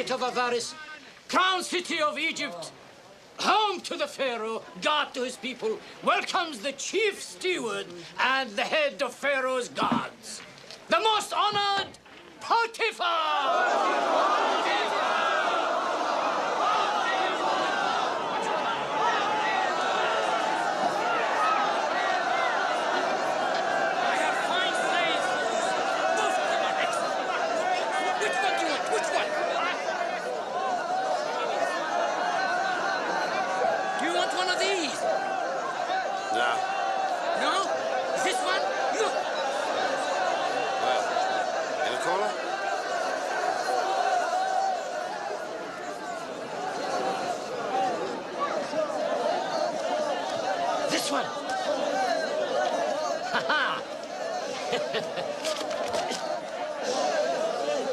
market of Avaris, crown city of Egypt, home to the Pharaoh, God to his people, welcomes the chief steward and the head of Pharaoh's guards, the most honored Potiphar!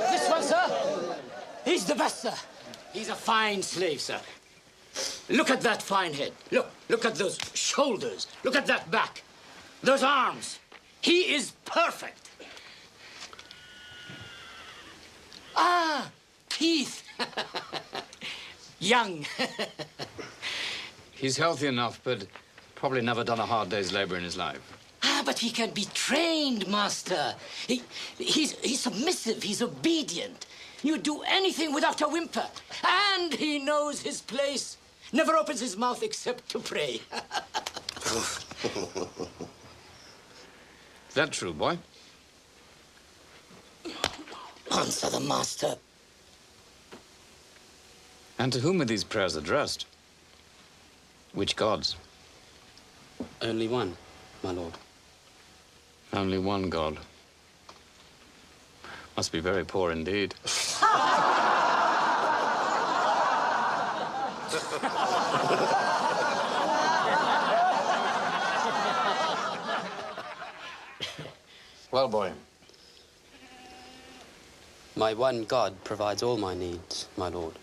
This one, sir, he's the best, sir. He's a fine slave, sir. Look at that fine head. Look at those shoulders. Look at that back. Those arms. He is perfect. Ah, teeth. Young. He's healthy enough, but probably never done a hard day's labor in his life. Ah, but he can be trained, master. He's submissive, he's obedient. You do anything without a whimper. And he knows his place. Never opens his mouth except to pray. Is that true, boy? Answer the master. And to whom are these prayers addressed? Which gods? Only one, my lord. Only one god. Must be very poor indeed. Well, boy. My one God provides all my needs, my lord.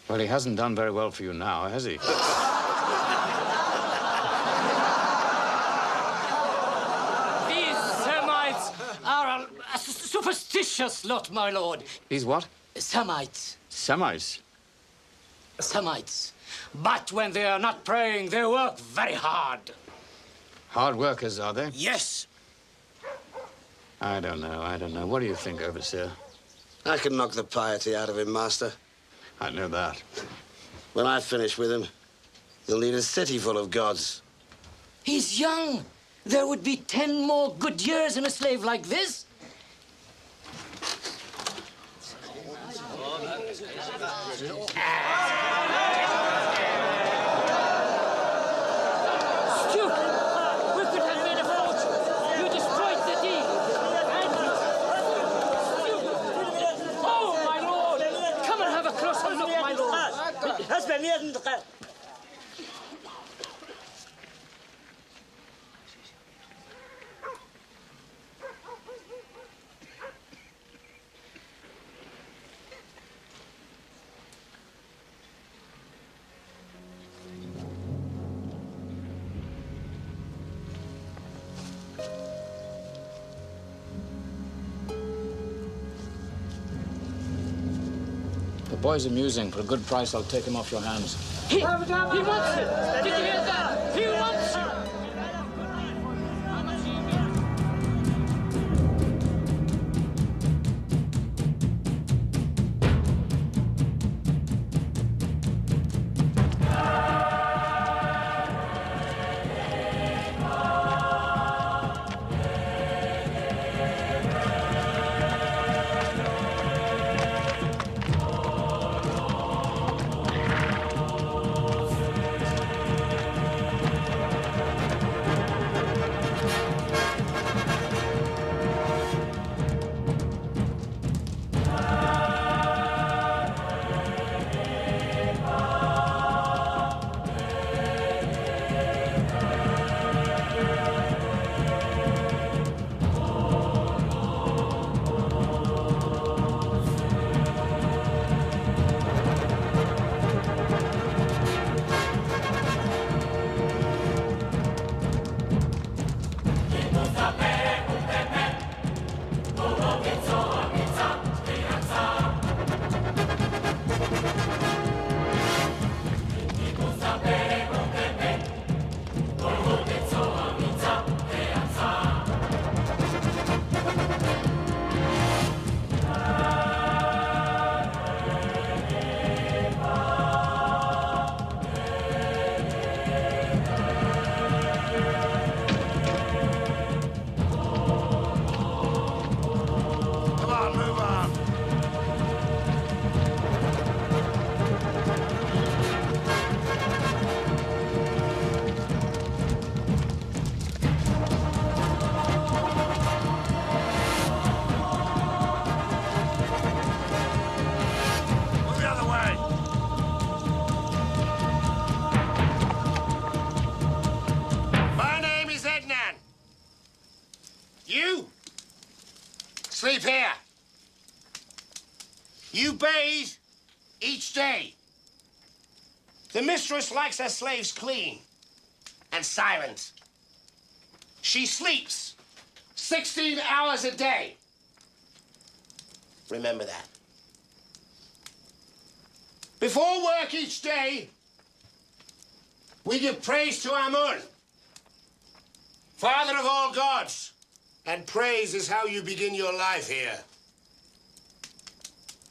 Well, he hasn't done very well for you now, has he? A superstitious lot, my lord. These what? Semites. Semites? Semites. But when they are not praying, they work very hard. Hard workers, are they? Yes. I don't know. What do you think, overseer? I can knock the piety out of him, master. I know that. When I finish with him, you'll need a city full of gods. He's young. There would be 10 more good years in a slave like this. Stupid! We could have made a fortune. You destroyed the deal. Oh, my lord! Come and have a closer look, my lord. The boy's amusing. For a good price, I'll take him off your hands. He wants it! Did you hear that? He wants it! You! Sleep here. You bathe each day. The mistress likes her slaves clean and silent. She sleeps 16 hours a day. Remember that. Before work each day, we give praise to Amun, Father of all gods. And praise is how you begin your life here.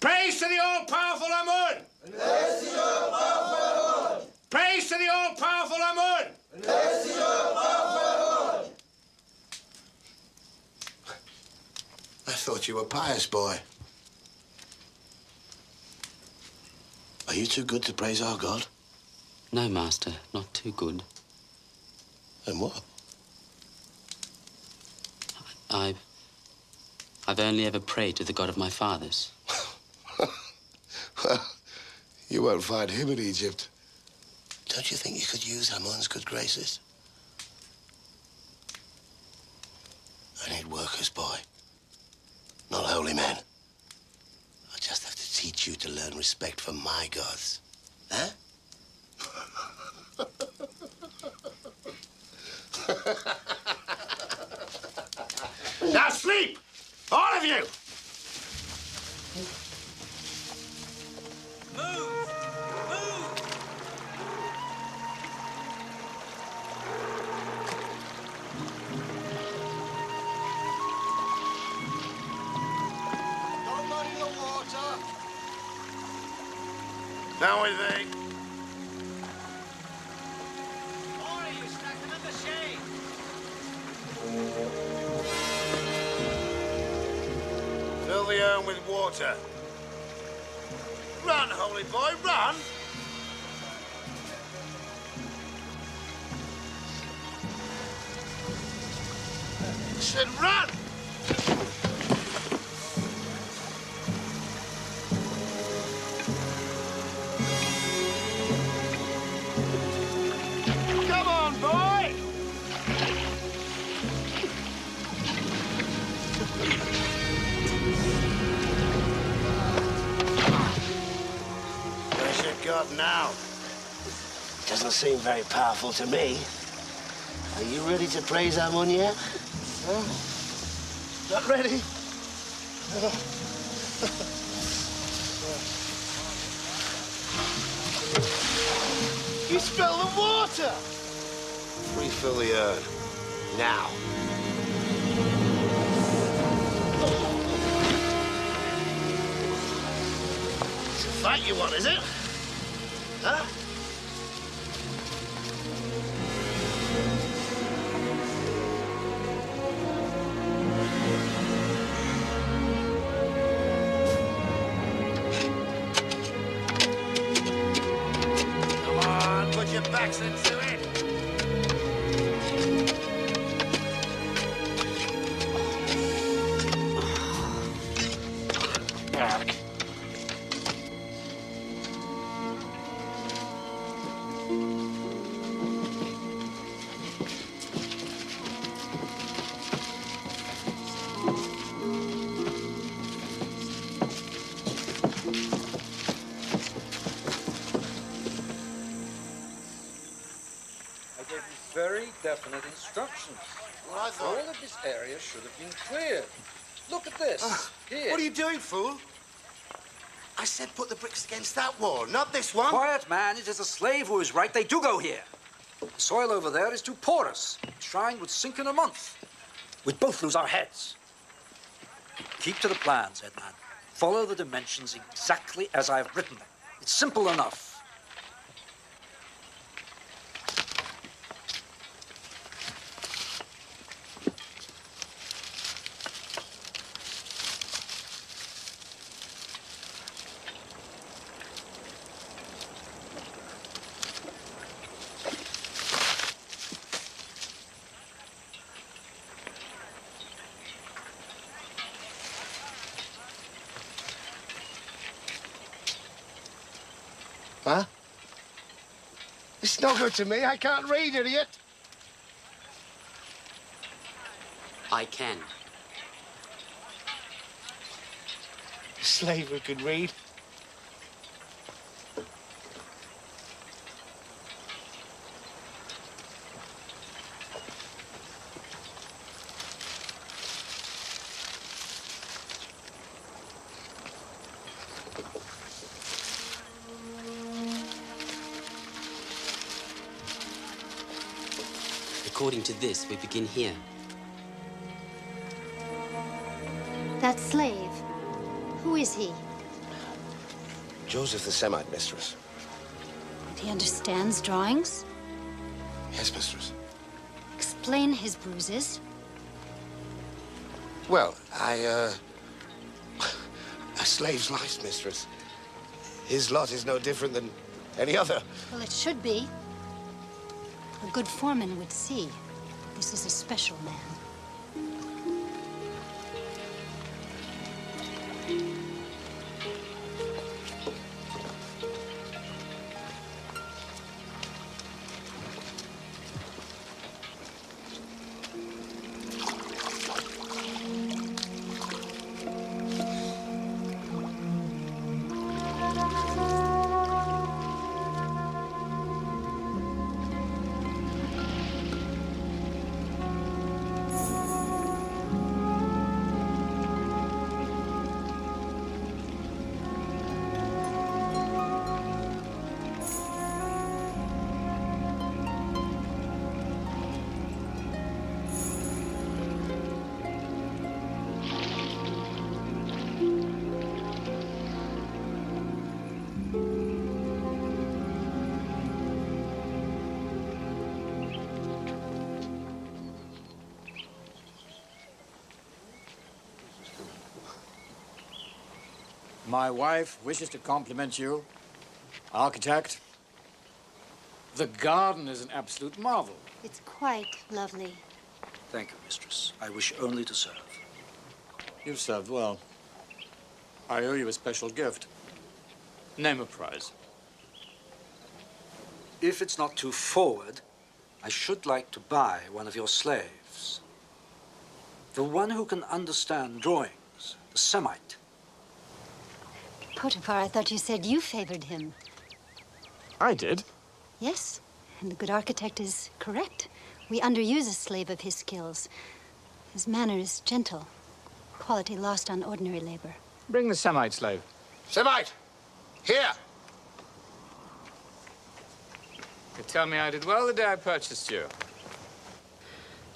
Praise to the all-powerful Amun! Praise to the all-powerful Amun! Praise to the all-powerful Amun! Praise to the all-powerful Amun! I thought you were pious, boy. Are you too good to praise our God? No, Master, not too good. Then what? I've only ever prayed to the God of my fathers. Well, you won't find him in Egypt. Don't you think you could use Amun's good graces? I need workers, boy. Not holy men. I just have to teach you to learn respect for my gods. Huh? Now sleep! All of you! Don't muddy the water. Down with thee. Fill the urn with water. Run, holy boy, run! I said run! Come on, boy! Where's your God now? Doesn't seem very powerful to me. Are you ready to praise Amun yet? Huh? Not ready? You spilled the water! Refill the urn. Now. It's a fight you want, is it? Huh? Come on, put your backs into it. Back. I gave you very definite instructions. Well, I thought... All of this area should have been cleared. Look at this. Here. What are you doing, fool? I said put the bricks against that wall, not this one. Quiet, man. It is a slave who is right. They do go here. The soil over there is too porous. The shrine would sink in a month. We'd both lose our heads. Keep to the plans, Edman. Follow the dimensions exactly as I've written them. It's simple enough. Huh? It's no good to me. I can't read, idiot. I can. A slave who could read. According to this, we begin here. That slave, who is he? Joseph the Semite, mistress. And he understands drawings? Yes, mistress. Explain his bruises. Well, a slave's life, mistress. His lot is no different than any other. Well, it should be. A good foreman would see. This is a special man. My wife wishes to compliment you, architect. The garden is an absolute marvel. It's quite lovely. Thank you, mistress. I wish only to serve. You've served well. I owe you a special gift. Name a prize. If it's not too forward, I should like to buy one of your slaves. The one who can understand drawings, the Semite. Potiphar, I thought you said you favored him. I did. Yes, and the good architect is correct. We underuse a slave of his skills. His manner is gentle, quality lost on ordinary labor. Bring the Semite slave. Semite! Here! You tell me I did well the day I purchased you.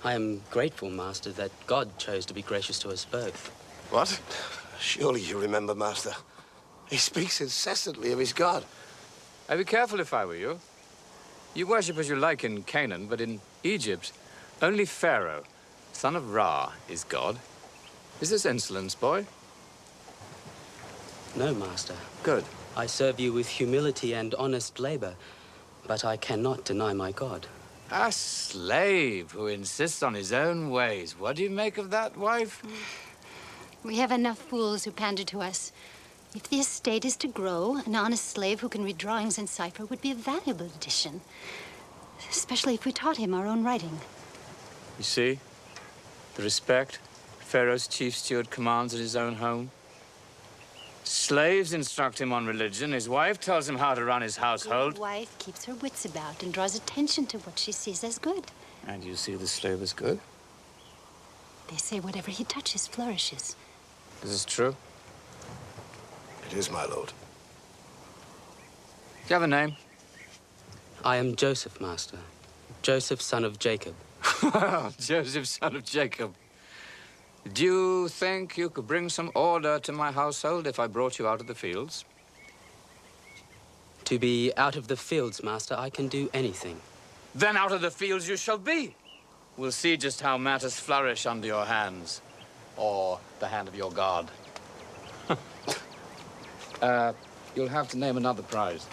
I am grateful, Master, that God chose to be gracious to us both. What? Surely you remember, Master. He speaks incessantly of his God. I'd be careful if I were you. You worship as you like in Canaan, but in Egypt, only Pharaoh, son of Ra, is God. Is this insolence, boy? No, Master. Good. I serve you with humility and honest labor, but I cannot deny my God. A slave who insists on his own ways. What do you make of that, wife? We have enough fools who pander to us. If the estate is to grow, an honest slave who can read drawings and cipher would be a valuable addition. Especially if we taught him our own writing. You see? The respect Pharaoh's chief steward commands at his own home. Slaves instruct him on religion. His wife tells him how to run his household. Good wife keeps her wits about and draws attention to what she sees as good. And you see the slave as good? They say whatever he touches flourishes. Is this true? It is, my lord. Do you have a name? I am Joseph, Master. Joseph, son of Jacob. Joseph, son of Jacob. Do you think you could bring some order to my household if I brought you out of the fields? To be out of the fields, Master, I can do anything. Then out of the fields you shall be. We'll see just how matters flourish under your hands. Or the hand of your God. You'll have to name another prize.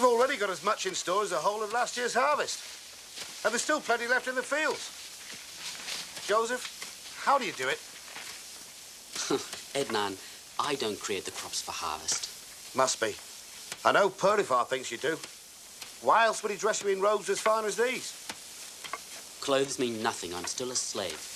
We've already got as much in store as the whole of last year's harvest. And there's still plenty left in the fields. Joseph, how do you do it? Ednan, I don't create the crops for harvest. Must be. I know Potiphar thinks you do. Why else would he dress you in robes as fine as these? Clothes mean nothing. I'm still a slave.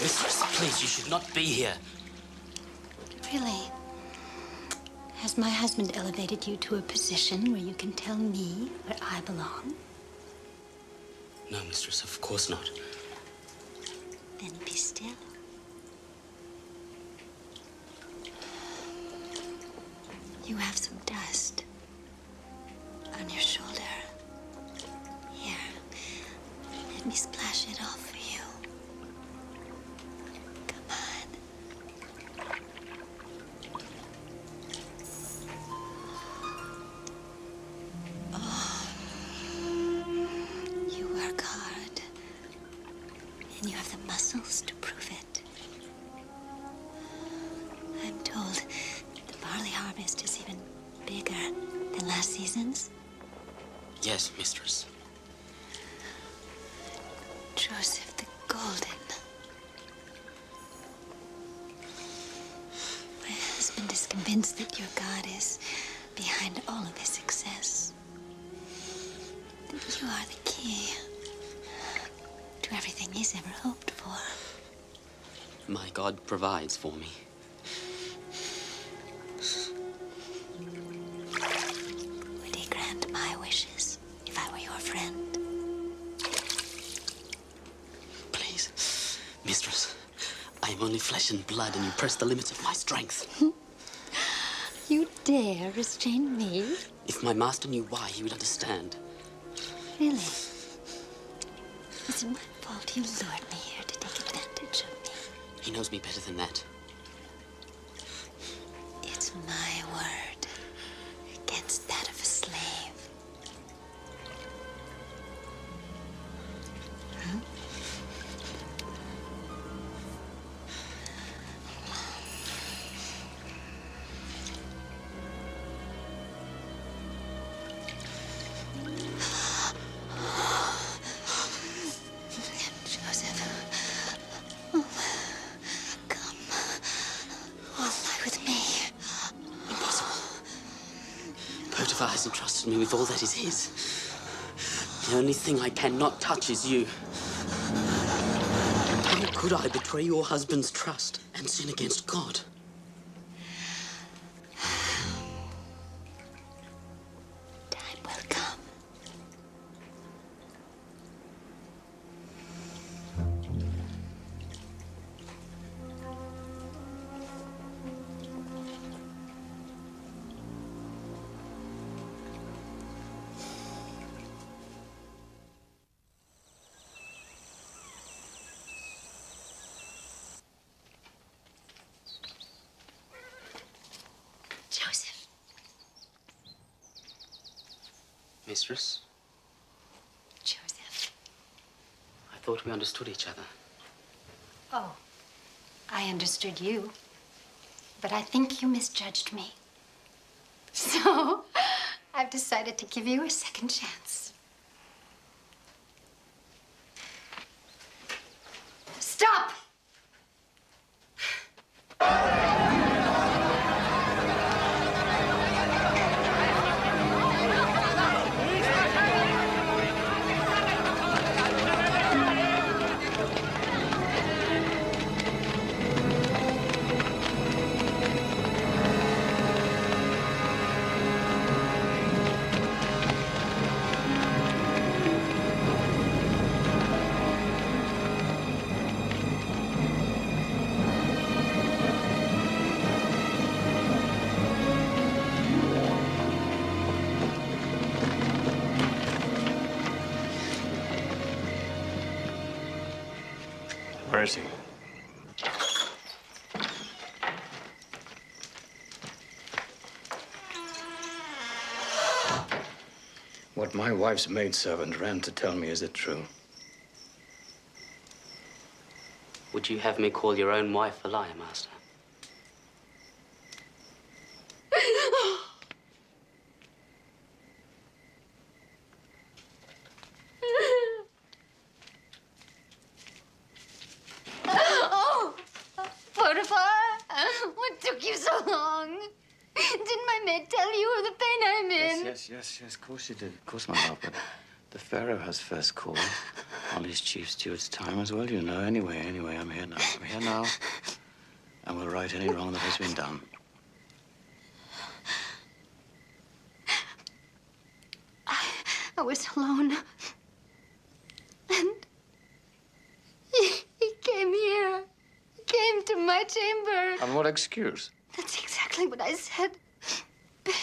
Mistress, please, you should not be here. Really? Has my husband elevated you to a position where you can tell me where I belong? No, mistress, of course not. Then be still. You have some dust on your shoulder. Here, let me splash it off for you. Come on. Oh, you work hard, and you have the muscles to prove it. I'm told the barley harvest is even bigger than last season's. Yes, mistress. Joseph the Golden. My husband is convinced that your God is behind all of his success. That you are the key to everything he's ever hoped for. My God provides for me. Would he grant my wishes if I were your friend? Please, mistress, I am only flesh and blood, and you press the limits of my strength. You dare restrain me? If my master knew why, he would understand. Really? Is it my fault you lured me here to take advantage of me? He knows me better than that. It's my word against that of a slave. Huh? Joseph, come. I'll lie with me. Impossible. Potiphar has entrusted me with all that is his. The only thing I cannot touch is you. How could I betray your husband's trust and sin against God? Time will come. Joseph. Mistress, Joseph. I thought we understood each other. Oh, I understood you. But I think you misjudged me. So, I've decided to give you a second chance. Stop! Where is he? What my wife's maidservant ran to tell me, is it true? Would you have me call your own wife a liar, Master? Oh, Potiphar, what took you so long? Didn't my maid tell you of the pain I'm in? Yes, of course she did. Of course, my love, but the Pharaoh has first call on his chief steward's time as well, you know. Anyway, I'm here now. And we'll right any wrong that has been done. I was alone. And he came here. He came to my chamber. On what excuse? That's exactly what I said. But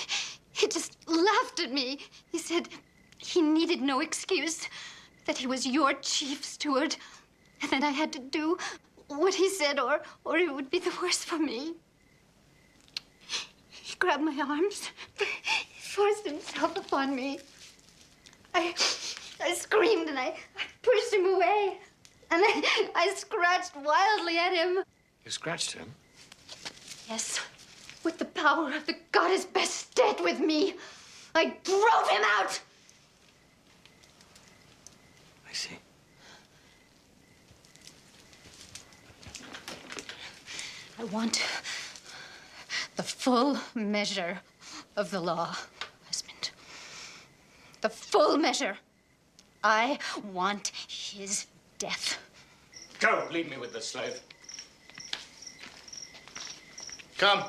he just laughed at me. He said he needed no excuse, that he was your chief steward, and that I had to do what he said or it would be the worse for me. He grabbed my arms. He forced himself upon me. I screamed and I pushed him away. And I scratched wildly at him. You scratched him? Yes, with the power of the goddess Bastet with me. I drove him out. I see. I want the full measure of the law, husband. The full measure. I want his death. Go, leave me with the slave. Come.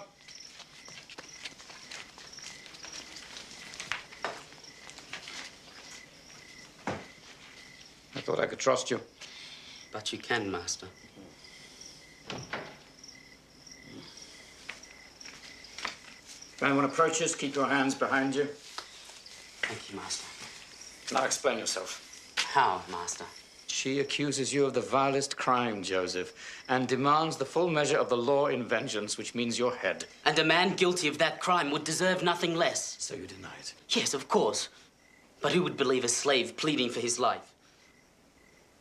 I thought I could trust you. But you can, Master. If anyone approaches, keep your hands behind you. Thank you, Master. Now explain yourself. How, Master? She accuses you of the vilest crime, Joseph, and demands the full measure of the law in vengeance, which means your head. And a man guilty of that crime would deserve nothing less. So you deny it? Yes, of course. But who would believe a slave pleading for his life?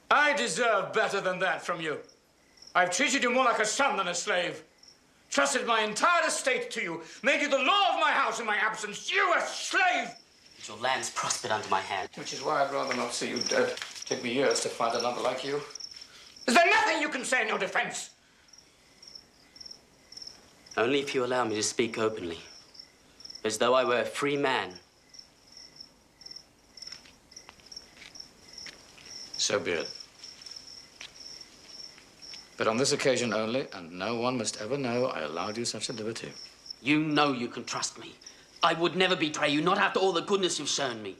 I deserve better than that from you. I've treated you more like a son than a slave. Trusted my entire estate to you. Made you the law of my house in my absence. You, a slave! But your lands prospered under my hand. Which is why I'd rather not see you dead. Take me years to find another like you. Is there nothing you can say in your defense? Only if you allow me to speak openly. As though I were a free man. So be it. But on this occasion only, and no one must ever know I allowed you such a liberty. You know you can trust me. I would never betray you, not after all the goodness you've shown me.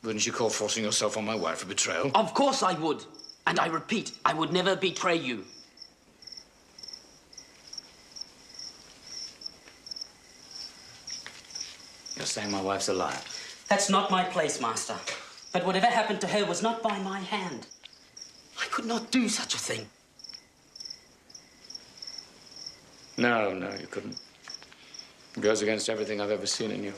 Wouldn't you call forcing yourself on my wife a betrayal? Of course I would. And I repeat, I would never betray you. You're saying my wife's a liar? That's not my place, Master. But whatever happened to her was not by my hand. I could not do such a thing. No, you couldn't. It goes against everything I've ever seen in you.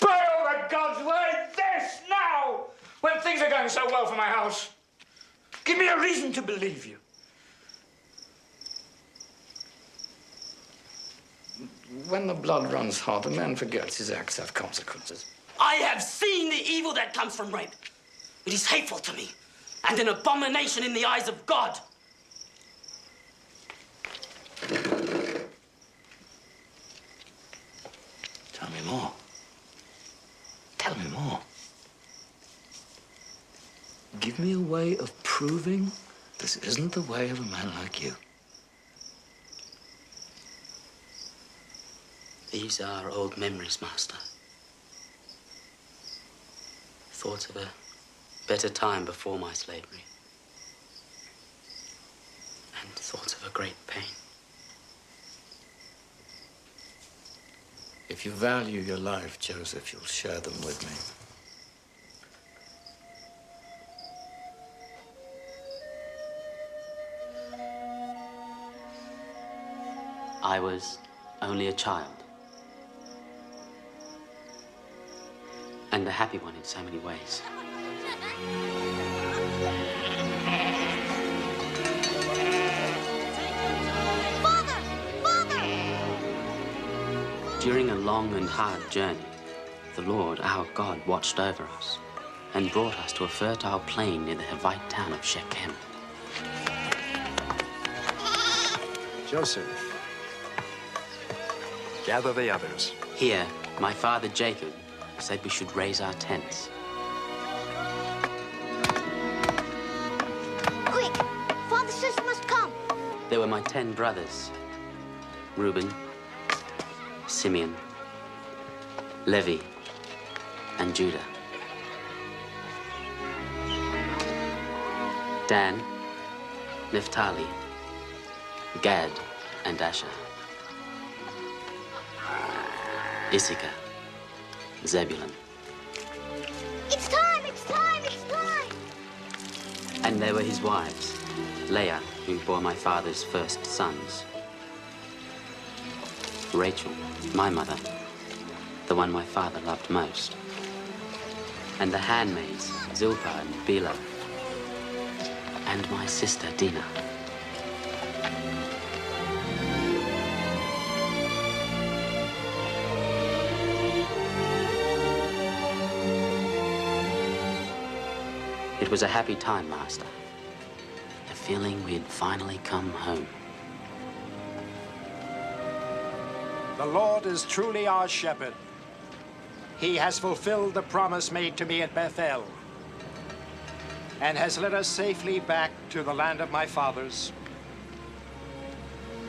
By all the gods, why this now? When things are going so well for my house. Give me a reason to believe you. When the blood runs hot, a man forgets his acts have consequences. I have seen the evil that comes from rape. It is hateful to me and an abomination in the eyes of God. Tell me more. Tell me more. Give me a way of proving this isn't the way of a man like you. These are old memories, Master. Thoughts of a better time before my slavery. And thoughts of a great pain. If you value your life, Joseph, you'll share them with me. I was only a child. And a happy one in so many ways. Father! Father! During a long and hard journey, the Lord, our God, watched over us and brought us to a fertile plain near the Hivite town of Shechem. Joseph, gather the others. Here, my father Jacob said we should raise our tents. Quick! Father says you must come. There were my 10 brothers, Reuben, Simeon, Levi, and Judah. Dan, Naphtali, Gad, and Asher. Issachar, Zebulun. It's time! It's time! It's time! And there were his wives, Leah, who bore my father's first sons. Rachel, my mother, the one my father loved most. And the handmaids, Zilpah and Bilhah. And my sister, Dinah. It was a happy time, Master. A feeling we had finally come home. The Lord is truly our shepherd. He has fulfilled the promise made to me at Bethel and has led us safely back to the land of my fathers.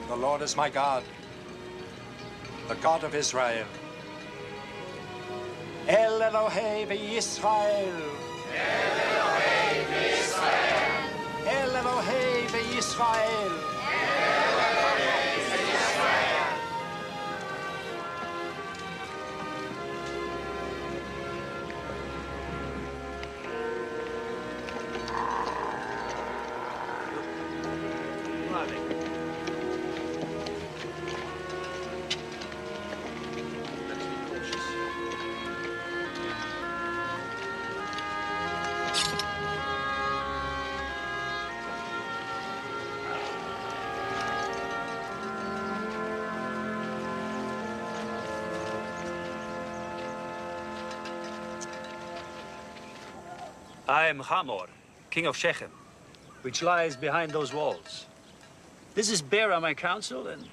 The Lord is my God, the God of Israel. El Elohei v'Yisrael. El Elohei v'Yisrael. El Elohei v'Yisrael. I am Hamor, king of Shechem, which lies behind those walls. This is Bera, my counsel, and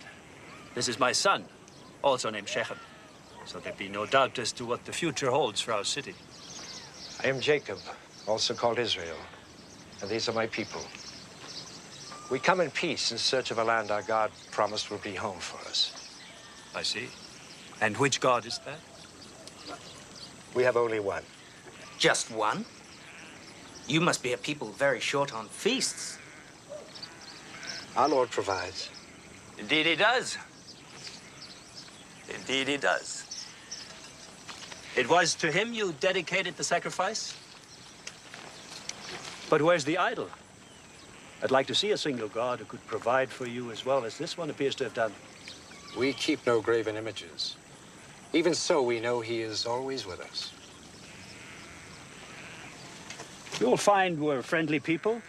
this is my son, also named Shechem. So there be no doubt as to what the future holds for our city. I am Jacob, also called Israel, and these are my people. We come in peace in search of a land our God promised will be home for us. I see. And which God is that? We have only one. Just one? You must be a people very short on feasts. Our Lord provides. Indeed he does. Indeed he does. It was to him you dedicated the sacrifice? But where's the idol? I'd like to see a single God who could provide for you as well as this one appears to have done. We keep no graven images. Even so, we know he is always with us. You'll find we're friendly people.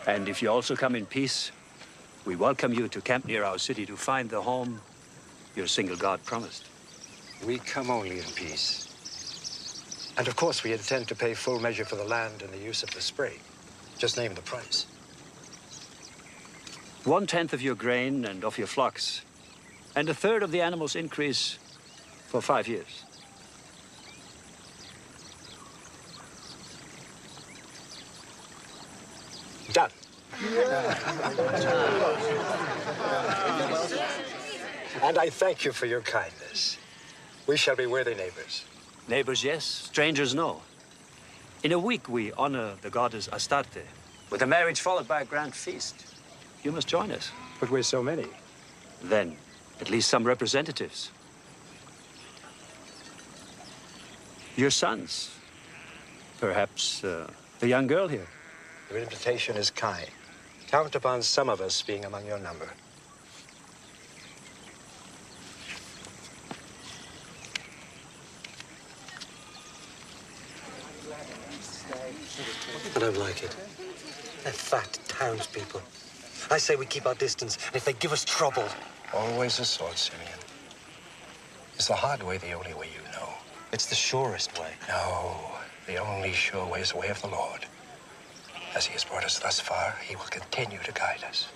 And if you also come in peace, we welcome you to camp near our city to find the home your single God promised. We come only in peace. And of course, we intend to pay full measure for the land and the use of the spring. Just name the price. 1/10 of your grain and of your flocks, and 1/3 of the animals' increase for 5 years. Done. And I thank you for your kindness. We shall be worthy neighbors. Neighbors, yes. Strangers, no. In a week, we honor the goddess Astarte, with a marriage followed by a grand feast. You must join us. But we're so many. Then, at least some representatives. Your sons. Perhaps the young girl here. Your invitation is kind. Count upon some of us being among your number. I don't like it. They're fat townspeople. I say we keep our distance, and if they give us trouble... Always the sword, Simeon. Is the hard way the only way you know? It's the surest way. No, the only sure way is the way of the Lord. As he has brought us thus far, he will continue to guide us.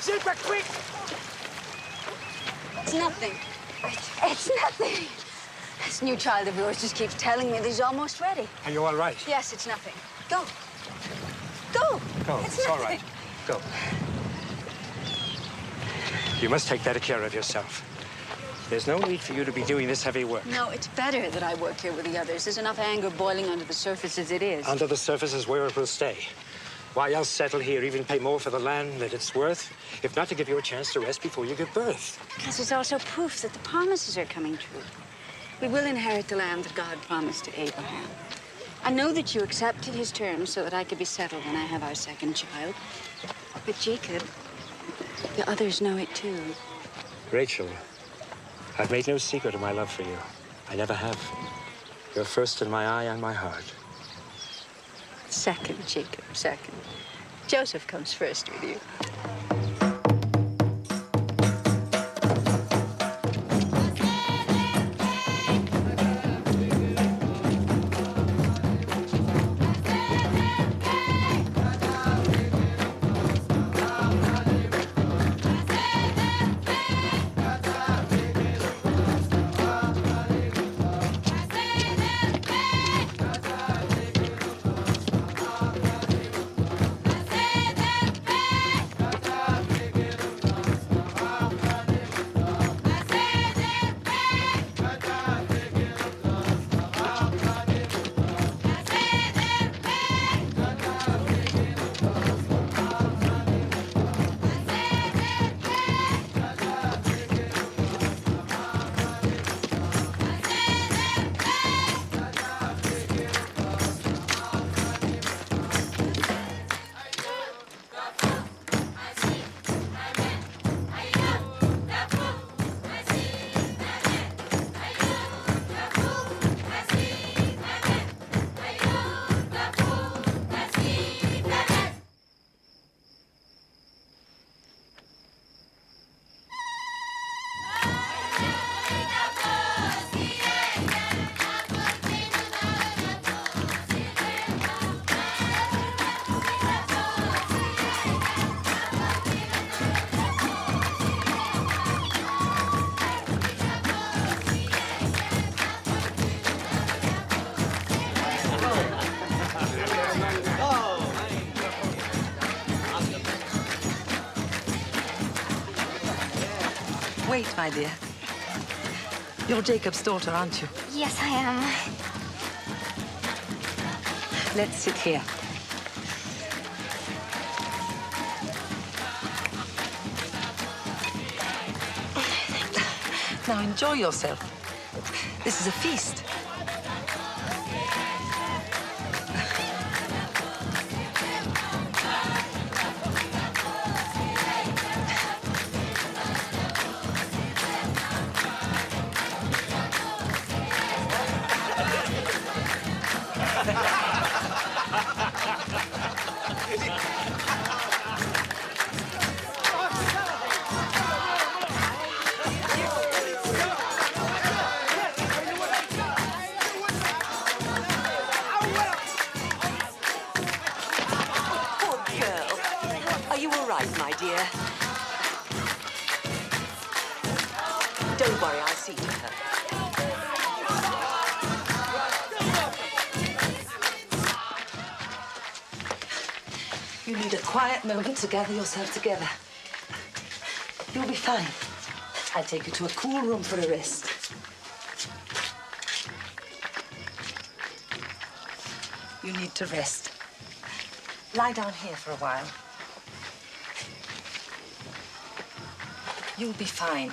Zebra, quick! It's nothing. It's nothing. This new child of yours just keeps telling me that he's almost ready. Are you all right? Yes, it's nothing. Go. Go. Go. It's all right. Go. You must take better care of yourself. There's no need for you to be doing this heavy work. No, it's better that I work here with the others. There's enough anger boiling under the surface as it is. Under the surface is where it will stay. Why else settle here, even pay more for the land than it's worth, if not to give you a chance to rest before you give birth? Because it's also proof that the promises are coming true. We will inherit the land that God promised to Abraham. I know that you accepted his terms so that I could be settled when I have our second child. But Jacob, the others know it too. Rachel, I've made no secret of my love for you. I never have. You're first in my eye and my heart. Second, Jacob, second. Joseph comes first with you. Wait, my dear. You're Jacob's daughter, aren't you? Yes, I am. Let's sit here. Now enjoy yourself. This is a feast. Don't worry, I'll see to her. You need a quiet moment to gather yourself together. You'll be fine. I'll take you to a cool room for a rest. You need to rest. Lie down here for a while. You'll be fine.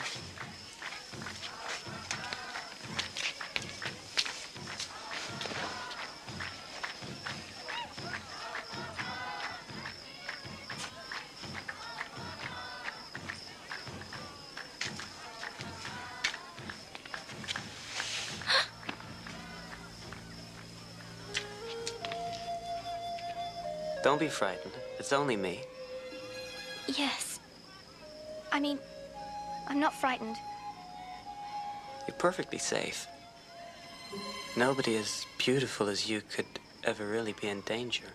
Don't be frightened. It's only me. Yes. I mean, I'm not frightened. You're perfectly safe. Nobody as beautiful as you could ever really be in danger.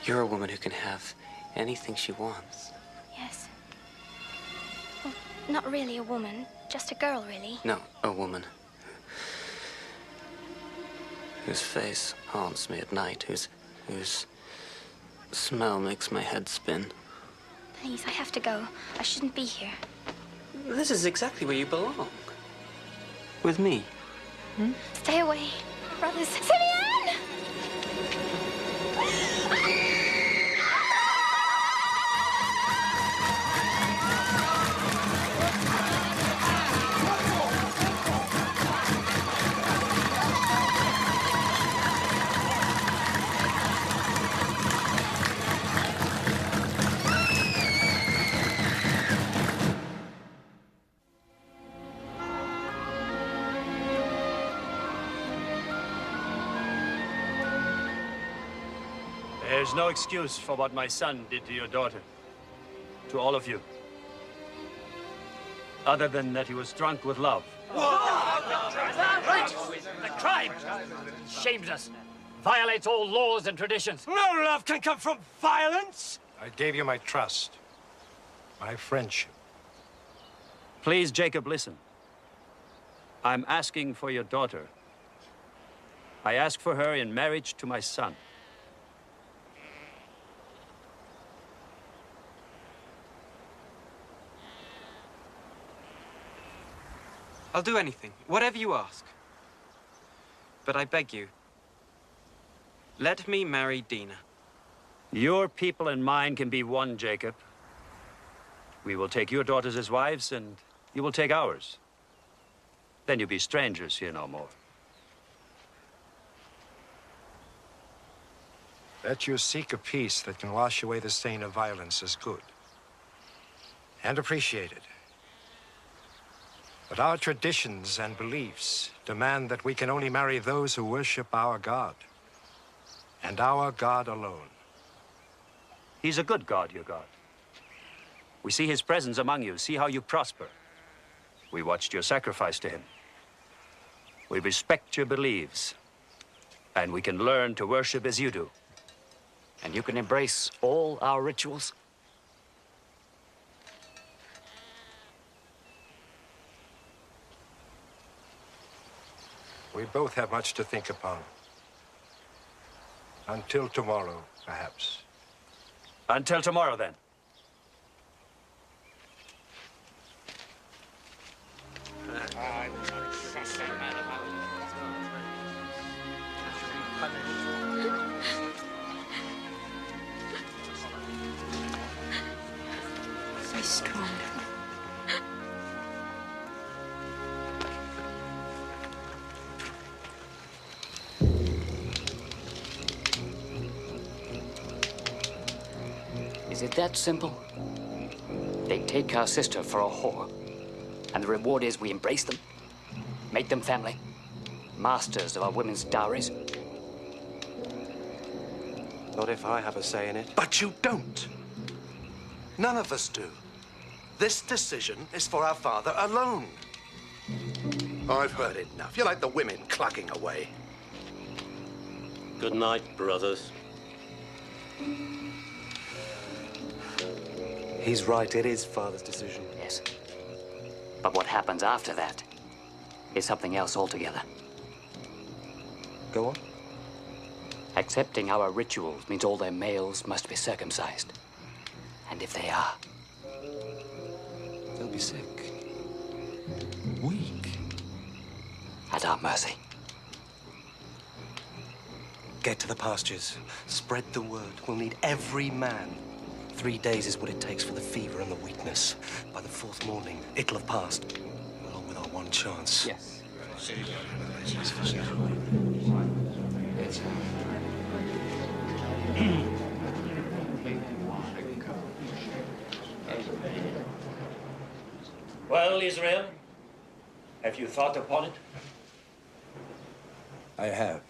You're a woman who can have anything she wants. Yes. Well, not really a woman, just a girl, really. No, a woman. Whose face haunts me at night, whose smell makes my head spin. Please, I have to go. I shouldn't be here. This is exactly where you belong. With me. Hmm? Stay away, brothers. Simeon! There's no excuse for what my son did to your daughter. To all of you. Other than that he was drunk with love. Right! The crime! Shames us. Violates all laws and traditions. No love can come from violence! I gave you my trust, my friendship. Please, Jacob, listen. I'm asking for your daughter. I ask for her in marriage to my son. I'll do anything, whatever you ask. But I beg you, let me marry Dina. Your people and mine can be one, Jacob. We will take your daughters as wives, and you will take ours. Then you'll be strangers here no more. That you seek a peace that can wash away the stain of violence is good. And appreciated. But our traditions and beliefs demand that we can only marry those who worship our God. And our God alone. He's a good God, your God. We see his presence among you, see how you prosper. We watched your sacrifice to him. We respect your beliefs. And we can learn to worship as you do. And you can embrace all our rituals? We both have much to think upon. Until tomorrow, perhaps. Until tomorrow, then. So strong. Is it that simple? They take our sister for a whore, and the reward is we embrace them, make them family, masters of our women's dowries. Not if I have a say in it. But you don't. None of us do. This decision is for our father alone. I've heard enough. You're like the women clucking away. Good night, brothers. He's right, it is Father's decision. Yes. But what happens after that is something else altogether. Go on. Accepting our rituals means all their males must be circumcised. And if they are, they'll be sick. Weak. At our mercy. Get to the pastures. Spread the word. We'll need every man. 3 days is what it takes for the fever and the weakness. By the 4th morning, it'll have passed. Along with our one chance. Yes. Well, Israel, have you thought upon it? I have.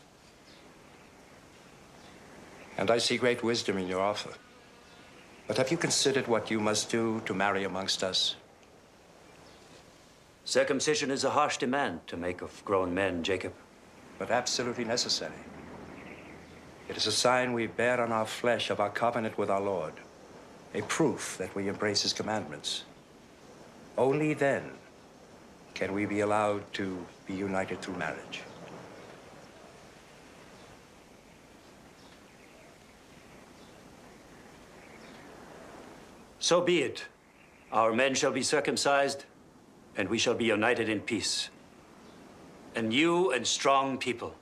And I see great wisdom in your offer. But have you considered what you must do to marry amongst us? Circumcision is a harsh demand to make of grown men, Jacob. But absolutely necessary. It is a sign we bear on our flesh of our covenant with our Lord, a proof that we embrace his commandments. Only then can we be allowed to be united through marriage. So be it. Our men shall be circumcised, and we shall be united in peace. A new and strong people.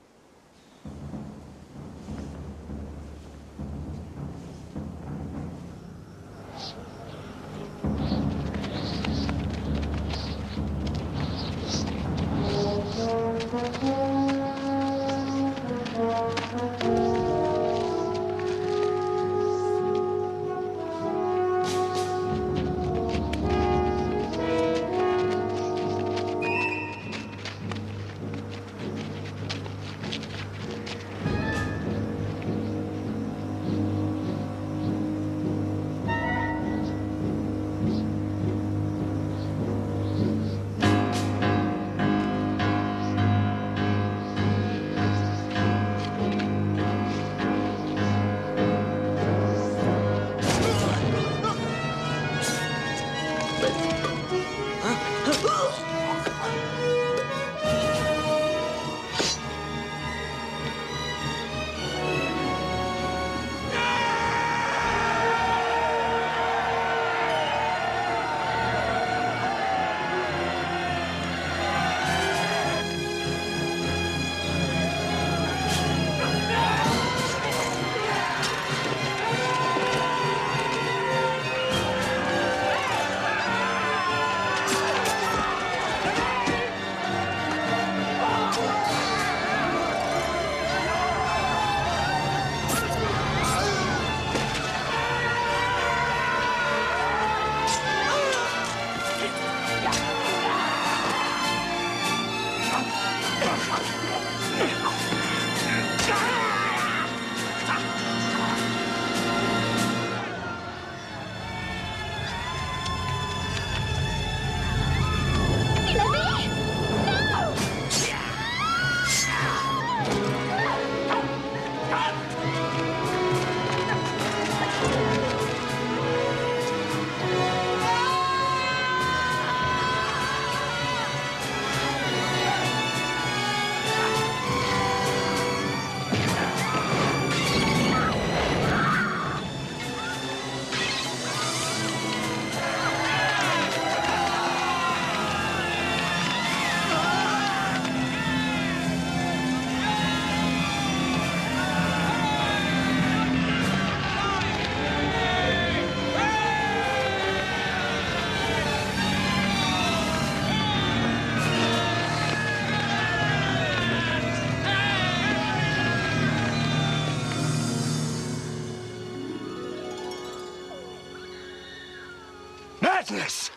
Madness!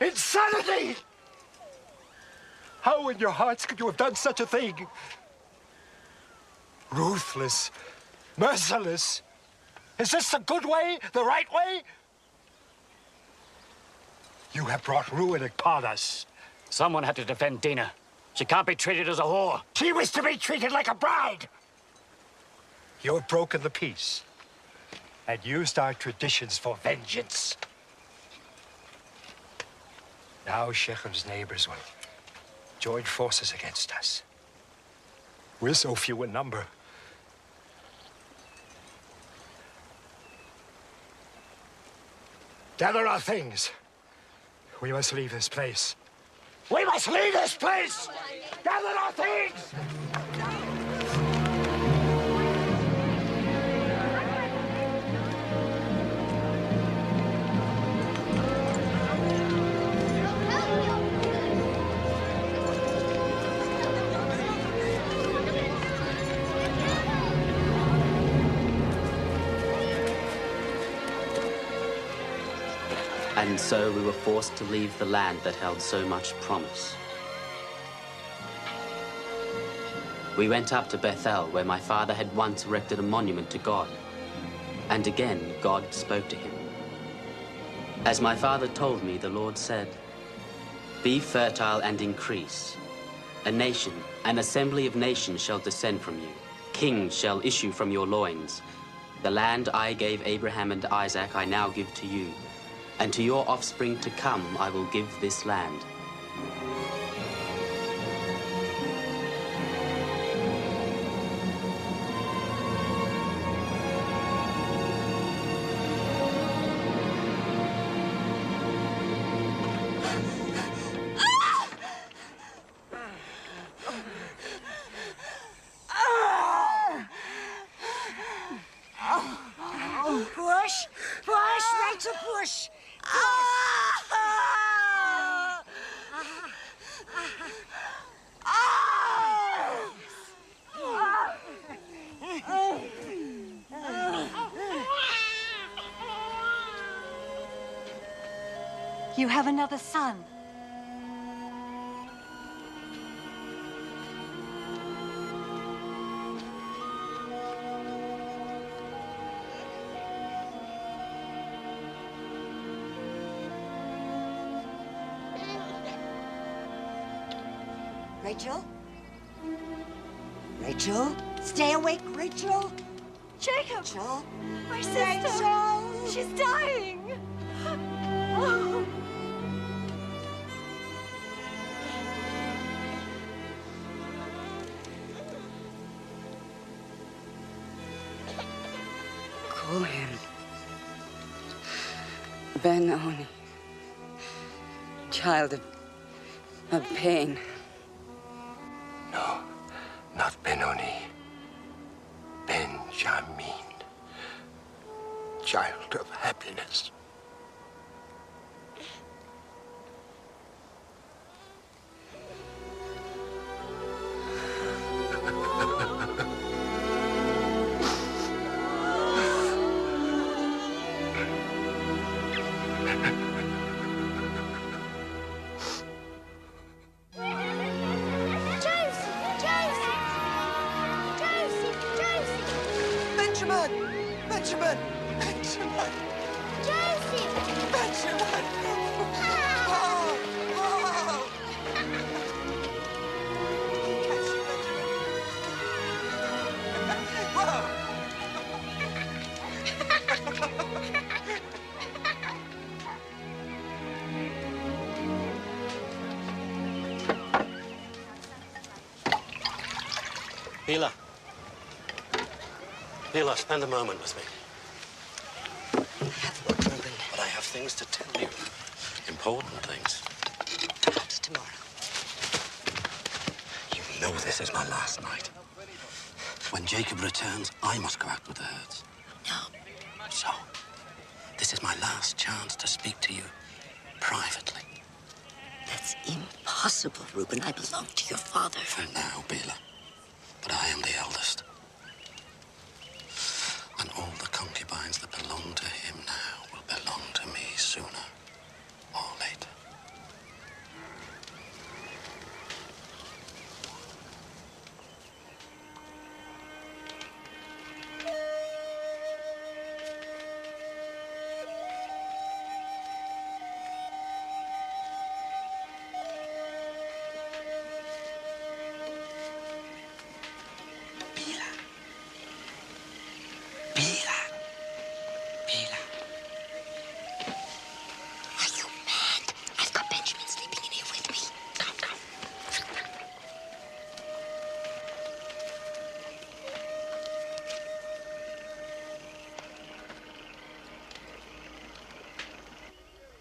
Insanity! How in your hearts could you have done such a thing? Ruthless, merciless. Is this the good way, the right way? You have brought ruin upon us. Someone had to defend Dina. She can't be treated as a whore. She was to be treated like a bride. You have broken the peace and used our traditions for vengeance. Now Shechem's neighbors will join forces against us. We're so few in number. Gather our things. We must leave this place. We must leave this place! Gather our things! And so we were forced to leave the land that held so much promise. We went up to Bethel, where my father had once erected a monument to God. And again, God spoke to him. As my father told me, the Lord said, "Be fertile and increase. A nation, an assembly of nations shall descend from you. Kings shall issue from your loins. The land I gave Abraham and Isaac I now give to you. And to your offspring to come I will give this land." Push! Push, Rachel, push! You have another son. Rachel? Rachel? Stay awake, Rachel! Jacob! Rachel? My sister! Rachel! She's dying! Oh. Call him Ben-Oni, child of pain. No, not Ben-Oni. Benjamin, child of happiness. Benjamin! Benjamin! Joseph! Benjamin! Oh! Oh! Bila. Bila, spend a moment with me. But I have things to tell you. Important things. Perhaps tomorrow. You know this is my last night. When Jacob returns, I must go out with the herds. No. So, this is my last chance to speak to you privately. That's impossible, Reuben. I belong to your father. For now, Bila. But I am the eldest. And all the concubines that belong to him now will belong to me sooner or later.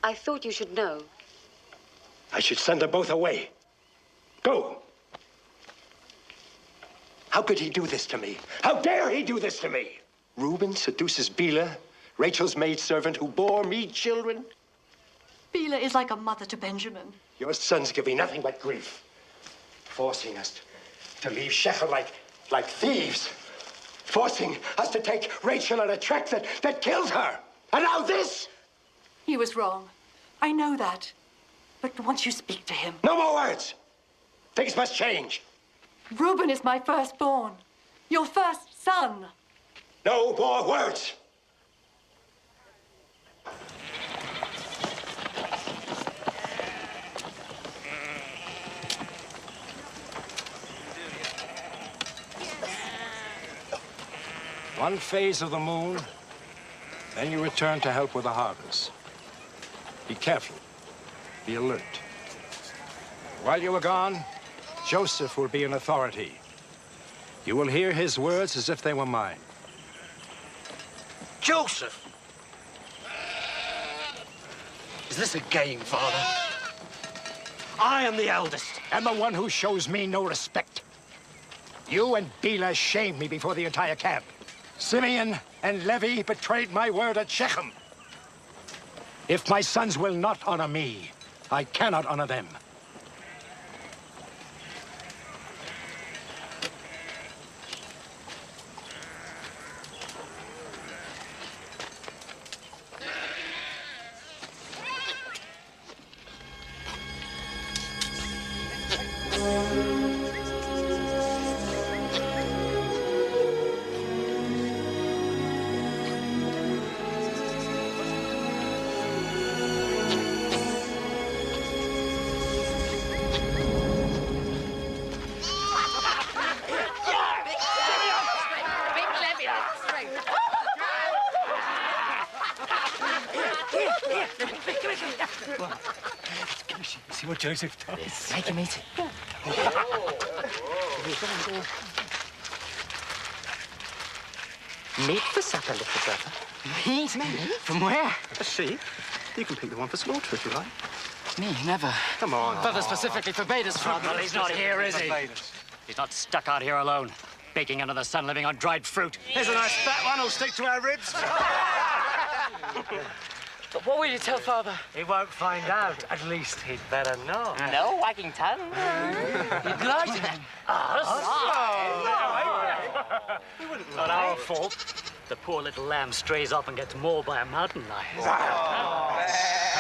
I thought you should know. I should send them both away. Go! How could he do this to me? How dare he do this to me? Reuben seduces Bila, Rachel's maidservant who bore me children. Bila is like a mother to Benjamin. Your sons give me nothing but grief, forcing us to leave Shechem like thieves, forcing us to take Rachel on a trek that killed her. And now this! He was wrong. I know that. But once you speak to him... No more words! Things must change. Reuben is my firstborn. Your first son. No more words. One phase of the moon, then you return to help with the harvest. Be careful. Be alert. While you are gone, Joseph will be in authority. You will hear his words as if they were mine. Joseph! Is this a game, Father? I am the eldest, and the one who shows me no respect. You and Bila shamed me before the entire camp. Simeon and Levi betrayed my word at Shechem. If my sons will not honor me, I cannot honor them. See what Joseph does. Make him eat it. Meat for supper, little brother. Meat? From where? A sheep. You can pick the one for slaughter if you like. Me, never. Come on. Father specifically forbade us from... Well, he's not here, is he? He's not stuck out here alone, baking under the sun, living on dried fruit. Here's a nice fat one who'll stick to our ribs. But what will you tell Father? He won't find out. At least he'd better not. No wagging tongue. You'd lie to them. Not our fault. The poor little lamb strays off and gets mauled by a mountain lion.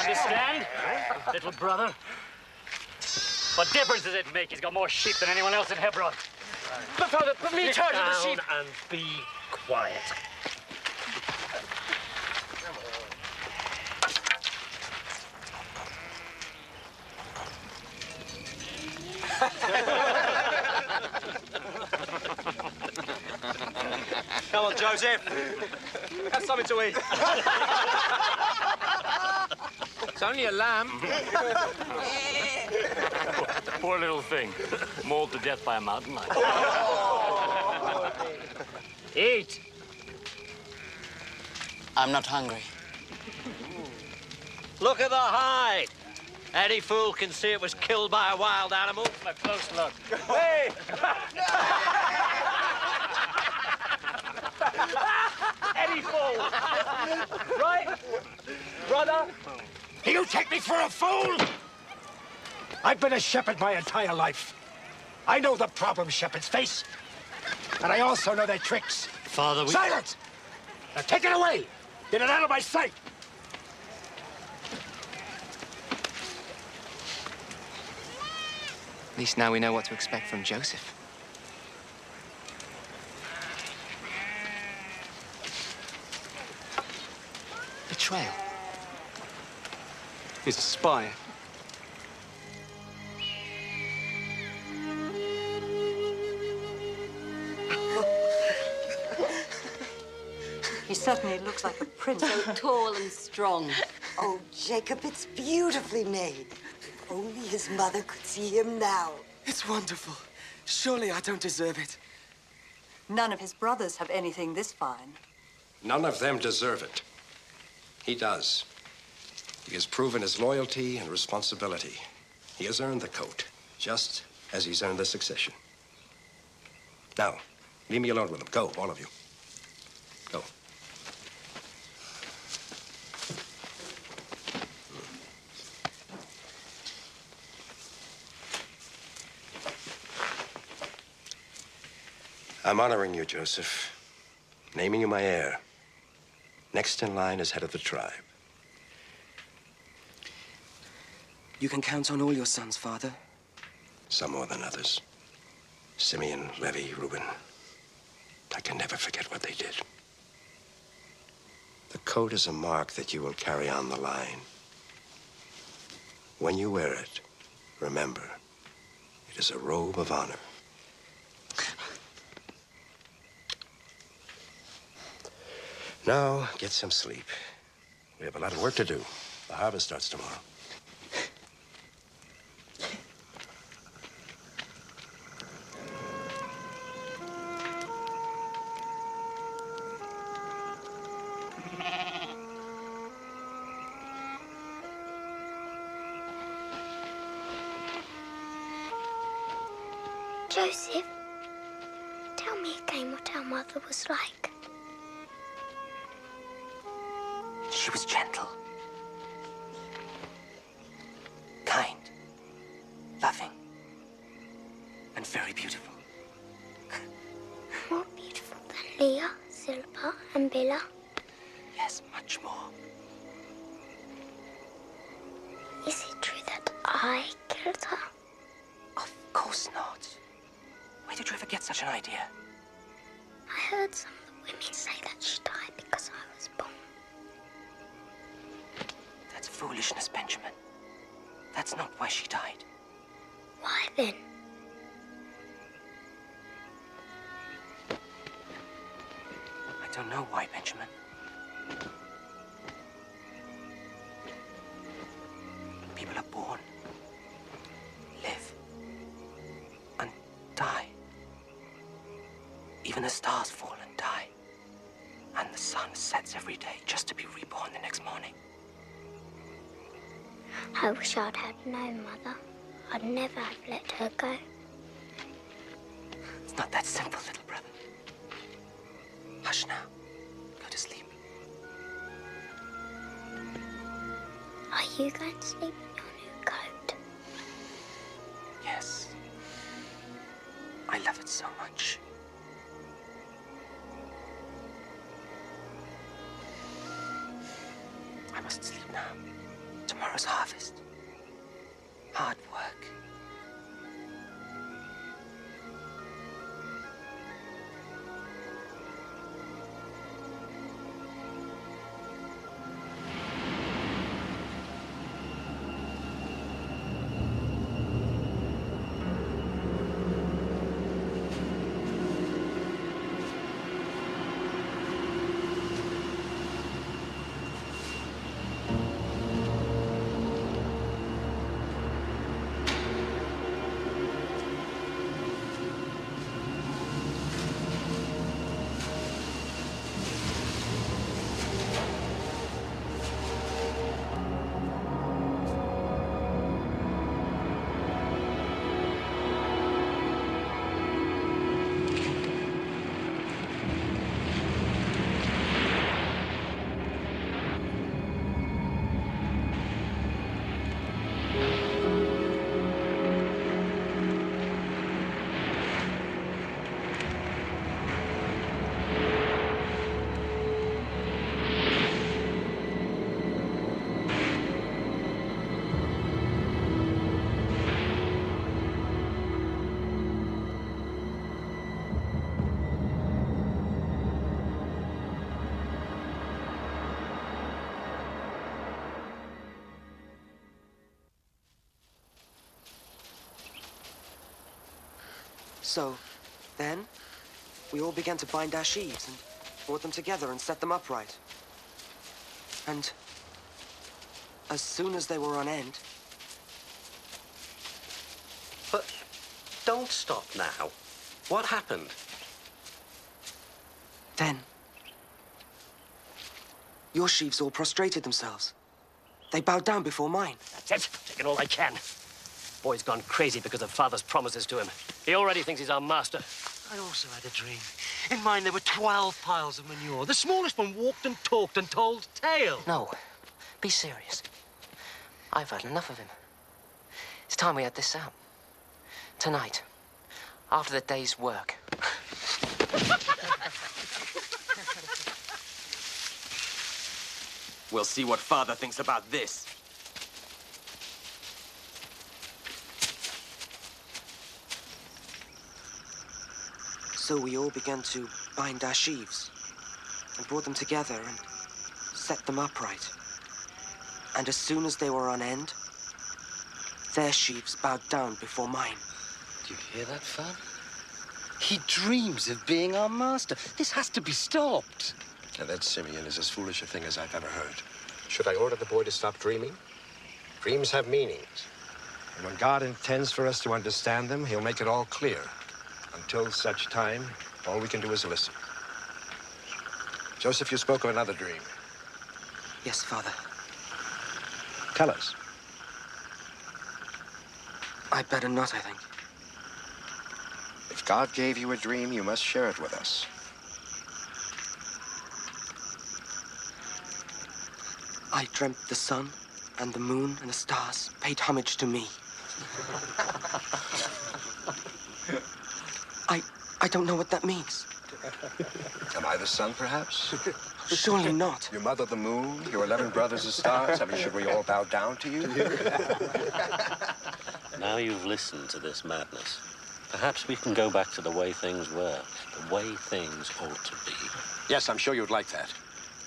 Understand, little brother? What difference does it make? He's got more sheep than anyone else in Hebron. But Father, put me in charge of the sheep. And be quiet. Come on, Joseph. Have something to eat. It's only a lamb. Poor little thing, mauled to death by a mountain lion. Eat. I'm not hungry. Look at the hide. Any fool can see it was killed by a wild animal. A close look. Hey! Any fool. Right? Brother? You take me for a fool? I've been a shepherd my entire life. I know the problems shepherds face. And I also know their tricks. Father, we... Silence! Now take it away! Get it out of my sight! At least now we know what to expect from Joseph. Betrayal. He's a spy. He certainly looks like a prince. So tall and strong. Oh, Jacob, it's beautifully made. If only his mother could see him now. It's wonderful. Surely I don't deserve it. None of his brothers have anything this fine. None of them deserve it. He does. He has proven his loyalty and responsibility. He has earned the coat, just as he's earned the succession. Now, leave me alone with him. Go, all of you. Go. I'm honoring you, Joseph. Naming you my heir. Next in line as head of the tribe. You can count on all your sons, Father. Some more than others. Simeon, Levi, Reuben. I can never forget what they did. The coat is a mark that you will carry on the line. When you wear it, remember, it is a robe of honor. Now, get some sleep. We have a lot of work to do. The harvest starts tomorrow. Joseph, tell me again what our mother was like. She was gentle, kind, loving, and very beautiful. More beautiful than Leah, Zilpah, and Bilhah. Yes, much more. Is it true that I killed her? Of course not. Where did you ever get such an idea? I heard some of the women say that she died because I was born. That's foolishness, Benjamin. That's not why she died. Why then? I don't know why, Benjamin. People are born, live, and die. Even the stars fall and die. And the sun sets every day just to be reborn the next morning. I wish I'd had known, Mother. I'd never have let her go. It's not that simple, little brother. Hush now. Go to sleep. Are you going to sleep in your new coat? Yes. I love it so much. I must sleep now. Tomorrow's harvest. Hard work. So, then, we all began to bind our sheaves and brought them together and set them upright. And as soon as they were on end... But don't stop now. What happened? Then, your sheaves all prostrated themselves. They bowed down before mine. That's it. Taking all I can. Boy's gone crazy because of Father's promises to him. He already thinks he's our master. I also had a dream. In mine, there were 12 piles of manure. The smallest one walked and talked and told tales. No, be serious. I've had enough of him. It's time we had this out. Tonight, after the day's work. We'll see what Father thinks about this. So we all began to bind our sheaves and brought them together and set them upright. And as soon as they were on end, their sheaves bowed down before mine. Do you hear that, Father? He dreams of being our master. This has to be stopped. And that Simeon is as foolish a thing as I've ever heard. Should I order the boy to stop dreaming? Dreams have meanings. And when God intends for us to understand them, he'll make it all clear. Until such time, all we can do is listen. Joseph, you spoke of another dream. Yes, Father. Tell us. I'd better not, I think. If God gave you a dream, you must share it with us. I dreamt the sun and the moon and the stars paid homage to me. I don't know what that means. Am I the sun, perhaps? Surely not. Your mother, the moon, your 11 brothers, the stars. I mean, should we all bow down to you? Now you've listened to this madness, perhaps we can go back to the way things were, the way things ought to be. Yes, I'm sure you'd like that.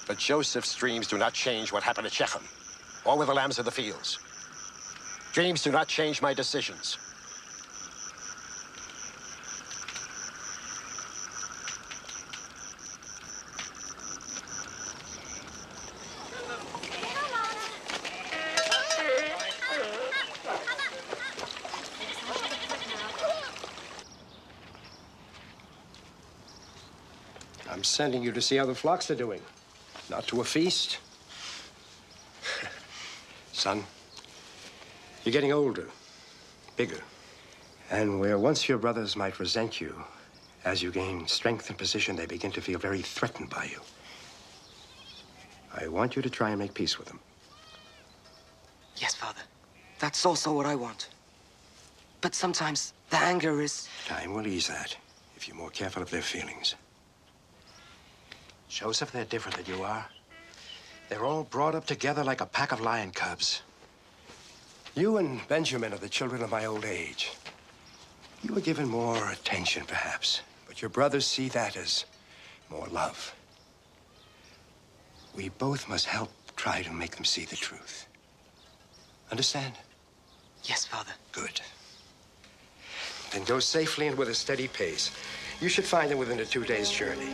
But Joseph's dreams do not change what happened at Shechem, or with the lambs of the fields. Dreams do not change my decisions. I'm sending you to see how the flocks are doing, not to a feast. Son, you're getting older, bigger. And where once your brothers might resent you, as you gain strength and position, they begin to feel very threatened by you. I want you to try and make peace with them. Yes, Father. That's also what I want. But sometimes the anger is... Time will ease that, if you're more careful of their feelings. Joseph, they're different than you are. They're all brought up together like a pack of lion cubs. You and Benjamin are the children of my old age. You were given more attention, perhaps, but your brothers see that as more love. We both must help try to make them see the truth. Understand? Yes, Father. Good. Then go safely and with a steady pace. You should find them within a 2 days' journey.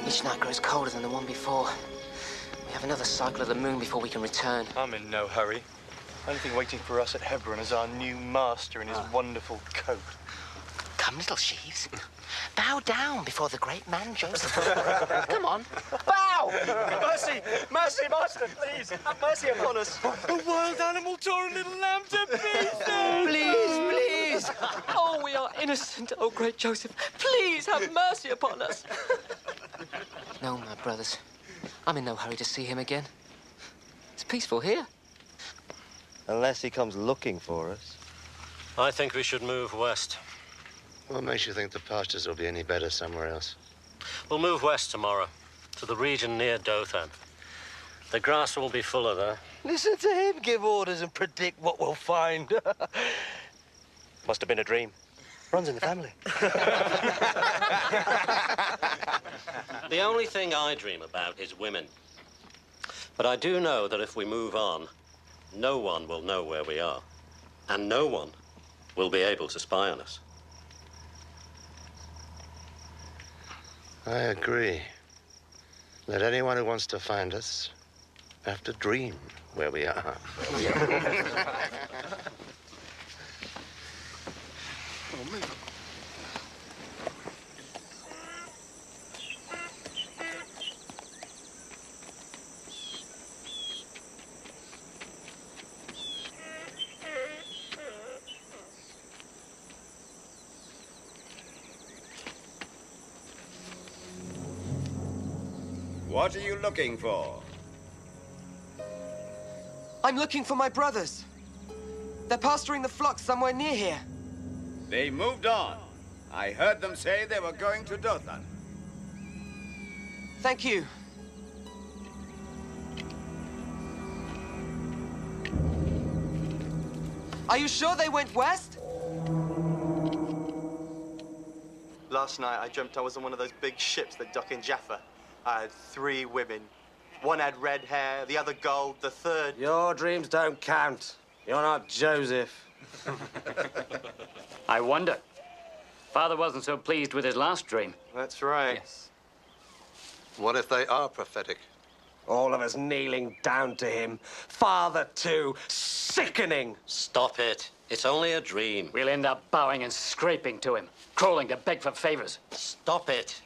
Each night grows colder than the one before. We have another cycle of the moon before we can return. I'm in no hurry. Only thing waiting for us at Hebron is our new master in his wonderful coat. Come, little sheaves. Bow down before the great man Joseph. Come on, bow! Mercy! Mercy, master, please! Have mercy upon us! A wild animal tore a little lamb to pieces! Please, please! Oh, we are innocent, oh great Joseph. Please have mercy upon us. No, my brothers. I'm in no hurry to see him again. It's peaceful here. Unless he comes looking for us. I think we should move west. What makes you think the pastures will be any better somewhere else? We'll move west tomorrow, to the region near Dothan. The grass will be fuller there. Listen to him give orders and predict what we'll find. Must have been a dream. Runs in the family. The only thing I dream about is women. But I do know that if we move on, no one will know where we are. And no one will be able to spy on us. I agree. Let anyone who wants to find us have to dream where we are. What are you looking for? I'm looking for my brothers. They're pasturing the flock somewhere near here. They moved on. I heard them say they were going to Dothan. Thank you. Are you sure they went west? Last night, I dreamt I was on one of those big ships that dock in Jaffa. I had 3 women. One had red hair, the other gold, the third... Your dreams don't count. You're not Joseph. I wonder. Father wasn't so pleased with his last dream. That's right. Yes. What if they are prophetic? All of us kneeling down to him. Father, too. Sickening. Stop it. It's only a dream. We'll end up bowing and scraping to him, crawling to beg for favors. Stop it.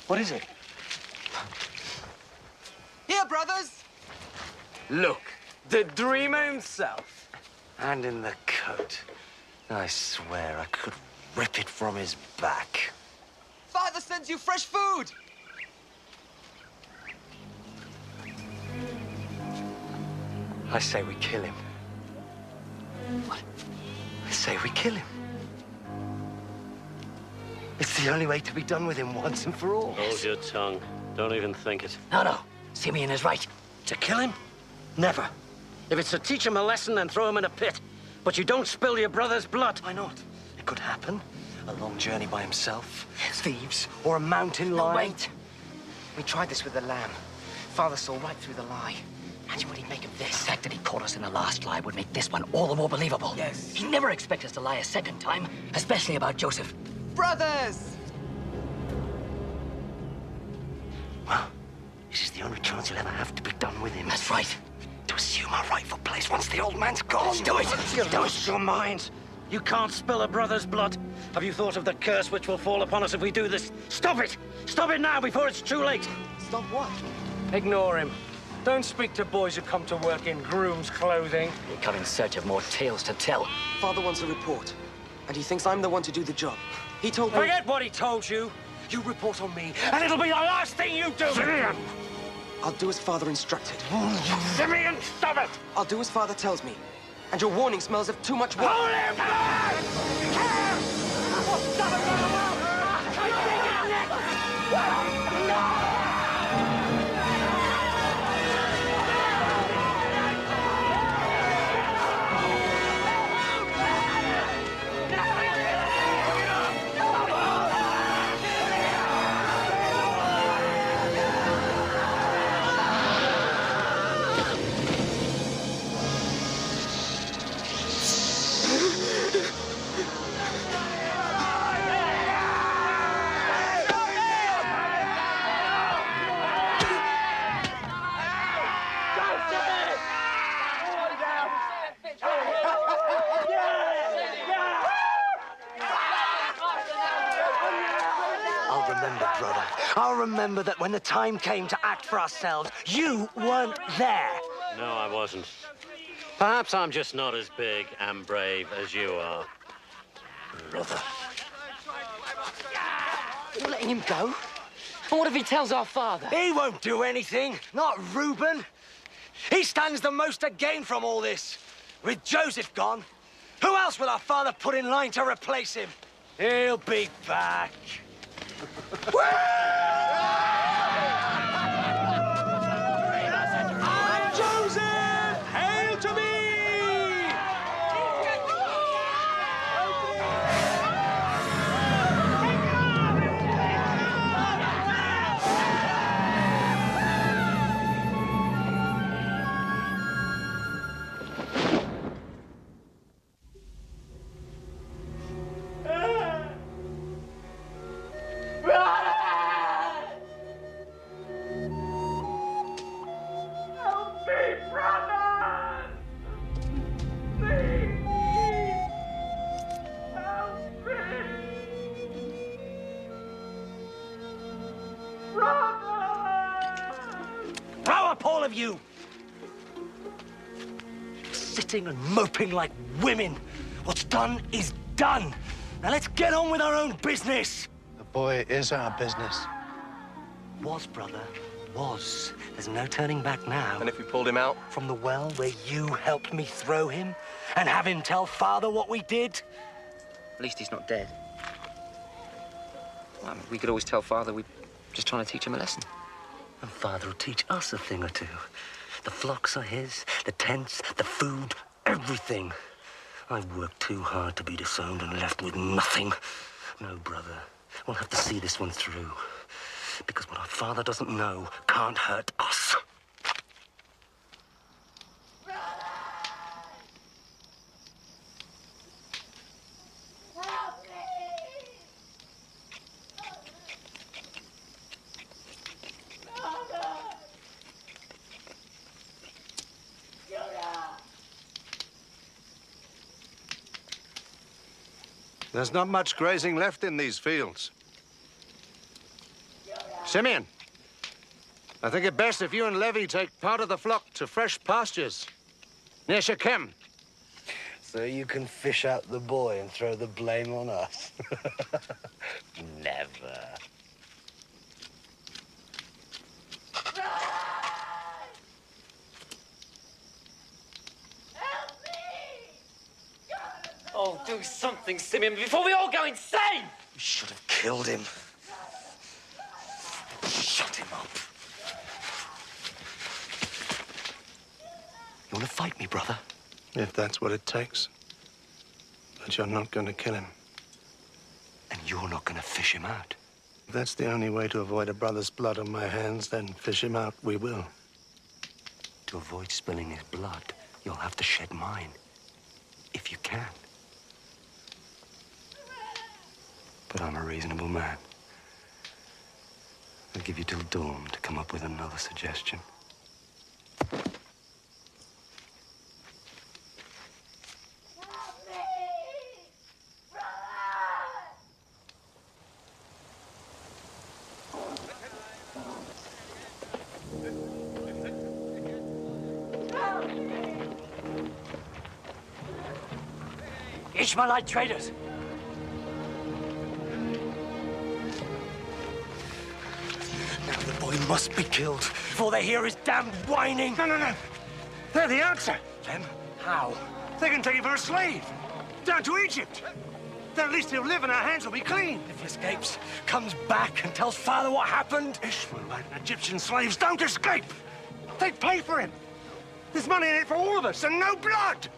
What is it? Here, brothers! Look, the dreamer himself. And in the coat. I swear I could rip it from his back. Father sends you fresh food! I say we kill him. What? I say we kill him. It's the only way to be done with him once and for all. Hold your tongue. Don't even think it. No. Simeon is right. To kill him? Never. If it's to teach him a lesson, then throw him in a pit. But you don't spill your brother's blood. Why not? It could happen. A long journey by himself. Thieves. Or a mountain lion. No, wait. We tried this with the lamb. Father saw right through the lie. Imagine what he'd make of this. The fact that he caught us in the last lie would make this one all the more believable. Yes. He'd never expect us to lie a second time, especially about Joseph. Brothers! Well, this is the only chance he'll ever have to be done with him. That's right. To assume our rightful place once the old man's gone. Do it! You've lost your minds. You can't spill a brother's blood. Have you thought of the curse which will fall upon us if we do this? Stop it! Stop it now before it's too late! Stop what? Ignore him. Don't speak to boys who come to work in groom's clothing. We come in search of more tales to tell. Father wants a report, and he thinks I'm the one to do the job. He told me... Forget what he told you. You report on me, and it'll be the last thing you do. Simeon! I'll do as Father instructed. Simeon, stop it! I'll do as Father tells me. And your warning smells of too much water. Hold him back! I'll remember that when the time came to act for ourselves, you weren't there. No, I wasn't. Perhaps I'm just not as big and brave as you are. Brother. You're letting him go? And what if he tells our father? He won't do anything. Not Reuben. He stands the most to gain from all this. With Joseph gone, who else will our father put in line to replace him? He'll be back. Joseph! Hail to me! All of you! Sitting and moping like women. What's done is done. Now let's get on with our own business. The boy is our business. Was, brother. Was. There's no turning back now. And if we pulled him out? From the well where you helped me throw him and have him tell Father what we did? At least he's not dead. Well, we could always tell Father we're just trying to teach him a lesson. And Father will teach us a thing or two. The flocks are his, the tents, the food, everything. I've worked too hard to be disowned and left with nothing. No, brother, we'll have to see this one through. Because what our Father doesn't know can't hurt us. There's not much grazing left in these fields. Simeon, I think it best if you and Levi take part of the flock to fresh pastures near Shechem. So you can fish out the boy and throw the blame on us? Never. Oh, do something, Simeon, before we all go insane! You should have killed him. Shut him up. You want to fight me, brother? If that's what it takes. But you're not going to kill him. And you're not going to fish him out? If that's the only way to avoid a brother's blood on my hands, then fish him out we will. To avoid spilling his blood, you'll have to shed mine. If you can. But I'm a reasonable man. I'll give you till dawn to come up with another suggestion. Ishmaelite traders! Now the boy must be killed before they hear his damned whining. No. They're the answer. Them? How? They can take you for a slave. Down to Egypt. Then at least he'll live and our hands will be clean. If he escapes, comes back and tells Father what happened. Ishmaelite and Egyptian slaves don't escape. They pay for him. There's money in it for all of us and no blood.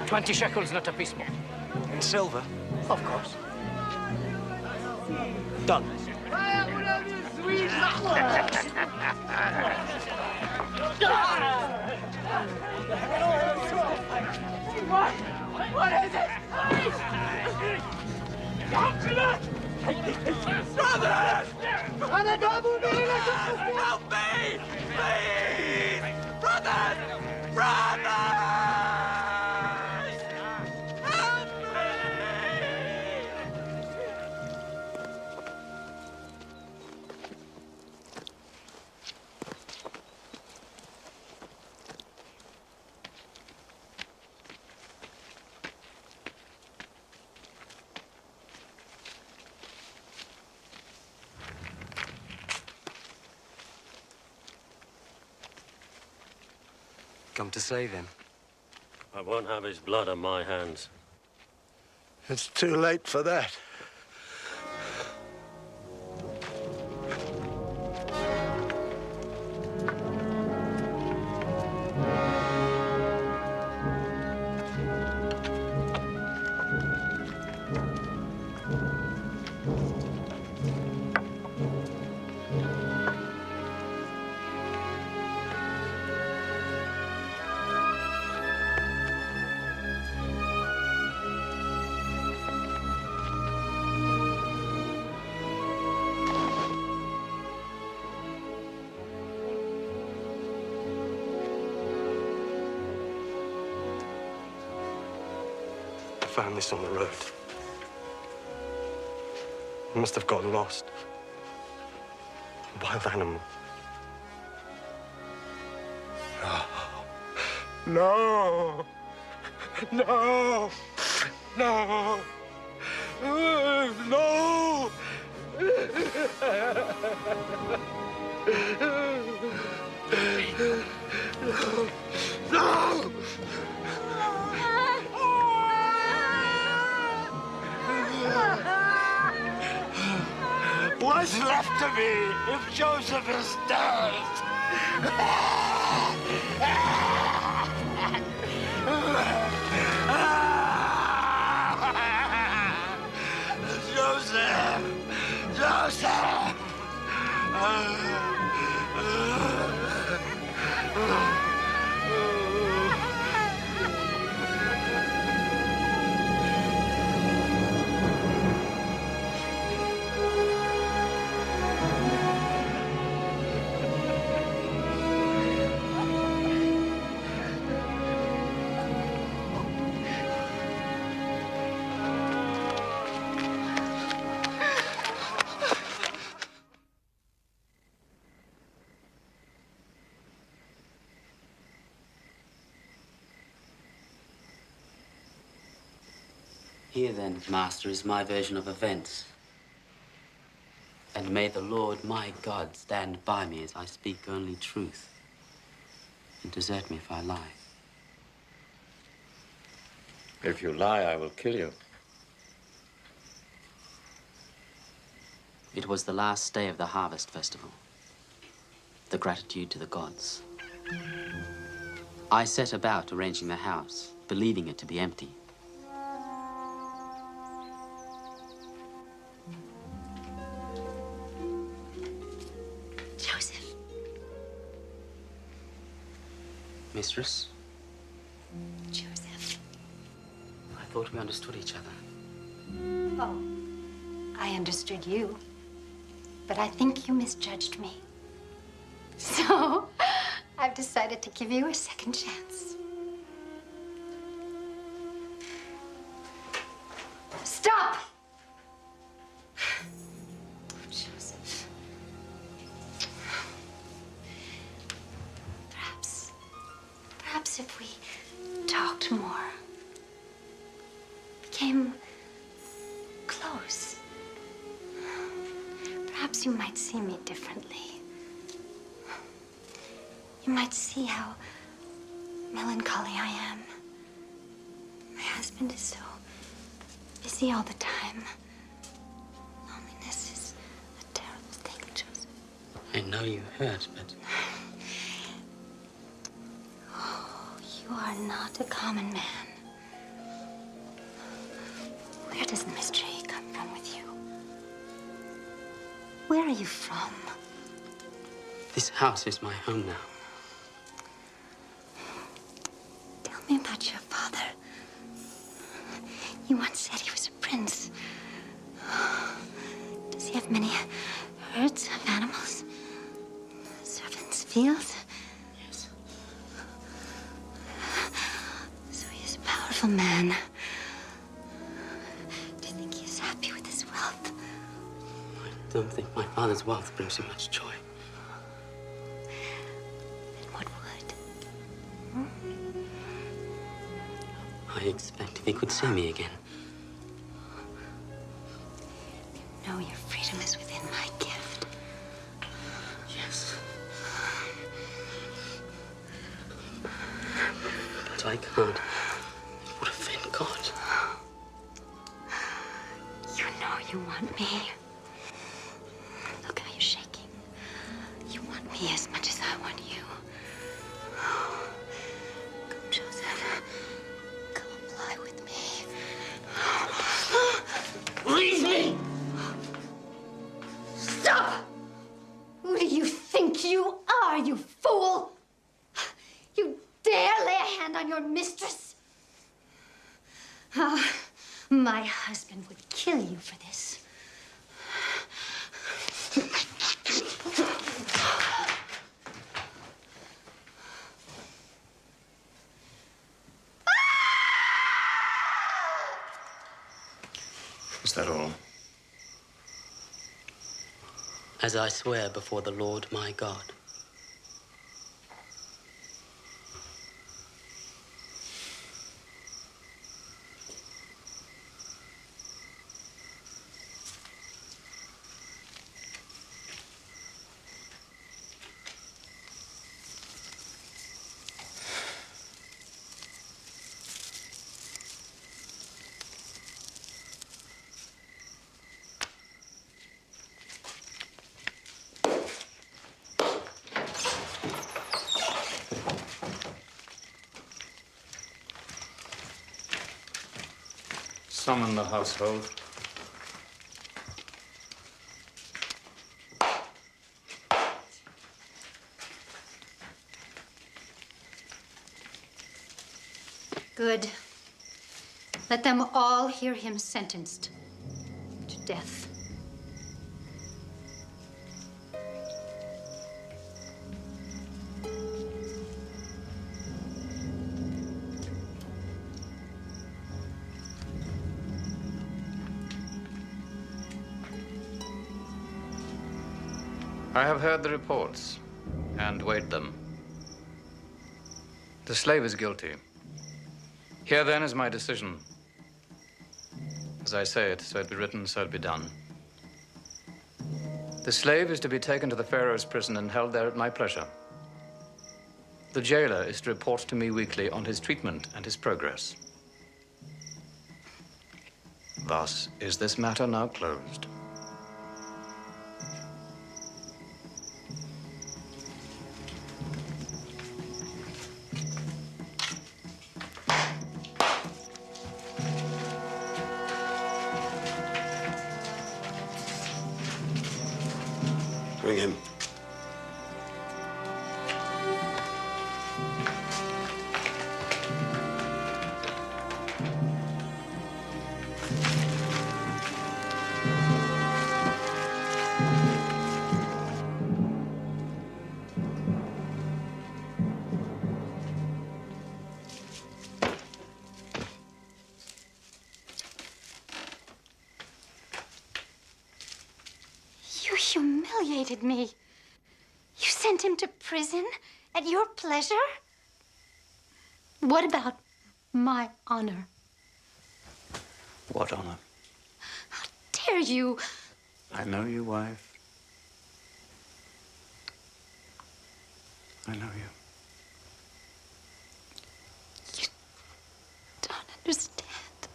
$20 shekels, not a piece more. In silver? Of course. Done. What is it? Brothers! Help me! Please! Brothers! Brothers! Help me! Come to save him. I won't have his blood on my hands. It's too late for that. I found this on the road. It must have got lost. A wild animal. No! No! No! No! No! What's left of me if Joseph is dead? Joseph! Joseph! Here then, Master, is my version of events. And may the Lord my God stand by me as I speak only truth, and desert me if I lie. If you lie, I will kill you. It was the last day of the harvest festival, the gratitude to the gods. I set about arranging the house, believing it to be empty. Joseph. Mistress, Joseph. I thought we understood each other. Oh, I understood you. But I think you misjudged me. So, I've decided to give you a second chance. Stop! Joseph. Perhaps if we talked more, became close, perhaps you might see me differently. You might see how melancholy I am. My husband is so busy all the time. Loneliness is a terrible thing, Joseph. I know you hurt, but Oh, you are not a common man. Where does the mystery come from with you? Where are you from? this house is my home now. Tell me about your father. You once said he was a prince. Does he have many herds of animals? Servants, fields? Yes. So he is a powerful man. Do you think he is happy with his wealth? I don't think my father's wealth brings him much joy. Then what would? I expect if he could see me again. No, your freedom is within my gift. Yes. But I can't. It would offend God. You know you want me. Look how you're shaking. You want me as much as I want you. Come, Joseph. Come lie with me. Leave me! Stop! Who do you think you are, you fool? You dare lay a hand on your mistress? Ah, my husband would kill you for this. Is that all? As I swear before the Lord my God. Summon the household. Good. Let them all hear him sentenced to death. I have heard the reports and weighed them. The slave is guilty. Here then is my decision. As I say it, so it be written, so it be done. The slave is to be taken to the Pharaoh's prison and held there at my pleasure. The jailer is to report to me weekly on his treatment and his progress. Thus is this matter now closed. Bring him. You humiliated me. You sent him to prison at your pleasure? What about my honor? What honor? Dare you? I know you, wife. I know you. Don't understand.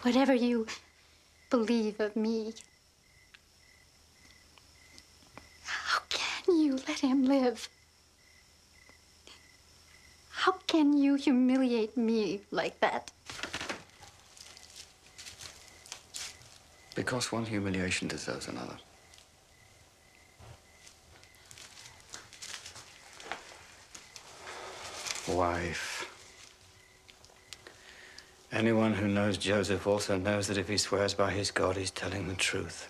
Whatever you believe of me, how can you let him live? How can you humiliate me like that? Because one humiliation deserves another. Wife. Anyone who knows Joseph also knows that if he swears by his God, he's telling the truth.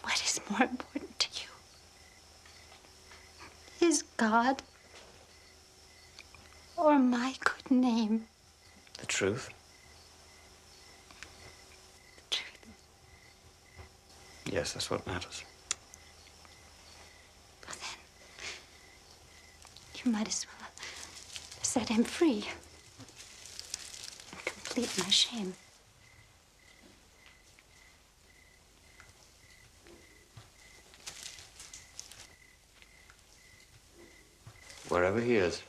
What is more important to you? His God or my good name? The truth? The truth. Yes, that's what matters. Well, then, you might as well set him free. Complete my shame. Wherever he is,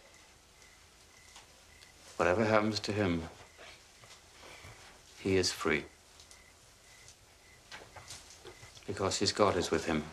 whatever happens to him, he is free. Because his God is with him.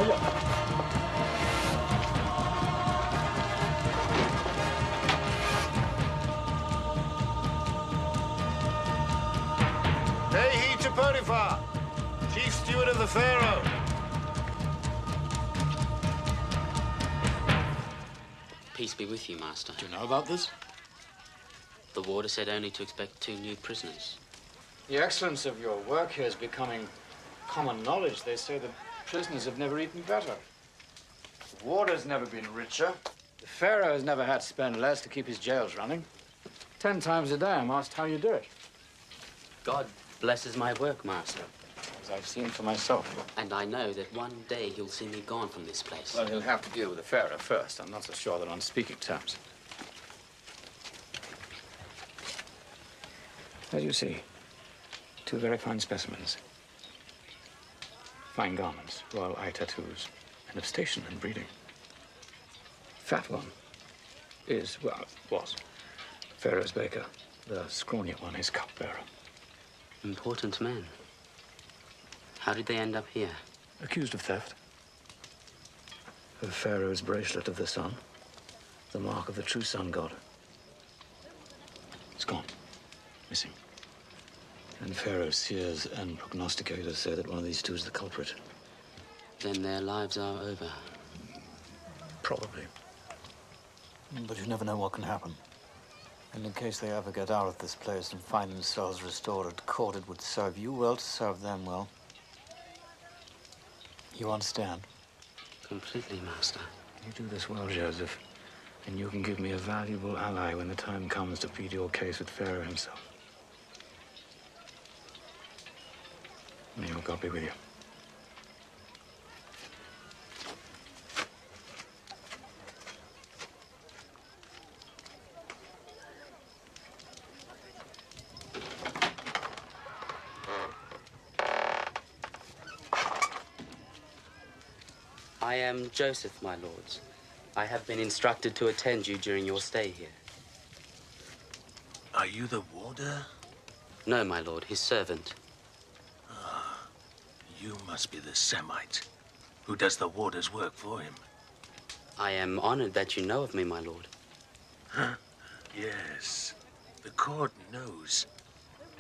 Pay heed to Potiphar, chief steward of the Pharaoh. Peace be with you, Master. Do you know about this? The warder said only to expect 2 new prisoners. The excellence of your work here is becoming common knowledge. They say the prisoners have never eaten better. The warder's never been richer. The Pharaoh has never had to spend less to keep his jails running. 10 times a day I'm asked how you do it. God blesses my work, Master. As I've seen for myself. And I know that one day he'll see me gone from this place. Well, he'll have to deal with the Pharaoh first. I'm not so sure they're on speaking terms. As you see, 2 very fine specimens. Fine garments, royal eye tattoos, and of station and breeding. Fat one is, well, was Pharaoh's baker. The scrawnier one is cupbearer. Important men. How did they end up here? Accused of theft. Of Pharaoh's bracelet of the sun. The mark of the true sun god. It's gone. Missing. And Pharaoh's seers and prognosticators say that one of these 2 is the culprit. Then their lives are over. Probably. But you never know what can happen. And in case they ever get out of this place and find themselves restored at court, it would serve you well to serve them well. You understand? Completely, Master. You do this well, Joseph. And you can give me a valuable ally when the time comes to plead your case with Pharaoh himself. May your God be with you. I am Joseph, my lords. I have been instructed to attend you during your stay here. Are you the warder? No, my lord, his servant. You must be the Semite who does the warder's work for him. I am honored that you know of me, my lord. Huh? Yes. The court knows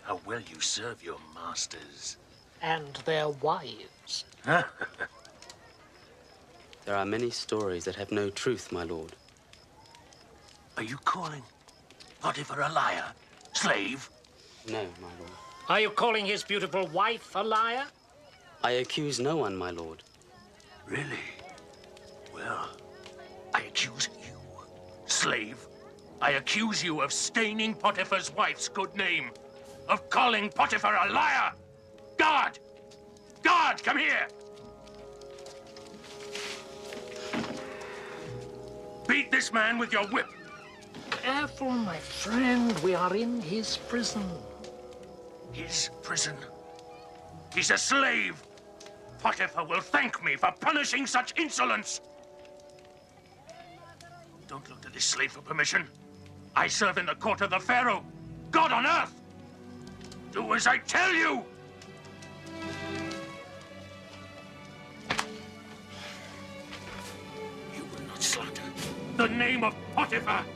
how well you serve your masters. And their wives. There are many stories that have no truth, my lord. Are you calling Potiphar a liar? Slave? No, my lord. Are you calling his beautiful wife a liar? I accuse no one, my lord. Really? Well, I accuse you, slave. I accuse you of staining Potiphar's wife's good name, of calling Potiphar a liar. Guard! Guard, come here! Beat this man with your whip. Careful, my friend. We are in his prison. His prison? He's a slave. Potiphar will thank me for punishing such insolence. Don't look to this slave for permission. I serve in the court of the Pharaoh, God on earth. Do as I tell you. You will not slander the name of Potiphar.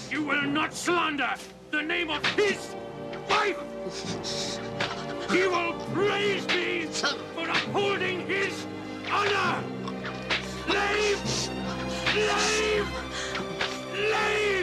You will not slander the name of his wife. He will praise me for upholding his honor. Slave! Slave! Slave!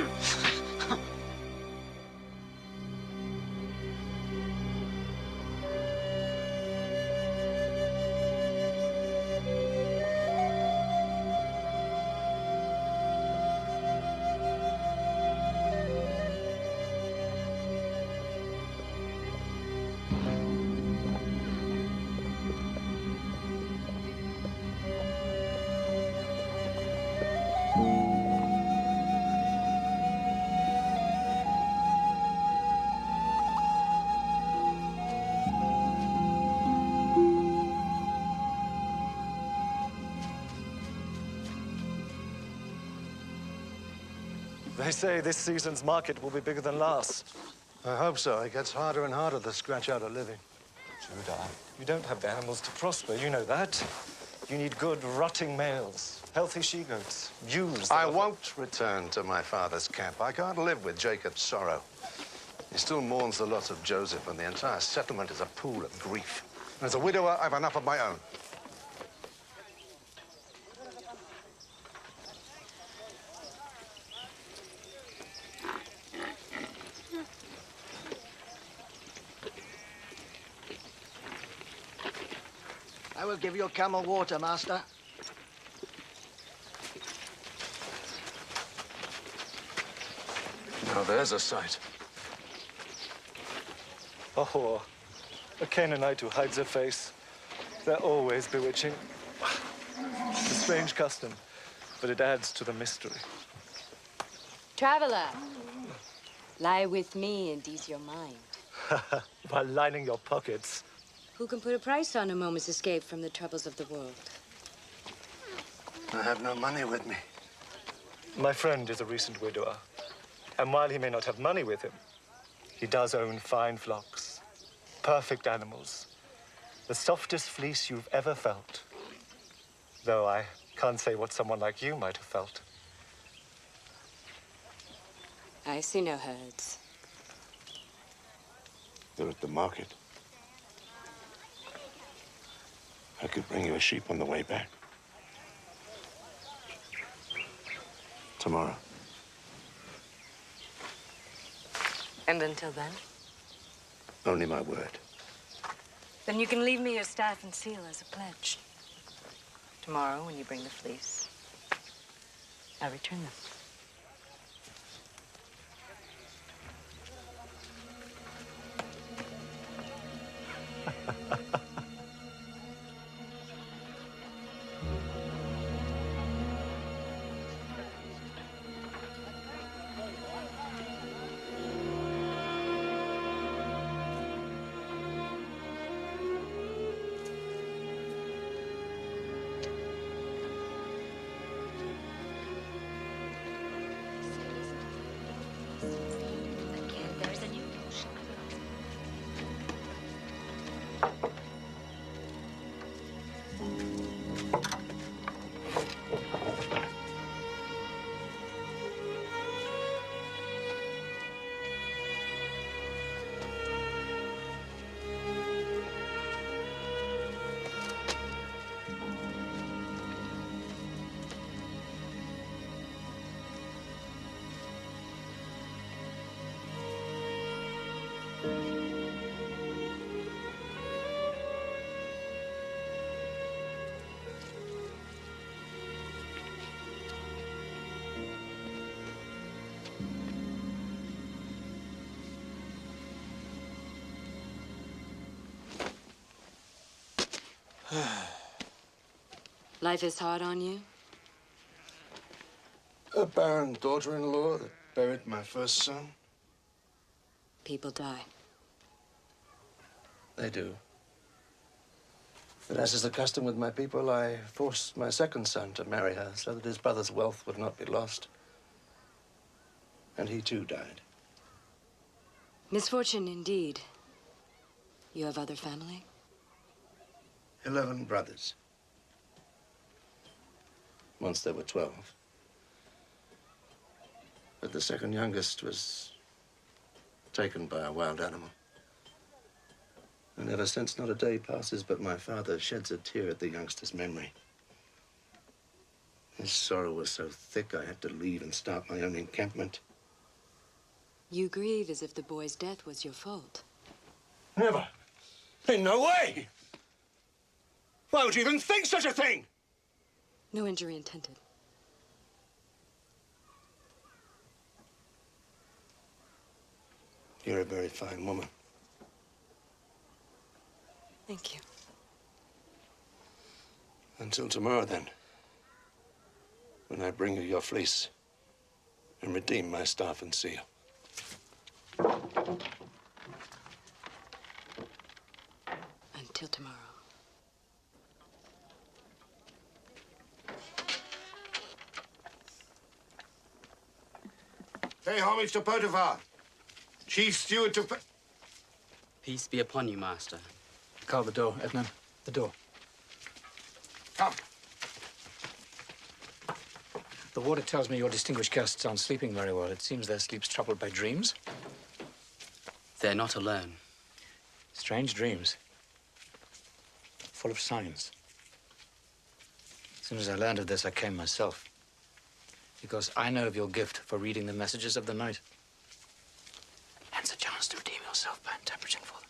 They say this season's market will be bigger than last. I hope so. It gets harder and harder to scratch out a living. True that. You don't have the animals to prosper, you know that. You need good, rotting males, healthy she-goats, ewes. I won't return to my father's camp. I can't live with Jacob's sorrow. He still mourns the loss of Joseph, and the entire settlement is a pool of grief. As a widower, I've enough of my own. I will give your camel water, master. Now there's a sight. A whore. A Canaanite who hides her face. They're always bewitching. It's a strange custom, but it adds to the mystery. Traveler, lie with me and ease your mind. While lining your pockets. Who can put a price on a moment's escape from the troubles of the world? I have no money with me. My friend is a recent widower. And while he may not have money with him, he does own fine flocks, perfect animals, the softest fleece you've ever felt. Though I can't say what someone like you might have felt. I see no herds. They're at the market. I could bring you a sheep on the way back. Tomorrow. And until then? Only my word. Then you can leave me your staff and seal as a pledge. Tomorrow, when you bring the fleece, I'll return them. Life is hard on you? A barren daughter-in-law that buried my first son. People die. They do. But as is the custom with my people, I forced my second son to marry her so that his brother's wealth would not be lost. And he too died. Misfortune indeed. You have other family? 11 brothers. Once there were 12. But the second youngest was taken by a wild animal. And ever since, not a day passes but my father sheds a tear at the youngster's memory. His sorrow was so thick I had to leave and start my own encampment. You grieve as if the boy's death was your fault. Never. In no way. Why would you even think such a thing? No injury intended. You're a very fine woman. Thank you. Until tomorrow, then. When I bring you your fleece and redeem my staff and seal. Until tomorrow. Pay homage to Potiphar, chief steward to... Peace be upon you, master. Carl, the door, Edna. The door. Come. The warder tells me your distinguished guests aren't sleeping very well. It seems their sleep's troubled by dreams. They're not alone. Strange dreams. Full of signs. As soon as I learned of this, I came myself. Because I know of your gift for reading the messages of the night. Hence a chance to redeem yourself by interpreting for them.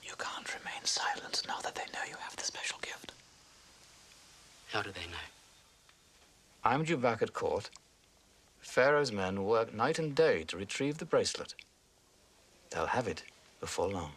You can't remain silent now that they know you have the special gift. How do they know? I'm due back at court. Pharaoh's men work night and day to retrieve the bracelet. They'll have it before long.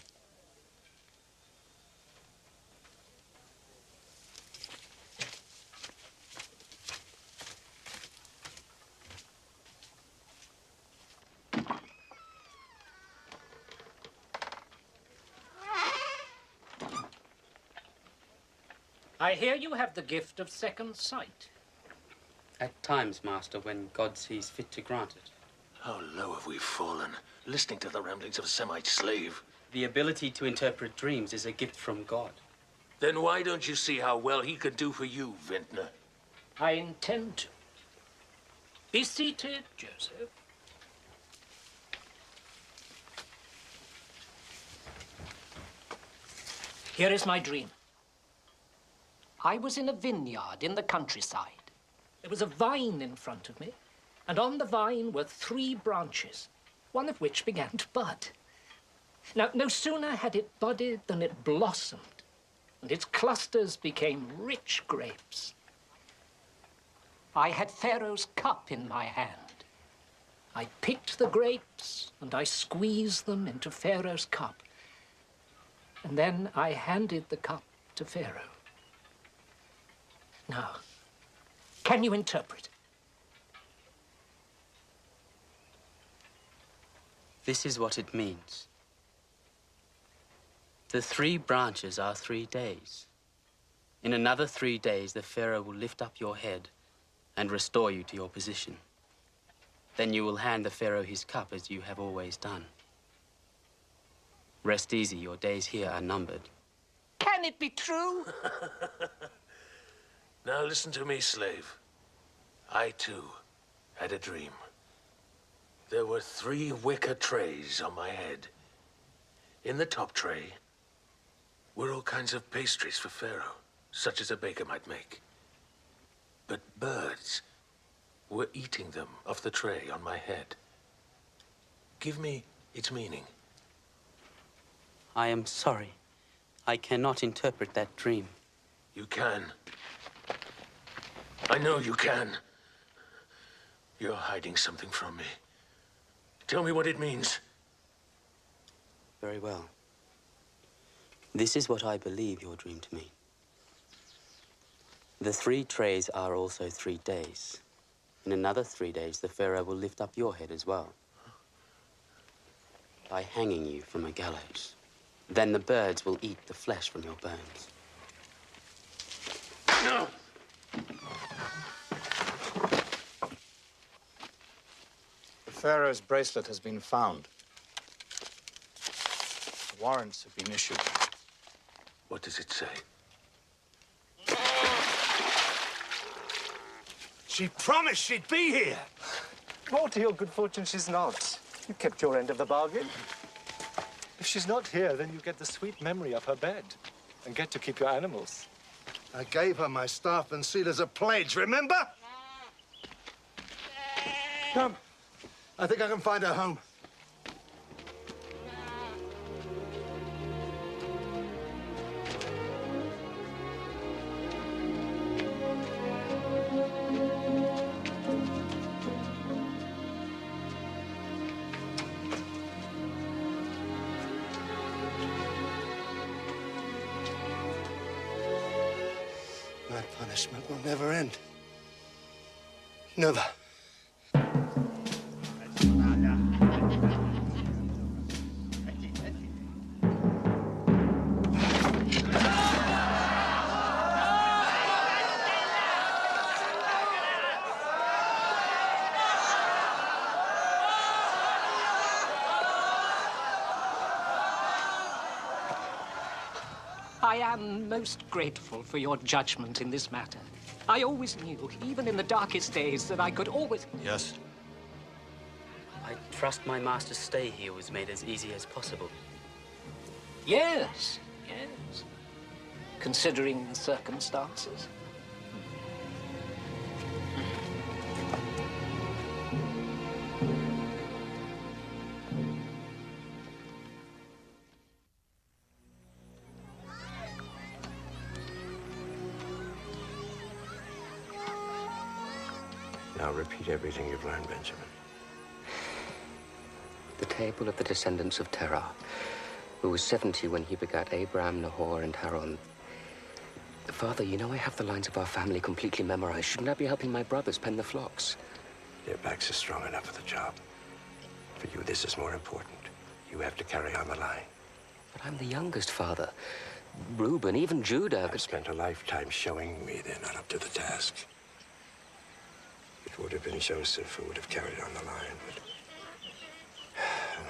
I hear you have the gift of second sight. At times, Master, when God sees fit to grant it. How low have we fallen, listening to the ramblings of a Semite slave? The ability to interpret dreams is a gift from God. Then why don't you see how well he could do for you, Vintner? I intend to. Be seated, Joseph. Here is my dream. I was in a vineyard in the countryside. There was a vine in front of me, and on the vine were 3 branches, one of which began to bud. Now, no sooner had it budded than it blossomed, and its clusters became rich grapes. I had Pharaoh's cup in my hand. I picked the grapes, and I squeezed them into Pharaoh's cup. And then I handed the cup to Pharaoh. Now, can you interpret? This is what it means. The 3 branches are 3 days. In another 3 days, the Pharaoh will lift up your head and restore you to your position. Then you will hand the Pharaoh his cup as you have always done. Rest easy, your days here are numbered. Can it be true? Now listen to me, slave. I, too, had a dream. There were 3 wicker trays on my head. In the top tray were all kinds of pastries for Pharaoh, such as a baker might make. But birds were eating them off the tray on my head. Give me its meaning. I am sorry. I cannot interpret that dream. You can. I know you can. You're hiding something from me. Tell me what it means. Very well. This is what I believe your dream to mean. The 3 trays are also 3 days. In another 3 days, the Pharaoh will lift up your head as well, by hanging you from a gallows. Then the birds will eat the flesh from your bones. No! The Pharaoh's bracelet has been found. Warrants have been issued. What does it say? She promised she'd be here. More to your good fortune, she's not. You kept your end of the bargain. If she's not here, then you get the sweet memory of her bed and get to keep your animals. I gave her my staff and seal as a pledge, remember? Come. I think I can find her home. My punishment will never end. Never. I am most grateful for your judgment in this matter. I always knew, even in the darkest days, that I could always... Yes? I trust my master's stay here was made as easy as possible. Yes, yes. Considering the circumstances. Now repeat everything you've learned, Benjamin. The table of the descendants of Terah, who was 70 when he begat Abraham, Nahor, and Haran. Father, you know I have the lines of our family completely memorized. Shouldn't I be helping my brothers pen the flocks? Their backs are strong enough for the job. For you, this is more important. You have to carry on the line. But I'm the youngest, Father. Reuben, even Judah... I've spent a lifetime showing me they're not up to the task. It would have been Joseph who would have carried on the line, but...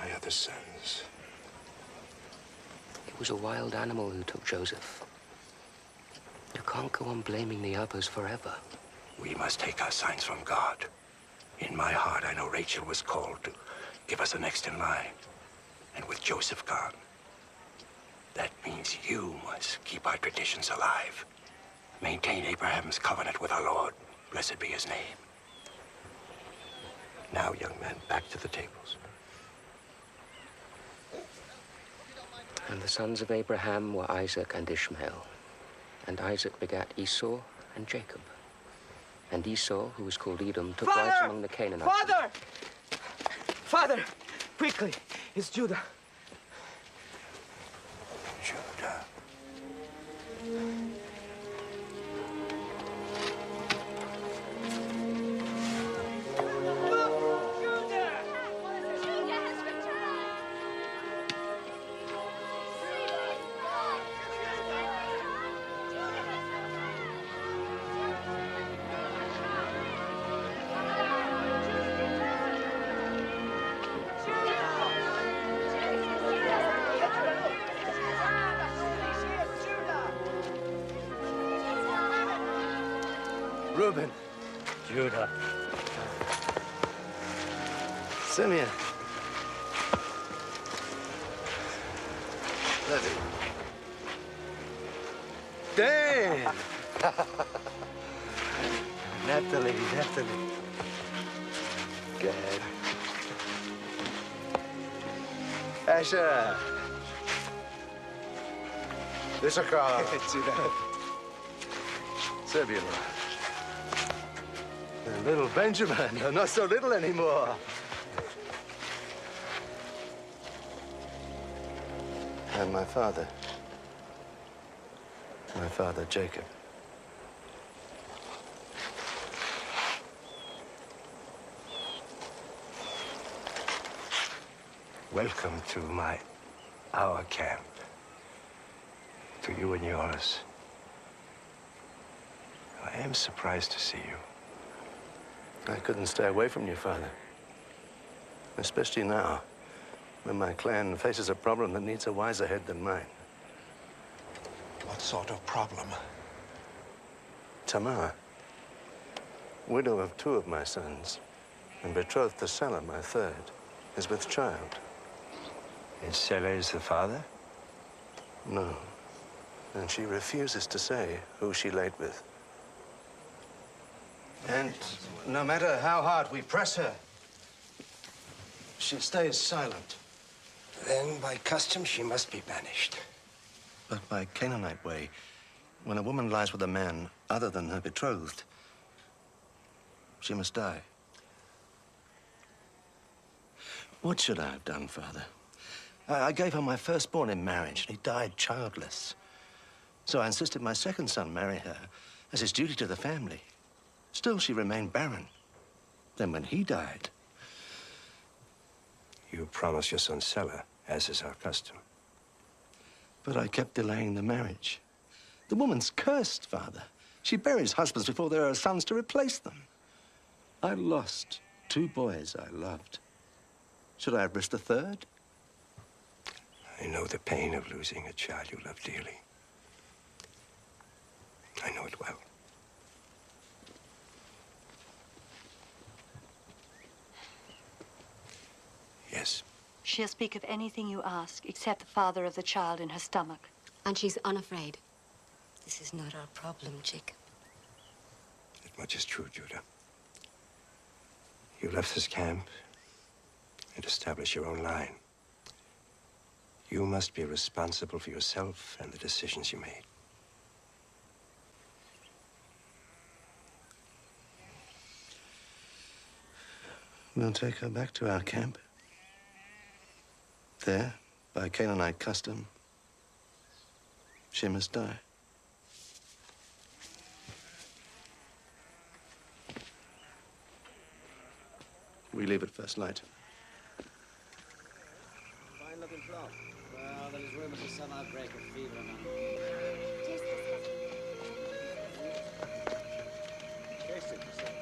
my other sons... It was a wild animal who took Joseph. You can't go on blaming the others forever. We must take our signs from God. In my heart, I know Rachel was called to give us the next in line. And with Joseph gone, that means you must keep our traditions alive. Maintain Abraham's covenant with our Lord. Blessed be his name. Now, young men, back to the tables. And the sons of Abraham were Isaac and Ishmael. And Isaac begat Esau and Jacob. And Esau, who was called Edom, took wives among the Canaanites. Father! Father! Quickly! It's Judah. Judah. Reuben. Judah. Simeon. Levi. Dan. Naphtali. Gad. Asher. Issachar. Zebulun. And little Benjamin, not so little anymore. And my father Jacob. Welcome to our camp. To you and yours. I am surprised to see you. I couldn't stay away from you, Father. Especially now, when my clan faces a problem that needs a wiser head than mine. What sort of problem? Tamar, widow of 2 of my sons, and betrothed to Selah, my 3rd, is with child. And Selah is the father? No. And she refuses to say who she laid with. And no matter how hard we press her, she stays silent. Then, by custom, she must be banished. But by Canaanite way, when a woman lies with a man other than her betrothed, she must die. What should I have done, Father? I gave her my firstborn in marriage, and he died childless. So I insisted my 2nd son marry her as his duty to the family. Still, she remained barren. Then when he died... You promised your son Selah, as is our custom. But I kept delaying the marriage. The woman's cursed, Father. She buries husbands before there are sons to replace them. I lost 2 boys I loved. Should I have risked a 3rd? I know the pain of losing a child you love dearly. I know it well. Yes. She'll speak of anything you ask, except the father of the child in her stomach. And she's unafraid. This is not our problem, Jacob. That much is true, Judah. You left this camp and established your own line. You must be responsible for yourself and the decisions you made. We'll take her back to our camp. There, by Canaanite custom, she must die. We leave at first light. Fine-looking flock. Well, there is rumors of some outbreak of fever among them. Taste it, you say?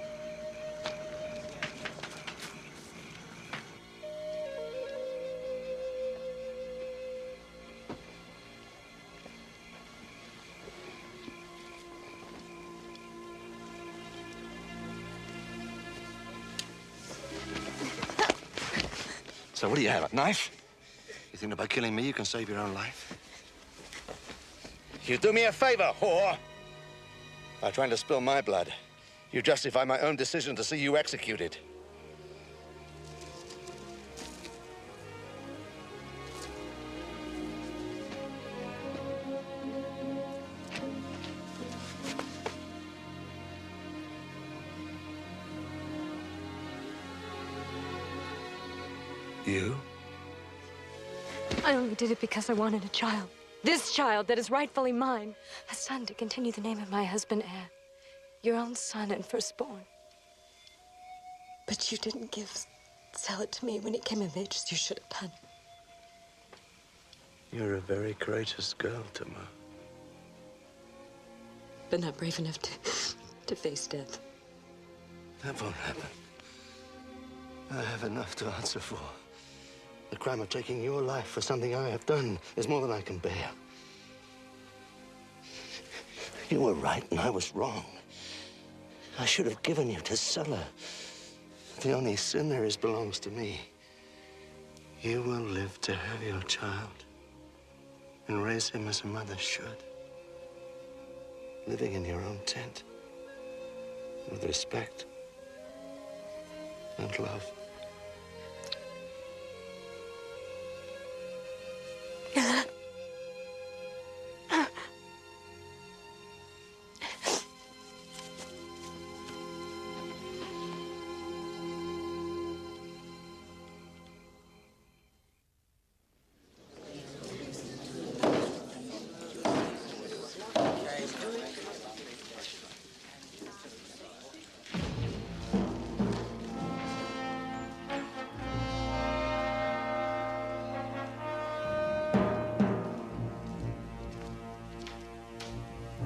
So what do you have, a knife? You think that by killing me you can save your own life? You do me a favor, whore! By trying to spill my blood, you justify my own decision to see you executed. You? I only did it because I wanted a child. This child that is rightfully mine. A son to continue the name of my husband, heir. Your own son and firstborn. But you didn't sell it to me when it came of age as you should have done. You're a very courageous girl, Tamar. But not brave enough to face death. That won't happen. I have enough to answer for. The crime of taking your life for something I have done is more than I can bear. You were right and I was wrong. I should have given you to Sulla. The only sin there is belongs to me. You will live to have your child and raise him as a mother should. Living in your own tent with respect and love.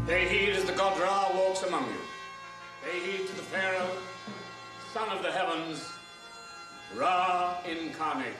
Pay heed as the god Ra walks among you. Pay heed to the Pharaoh, son of the heavens, Ra incarnate.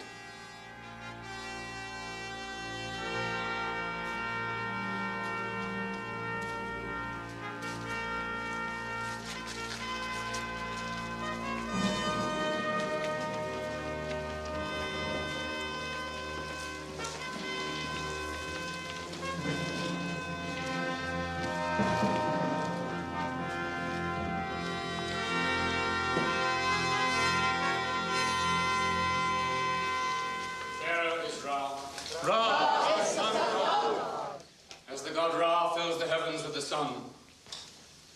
As the god Ra fills the heavens with the sun,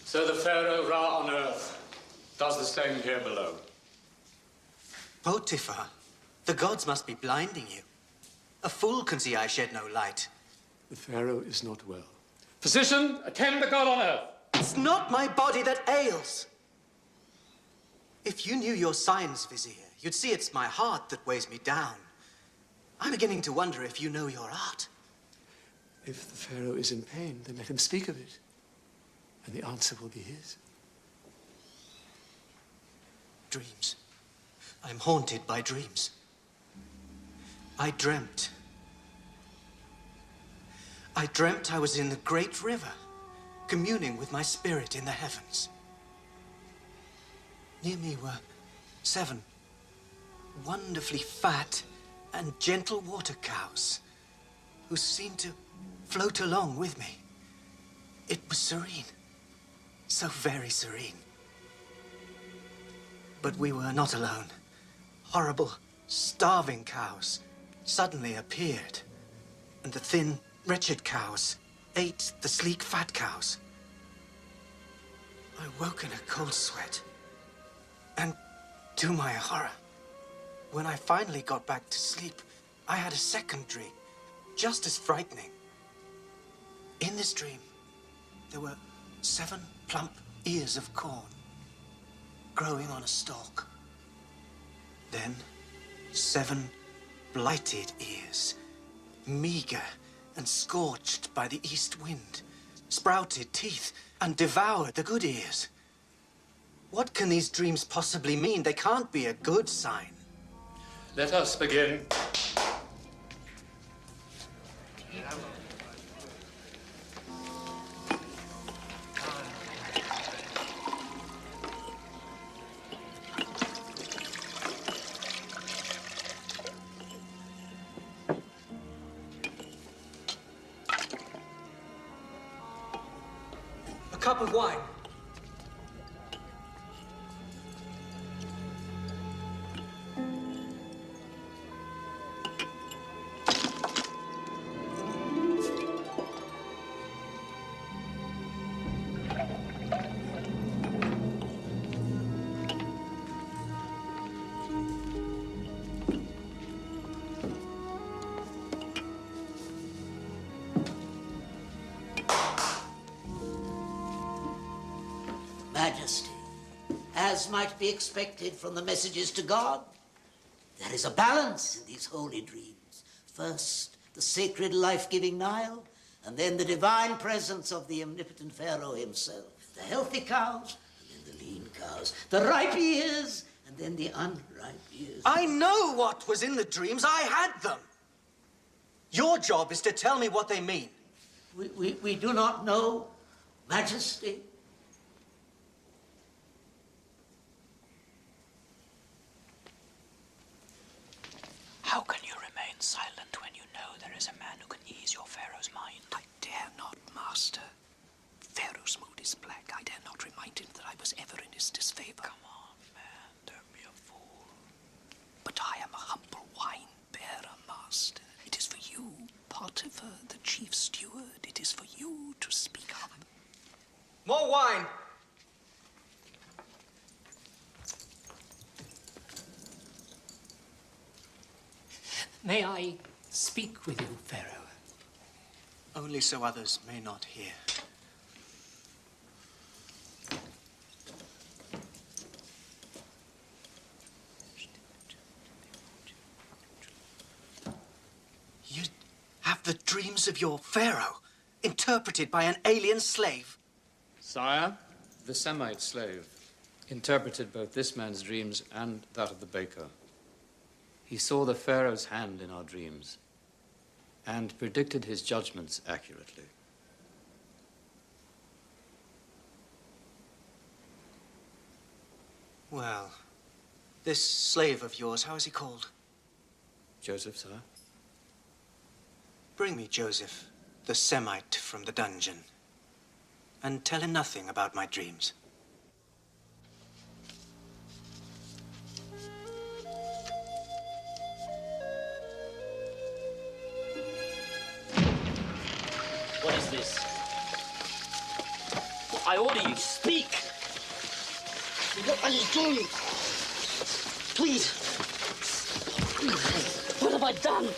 so the Pharaoh Ra on earth does the same here below. Potiphar, the gods must be blinding you. A fool can see I shed no light. The Pharaoh is not well. Physician, attend the god on earth. It's not my body that ails. If you knew your signs, Vizier, you'd see it's my heart that weighs me down. I'm beginning to wonder if you know your art. If the Pharaoh is in pain, then let him speak of it, and the answer will be his. Dreams. I'm haunted by dreams. I dreamt I was in the great river, communing with my spirit in the heavens. Near me were 7 wonderfully fat and gentle water cows who seemed to float along with me. It was serene, so very serene. But we were not alone. Horrible, starving cows suddenly appeared, and the thin, wretched cows ate the sleek, fat cows. I woke in a cold sweat, and to my horror, when I finally got back to sleep, I had a second dream, just as frightening. In this dream, there were 7 plump ears of corn growing on a stalk. Then 7 blighted ears, meager and scorched by the east wind, sprouted teeth and devoured the good ears. What can these dreams possibly mean? They can't be a good sign. Let us begin. A cup of wine. Majesty, as might be expected from the messages to God, there is a balance in these holy dreams. First, the sacred life-giving Nile, and then the divine presence of the omnipotent Pharaoh himself. The healthy cows, and then the lean cows. The ripe ears, and then the unripe ears. I know what was in the dreams. I had them. Your job is to tell me what they mean. We do not know, Majesty. How can you remain silent when you know there is a man who can ease your Pharaoh's mind? I dare not, Master. Pharaoh's mood is black. I dare not remind him that I was ever in his disfavor. Come on, man, don't be a fool. But I am a humble wine bearer, Master. It is for you, Potiphar, the chief steward. It is for you to speak up. More wine! May I speak with you, Pharaoh? Only so others may not hear. You have the dreams of your Pharaoh interpreted by an alien slave? Sire, the Semite slave interpreted both this man's dreams and that of the baker. He saw the Pharaoh's hand in our dreams and predicted his judgments accurately. Well, this slave of yours, how is he called? Joseph, sire? Bring me Joseph, the Semite from the dungeon, and tell him nothing about my dreams. What is this? I order you, speak! What are you doing? Please. What have I done?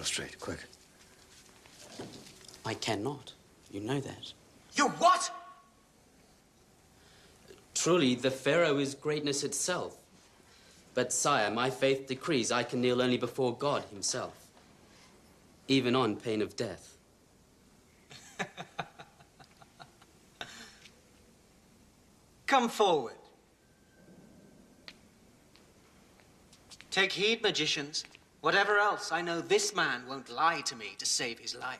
Straight, quick. I cannot. You know that. You what? Truly, the Pharaoh is greatness itself. But, sire, my faith decrees I can kneel only before God himself, even on pain of death. Come forward. Take heed, magicians. Whatever else, I know this man won't lie to me to save his life.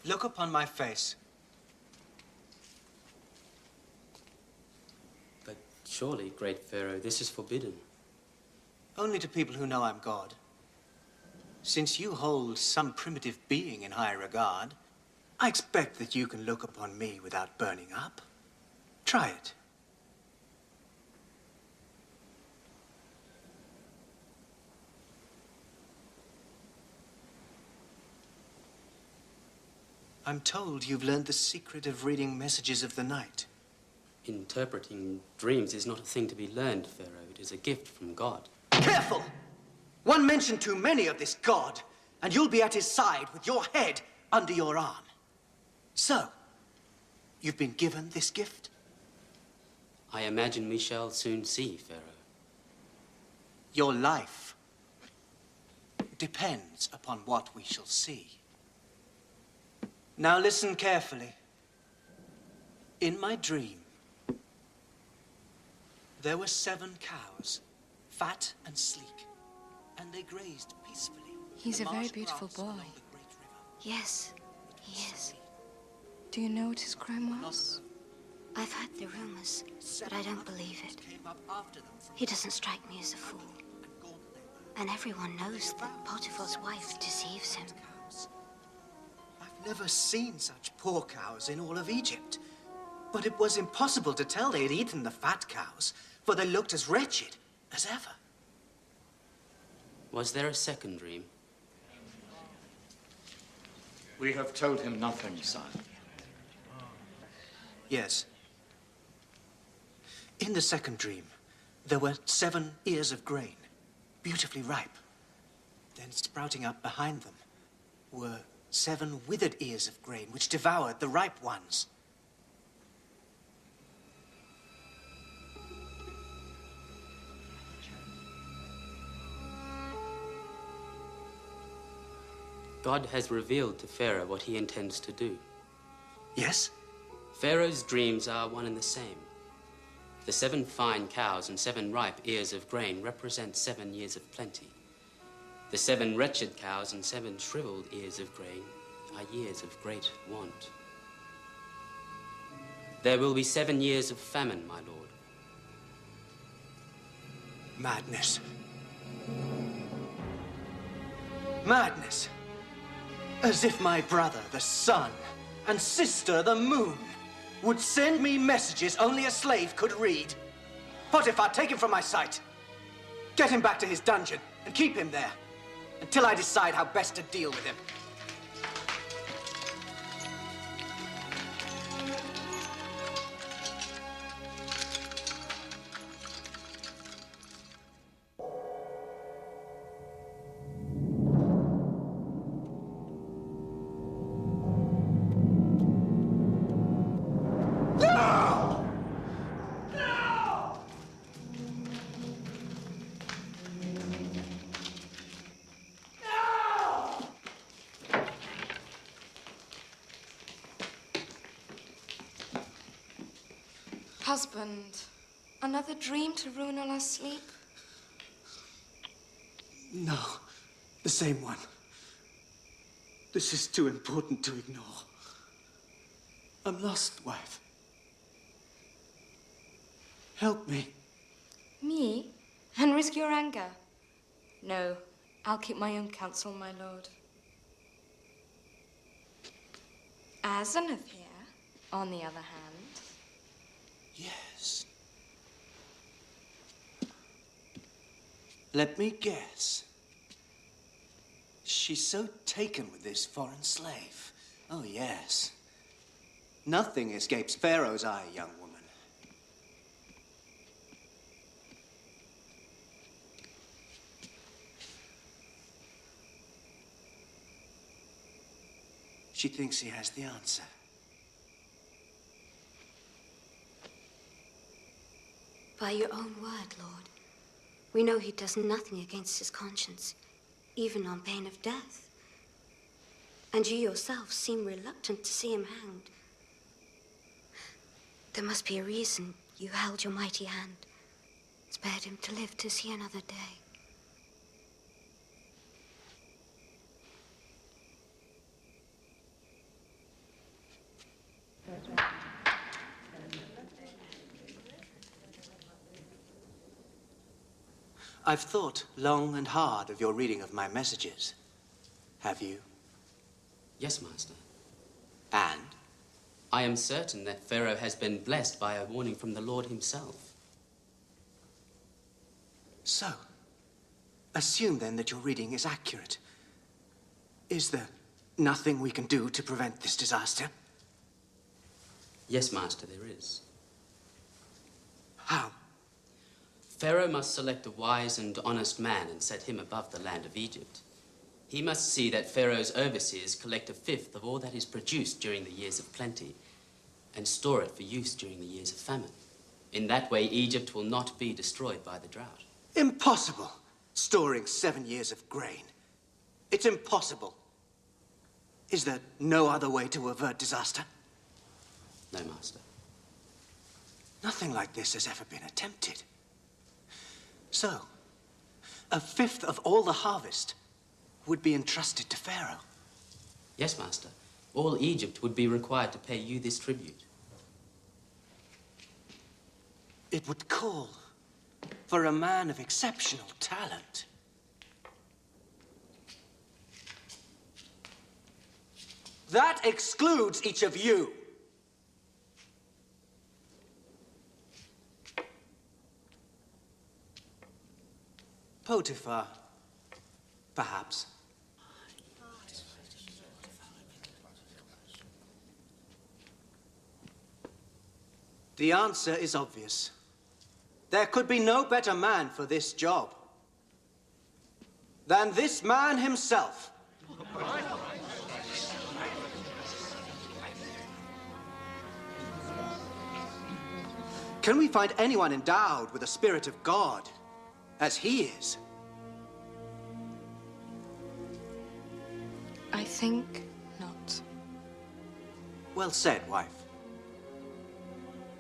Look upon my face. But surely, great Pharaoh, this is forbidden. Only to people who know I'm God. Since you hold some primitive being in high regard, I expect that you can look upon me without burning up. Try it. I'm told you've learned the secret of reading messages of the night. Interpreting dreams is not a thing to be learned, Pharaoh. It is a gift from God. Careful! One mention too many of this god, and you'll be at his side with your head under your arm. So, you've been given this gift? I imagine we shall soon see, Pharaoh. Your life depends upon what we shall see. Now listen carefully. In my dream, there were 7 cows, fat and sleek, and they grazed peacefully. He's a very beautiful boy. Yes, he is. Do you know what his crime was? I've heard the rumors, but I don't believe it. He doesn't strike me as a fool. And everyone knows that Potiphar's wife deceives him. I've never seen such poor cows in all of Egypt. But it was impossible to tell they had eaten the fat cows, for they looked as wretched as ever. Was there a second dream? We have told him nothing, son. Yes. In the second dream, there were 7 ears of grain, beautifully ripe. Then sprouting up behind them were 7 withered ears of grain, which devoured the ripe ones. God has revealed to Pharaoh what he intends to do. Yes? Pharaoh's dreams are one and the same. The 7 fine cows and 7 ripe ears of grain represent 7 years of plenty. The 7 wretched cows and 7 shriveled ears of grain are years of great want. There will be 7 years of famine, my lord. Madness. Madness. As if my brother, the sun, and sister, the moon, would send me messages only a slave could read. Potiphar, take him from my sight. Get him back to his dungeon and keep him there until I decide how best to deal with him. Husband, another dream to ruin all our sleep? No, the same one. This is too important to ignore. I'm lost, wife. Help me. Me? And risk your anger? No, I'll keep my own counsel, my lord. As an affair, on the other hand. Yes. Let me guess. She's so taken with this foreign slave. Oh, yes. Nothing escapes Pharaoh's eye, young woman. She thinks he has the answer. By your own word, Lord. We know he does nothing against his conscience, even on pain of death. And you yourself seem reluctant to see him hanged. There must be a reason you held your mighty hand, spared him to live to see another day. I've thought long and hard of your reading of my messages. Have you? Yes, Master. And? I am certain that Pharaoh has been blessed by a warning from the Lord himself. So, assume then that your reading is accurate. Is there nothing we can do to prevent this disaster? Yes, Master, there is. How? Pharaoh must select a wise and honest man and set him above the land of Egypt. He must see that Pharaoh's overseers collect 1/5 of all that is produced during the years of plenty and store it for use during the years of famine. In that way, Egypt will not be destroyed by the drought. Impossible. Storing 7 years of grain. It's impossible. Is there no other way to avert disaster? No, Master. Nothing like this has ever been attempted. So, 1/5 of all the harvest would be entrusted to Pharaoh. Yes, Master. All Egypt would be required to pay you this tribute. It would call for a man of exceptional talent. That excludes each of you. Potiphar, perhaps. The answer is obvious. There could be no better man for this job than this man himself. Can we find anyone endowed with the Spirit of God as he is? I think not. Well said, wife.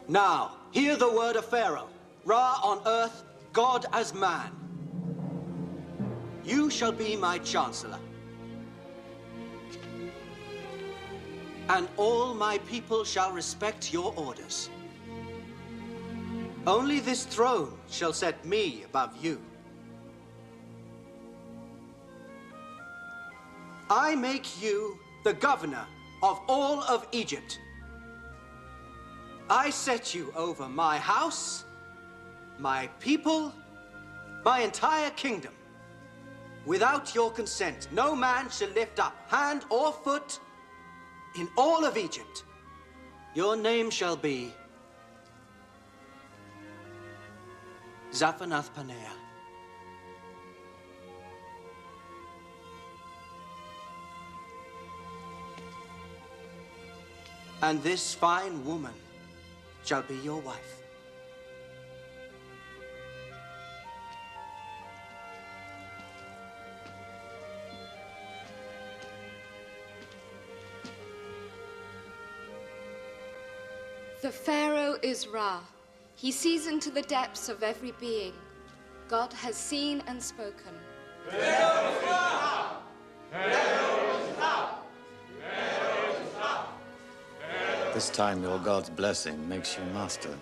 Now, hear the word of Pharaoh, Ra on earth, God as man. You shall be my chancellor, and all my people shall respect your orders. Only this throne shall set me above you. I make you the governor of all of Egypt. I set you over my house, my people, my entire kingdom. Without your consent, no man shall lift up hand or foot in all of Egypt. Your name shall be Zaphanath-Paneah. And this fine woman shall be your wife. The Pharaoh is Ra. He sees into the depths of every being. God has seen and spoken. Pharaoh is Ra! Pharaoh is Ra! Pharaoh is Ra! This time your God's blessing makes you master,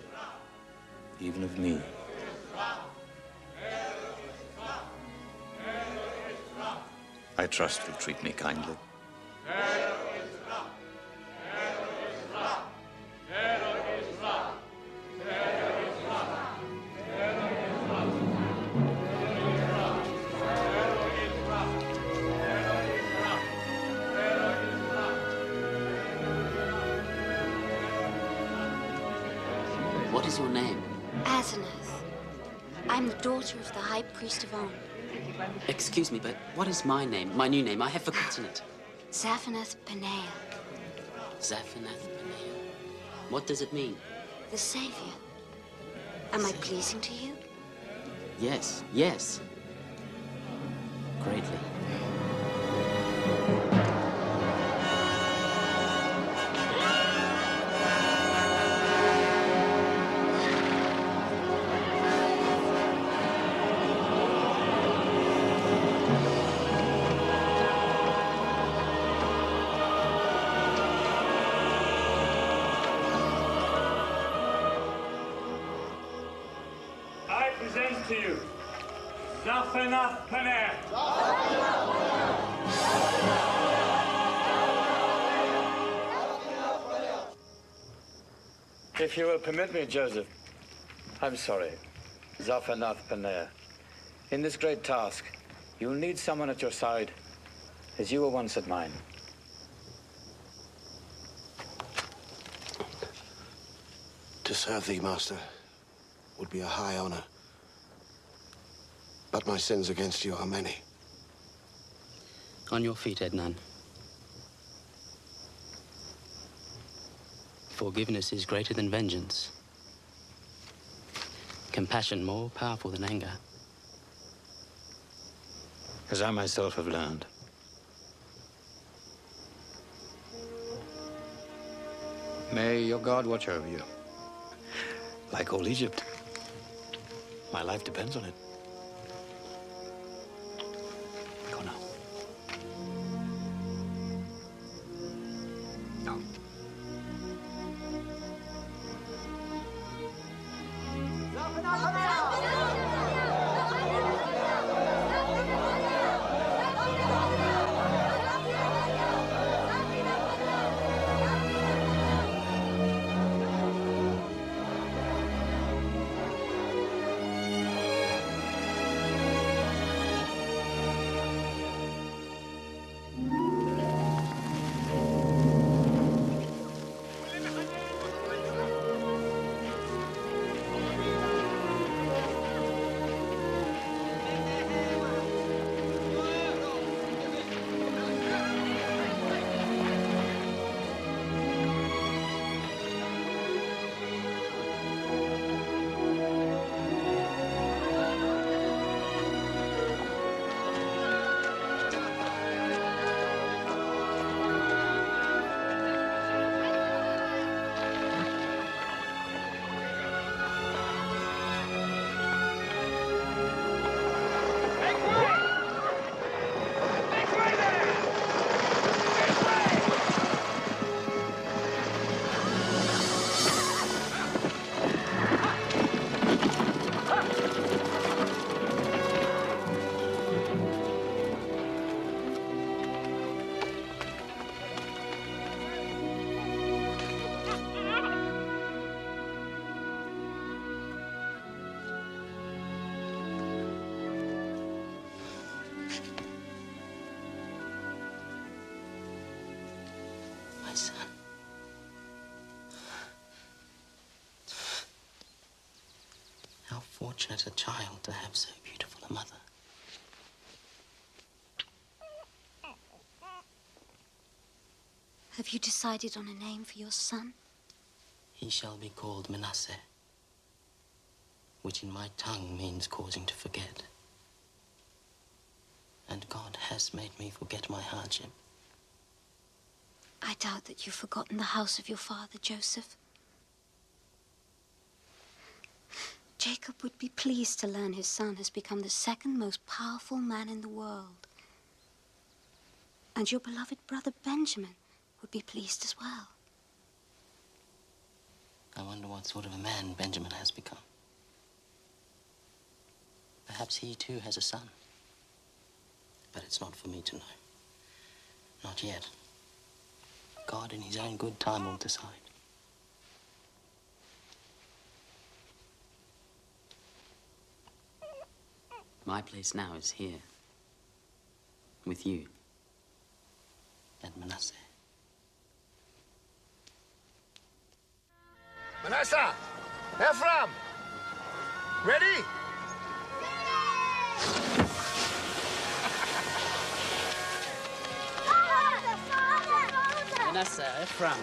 even of me. I trust you'll treat me kindly. What is your name? Asenath. I'm the daughter of the high priest of On. Excuse me, but what is my name? My new name? I have forgotten it. Zaphanath-Paneah, Zaphanath-Paneah. What does it mean? the Savior. Am I pleasing to you? Yes, yes. Greatly. I present to you Aboneaza-te. If you will permit me, Joseph, I'm sorry. Aboneaza-te. In this great task, you'll need someone at your side, as you were once at mine. To serve thee, Master, would be a high honor. But my sins against you are many. On your feet, Ednan. Forgiveness is greater than vengeance. Compassion more powerful than anger. As I myself have learned. May your God watch over you. Like all Egypt. My life depends on it. Go now. No. Son. How fortunate a child to have so beautiful a mother. Have you decided on a name for your son? He shall be called Manasseh, which in my tongue means causing to forget. And God has made me forget my hardship. I doubt that you've forgotten the house of your father, Joseph. Jacob would be pleased to learn his son has become the second most powerful man in the world. And your beloved brother Benjamin would be pleased as well. I wonder what sort of a man Benjamin has become. Perhaps he too has a son. But it's not for me to know. Not yet. God in his own good time will decide. My place now is here. With you. And Manasseh. Manasseh! Ephraim! Ready? Manasseh, Ephraim.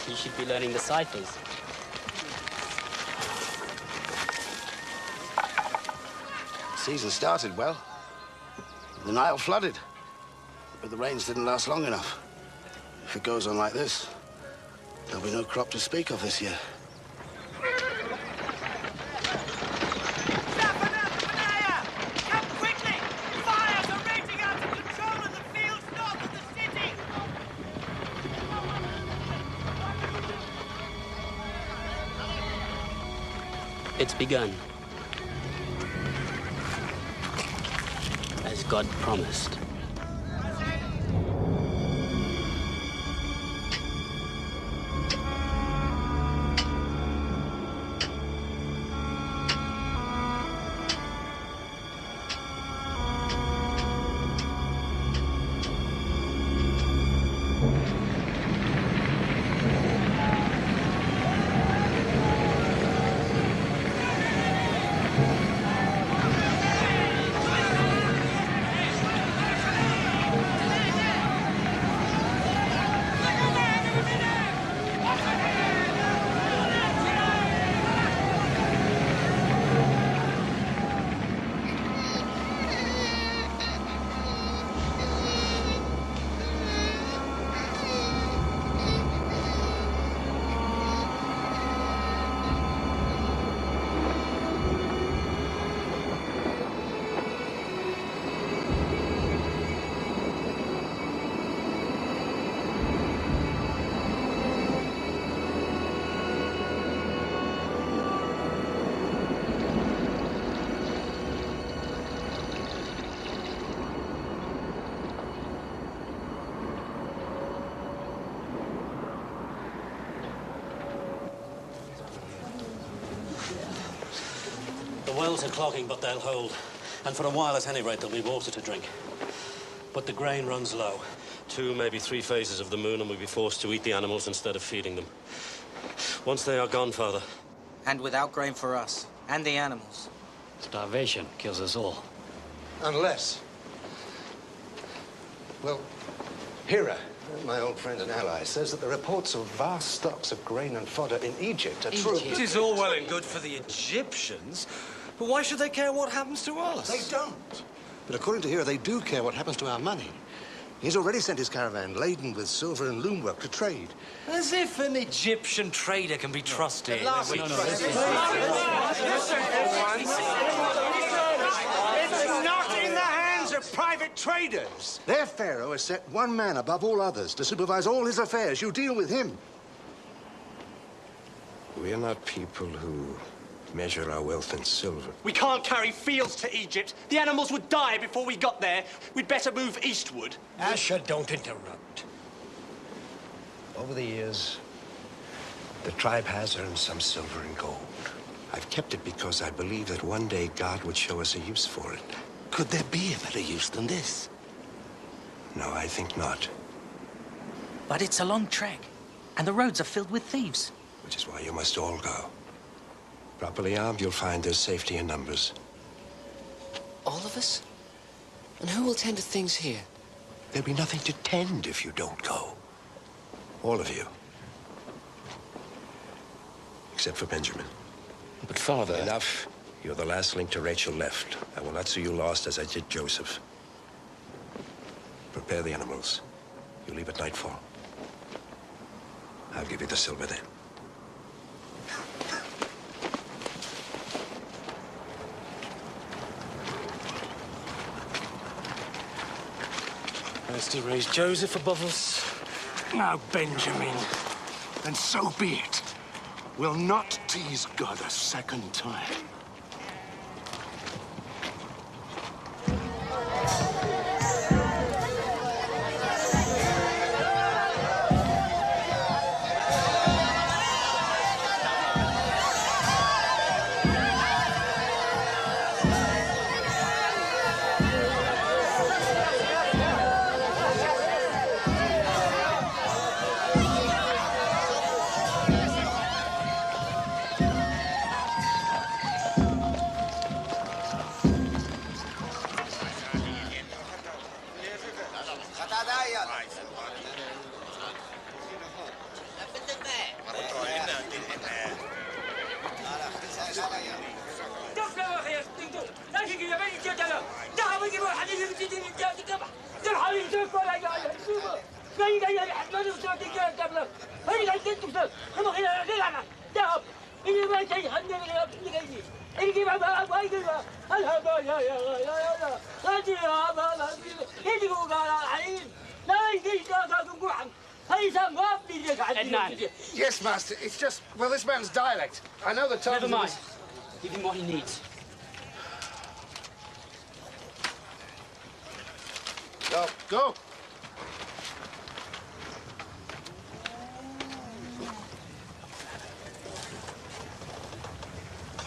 You should be learning the ciphers. season started well. The Nile flooded, but the rains didn't last long enough. If it goes on like this, there'll be no crop to speak of this year. It's begun. As God promised. The wells are clogging, but they'll hold. And for a while, at any rate, there'll be water to drink. But the grain runs low. 2, maybe 3 phases of the moon, and we'll be forced to eat the animals instead of feeding them. Once they are gone, Father. And without grain for us, and the animals. Starvation kills us all. Unless... Well, Hira, my old friend and ally, says that the reports of vast stocks of grain and fodder in Egypt are true. It is all well and good for the Egyptians, but why should they care what happens to us? They don't. But according to Hira, they do care what happens to our money. He's already sent his caravan laden with silver and loom work to trade. As if an Egyptian trader can be trusted. It's not in the hands of private traders. Their pharaoh has set one man above all others to supervise all his affairs. You deal with him. We're not people who measure our wealth in silver. We can't carry fields to Egypt. The animals would die before we got there. We'd better move eastward. Asher, don't interrupt. Over the years, the tribe has earned some silver and gold. I've kept it because I believe that one day God would show us a use for it. Could there be a better use than this? No, I think not. But it's a long trek, and the roads are filled with thieves. Which is why you must all go. Properly armed, you'll find there's safety in numbers. All of us? And who will tend to things here? There'll be nothing to tend if you don't go. All of you. Except for Benjamin. But, Father... Enough. You're the last link to Rachel left. I will not see you lost as I did Joseph. Prepare the animals. You leave at nightfall. I'll give you the silver then. Best to raise Joseph above us. Now, Benjamin, and so be it. We'll not tease God a second time. Yes, Master. It's just, well, this man's dialect. I know the tones. Never mind. Give him what he needs. Go, go.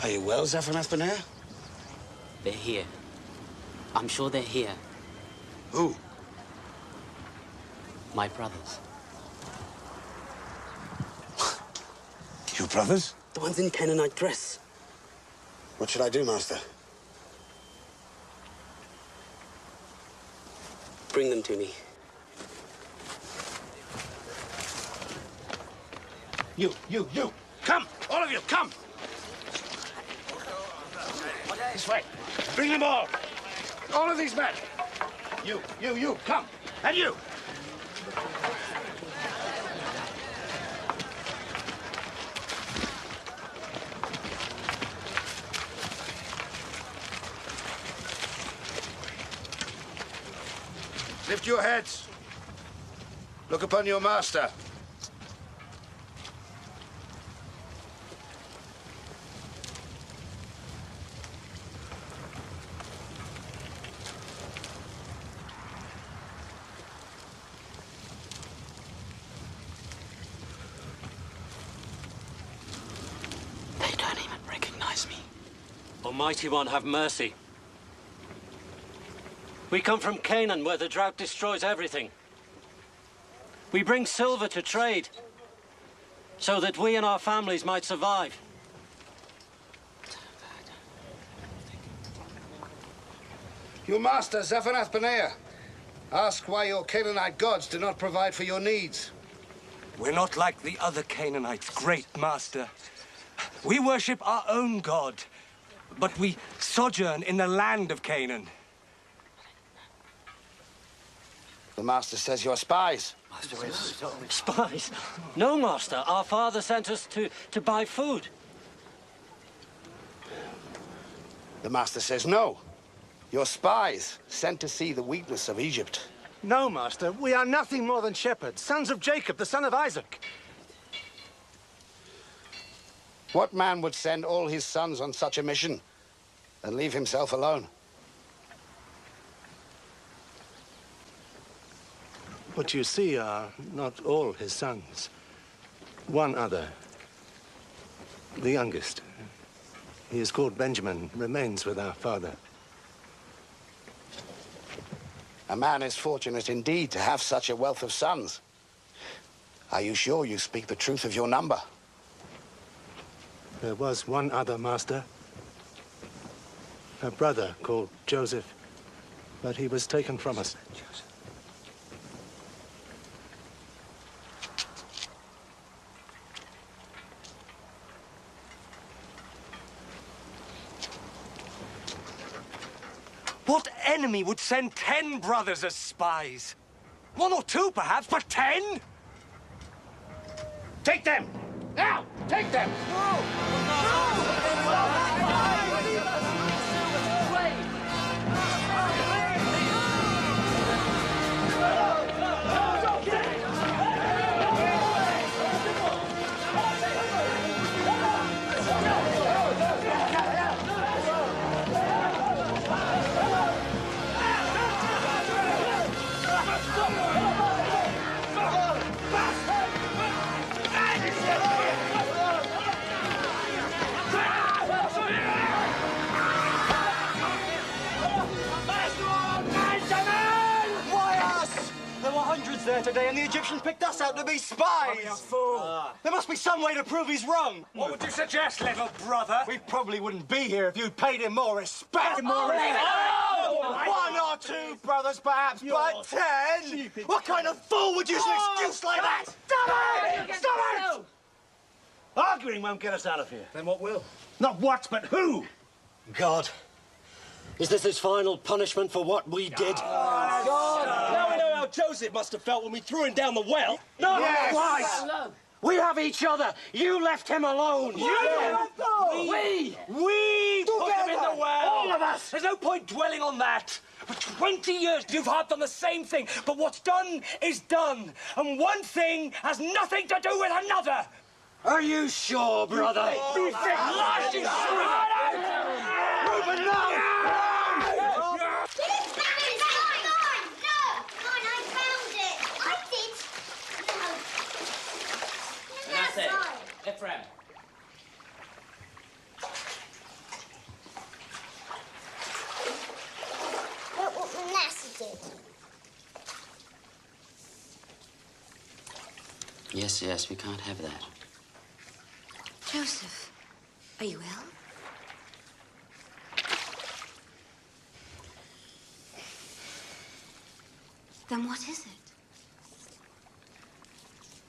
Are you well, Aboneaza-te? They're here. I'm sure they're here. Who? My brothers. Your brothers? The ones in Canaanite dress. What should I do, Master? Bring them to me. You! Come! All of you, come! This way. Bring them all! All of these men! You, come! And you! Lift your heads. Look upon your master. They don't even recognize me. Almighty One, have mercy. We come from Canaan, where the drought destroys everything. We bring silver to trade, so that we and our families might survive. Your master, Aboneaza-te, ask why your Canaanite gods do not provide for your needs. We're not like the other Canaanites, great master. We worship our own God, but we sojourn in the land of Canaan. The master says you're spies. Spies? No, master. Our father sent us to buy food. The master says no. You're spies, sent to see the weakness of Egypt. No, master. We are nothing more than shepherds, sons of Jacob, the son of Isaac. What man would send all his sons on such a mission and leave himself alone? What you see are not all his sons. One other, the youngest. He is called Benjamin, remains with our father. A man is fortunate indeed to have such a wealth of sons. Are you sure you speak the truth of your number? There was one other, master. A brother called Joseph, but he was taken from us. What enemy would send 10 brothers as spies? 1 or 2, perhaps, but 10? Take them! Now! Take them! There today, and the Egyptians picked us out to be spies. Oh, you fool. There must be some way to prove he's wrong. What would you suggest, little brother? We probably wouldn't be here if you'd paid him more respect. Oh, 1 or 2 brothers, perhaps, but 10? What kind of fool would use an excuse like that? Stop it! Stop it! Arguing won't get us out of here. Then what will? Not what, but who? God, is this his final punishment for what we did? God! Now we know how Joseph must have felt when we threw him down the well. No, yes. twice! We have each other. You left him alone. We put him in the well. All of us. There's no point dwelling on that. For 20 years, you've harped on the same thing. But what's done is done. And one thing has nothing to do with another. Are you sure, brother? You think last is Reuben, no! Ephraim. Look what Manasseh did. Yes, we can't have that. Joseph, are you ill? Then what is it?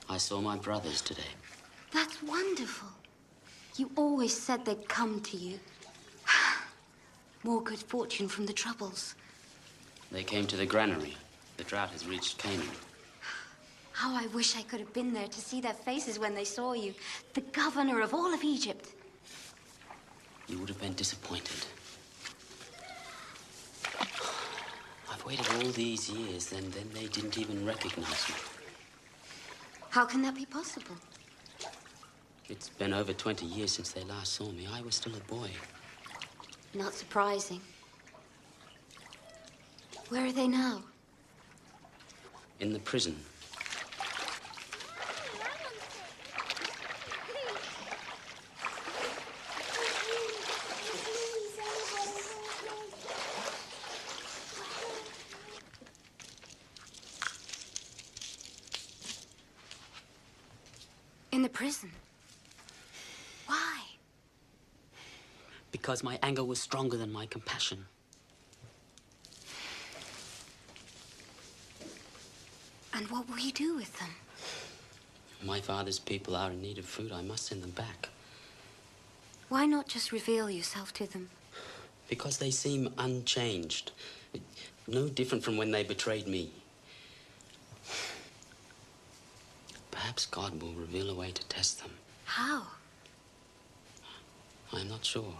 I saw my brothers today. That's wonderful. You always said they'd come to you. More good fortune from the troubles. They came to the granary. The drought has reached Canaan. How I wish I could have been there to see their faces when they saw you. The governor of all of Egypt. You would have been disappointed. I've waited all these years, and then they didn't even recognize me. How can that be possible? It's been over 20 years since they last saw me. I was still a boy. Not surprising. Where are they now? In the prison. In the prison? Why? Because my anger was stronger than my compassion. And what will you do with them? My father's people are in need of food. I must send them back. Why not just reveal yourself to them? Because they seem unchanged. No different from when they betrayed me. Perhaps God will reveal a way to test them. How? I'm not sure.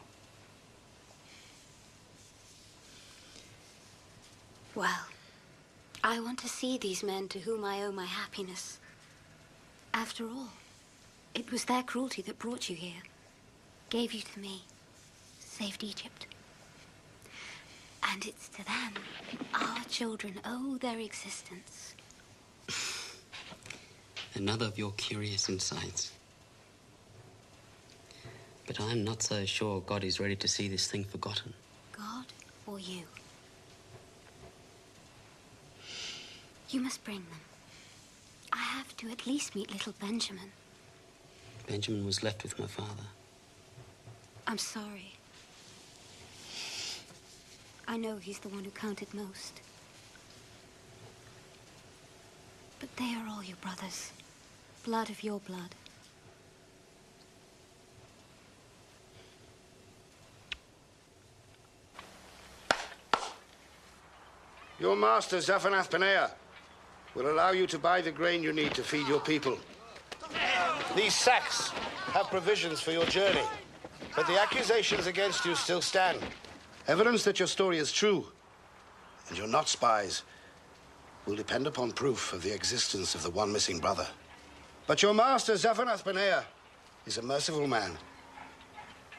Well, I want to see these men to whom I owe my happiness. After all, it was their cruelty that brought you here, gave you to me, saved Egypt. And it's to them our children owe their existence. Another of your curious insights. But I'm not so sure God is ready to see this thing forgotten. God or you? You must bring them. I have to at least meet little Benjamin. Benjamin was left with my father. I'm sorry. I know he's the one who counted most. But they are all your brothers. Blood of your blood. Your master, Zaphanath-Paneah, will allow you to buy the grain you need to feed your people. These sacks have provisions for your journey, but the accusations against you still stand. Evidence that your story is true, and you're not spies, will depend upon proof of the existence of the one missing brother. But your master, Zaphanath-Paneah, is a merciful man.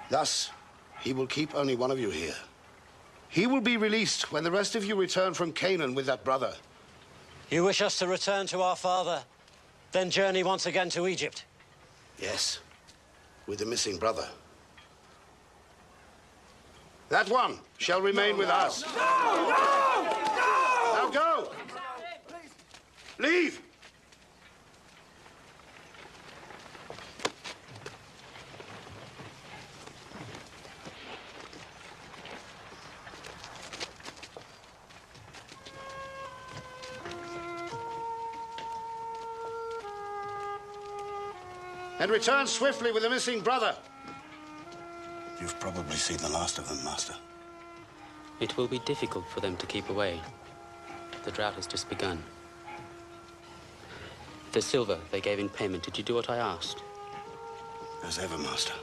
Thus, he will keep only one of you here. He will be released when the rest of you return from Canaan with that brother. You wish us to return to our father, then journey once again to Egypt? Yes, with the missing brother. That one shall remain with us. Now go! Leave! And return swiftly with the missing brother. You've probably seen the last of them, Master. It will be difficult for them to keep away. The drought has just begun. The silver they gave in payment. Did you do what I asked? As ever, Master.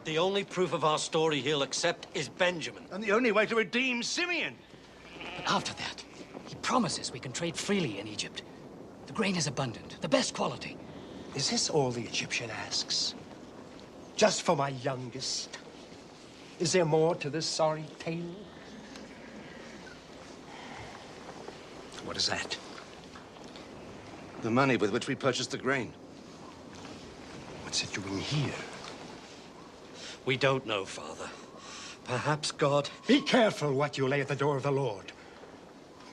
The only proof of our story he'll accept is Benjamin. And the only way to redeem Simeon. After that, he promises we can trade freely in Egypt. The grain is abundant, the best quality. Is this all the Egyptian asks? Just for my youngest? Is there more to this sorry tale? What is that? The money with which we purchased the grain. What's it doing here? We don't know, Father. Perhaps God... Be careful what you lay at the door of the Lord.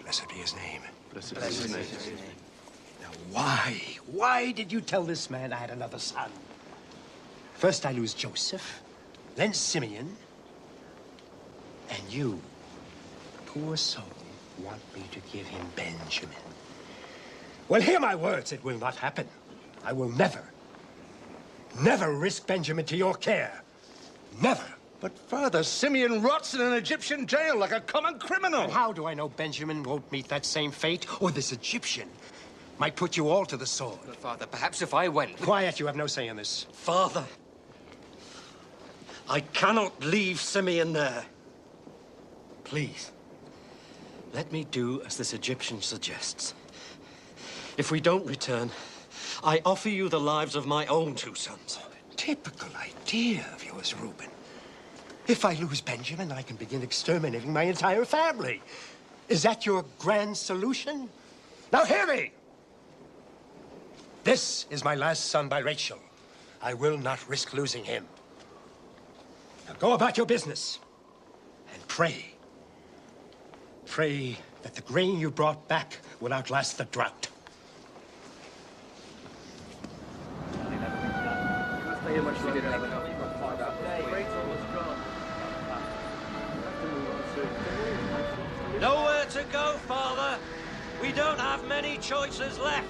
Blessed be his name. Blessed be his name. Now, why did you tell this man I had another son? First I lose Joseph, then Simeon, and you, poor soul, want me to give him Benjamin. Well, hear my words. It will not happen. I will never risk Benjamin to your care. Never. But, Father, Simeon rots in an Egyptian jail like a common criminal. And how do I know Benjamin won't meet that same fate? Or this Egyptian might put you all to the sword? But, Father, perhaps if I went... Quiet, you have no say in this. Father, I cannot leave Simeon there. Please, let me do as this Egyptian suggests. If we don't return, I offer you the lives of my own 2 sons. Typical idea of yours, Reuben. If I lose Benjamin, I can begin exterminating my entire family. Is that your grand solution? Now hear me! This is my last son by Rachel. I will not risk losing him. Now go about your business and pray. Pray that the grain you brought back will outlast the drought. Nowhere to go, Father. We don't have many choices left.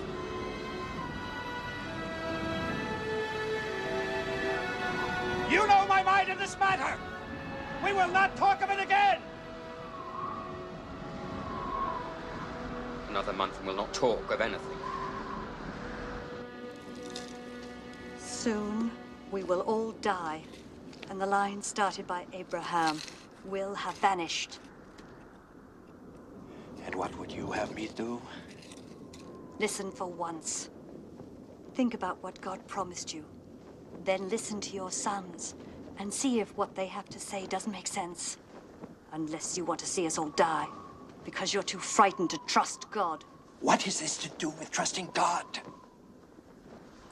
You know my mind in this matter. We will not talk of it again. Another month and we'll not talk of anything. Soon we will all die, and the line started by Abraham will have vanished. And what would you have me do? Listen for once. Think about what God promised you. Then listen to your sons and see if what they have to say doesn't make sense. Unless you want to see us all die, because you're too frightened to trust God. What is this to do with trusting God?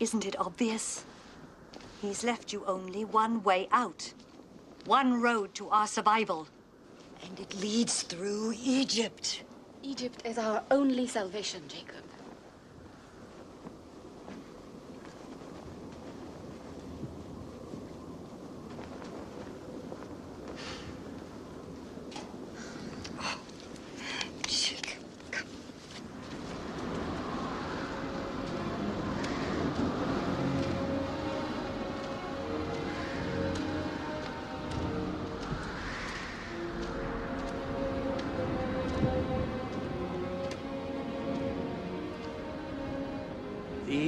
Isn't it obvious? He's left you only one way out. One road to our survival. And it leads through Egypt. Egypt is our only salvation, Jacob.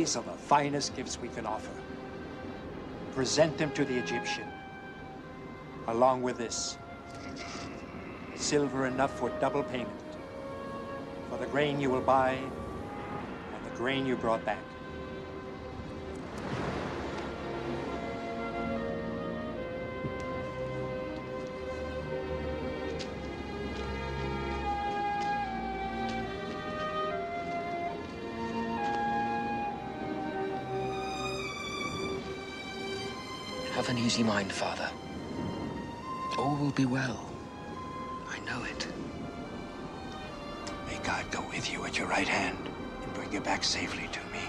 These are the finest gifts we can offer. Present them to the Egyptian, along with this. Silver enough for double payment, for the grain you will buy and the grain you brought back. Have an easy mind, Father. All will be well. I know it. May God go with you at your right hand and bring you back safely to me.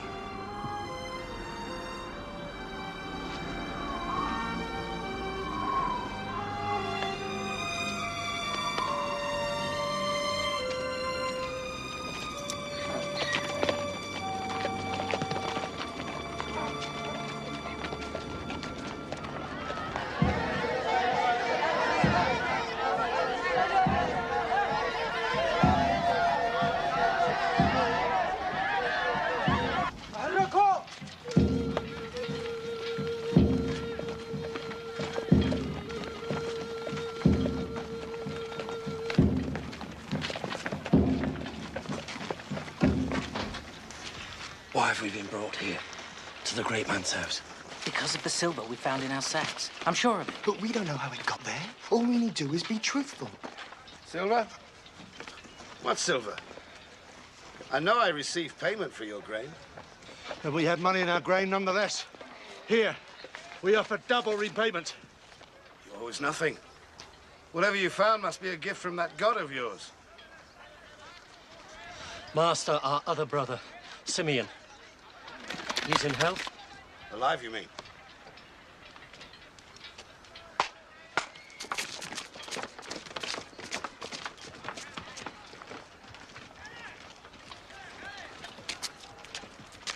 Why have we been brought here? To the great man's house? Because of the silver we found in our sacks. I'm sure of it. But we don't know how it got there. All we need to do is be truthful. Silver? What silver? I know I received payment for your grain. But we had money in our grain nonetheless. Here, we offer double repayment. You owe us nothing. Whatever you found must be a gift from that god of yours. Master, our other brother, Simeon. He's in health? Alive, you mean?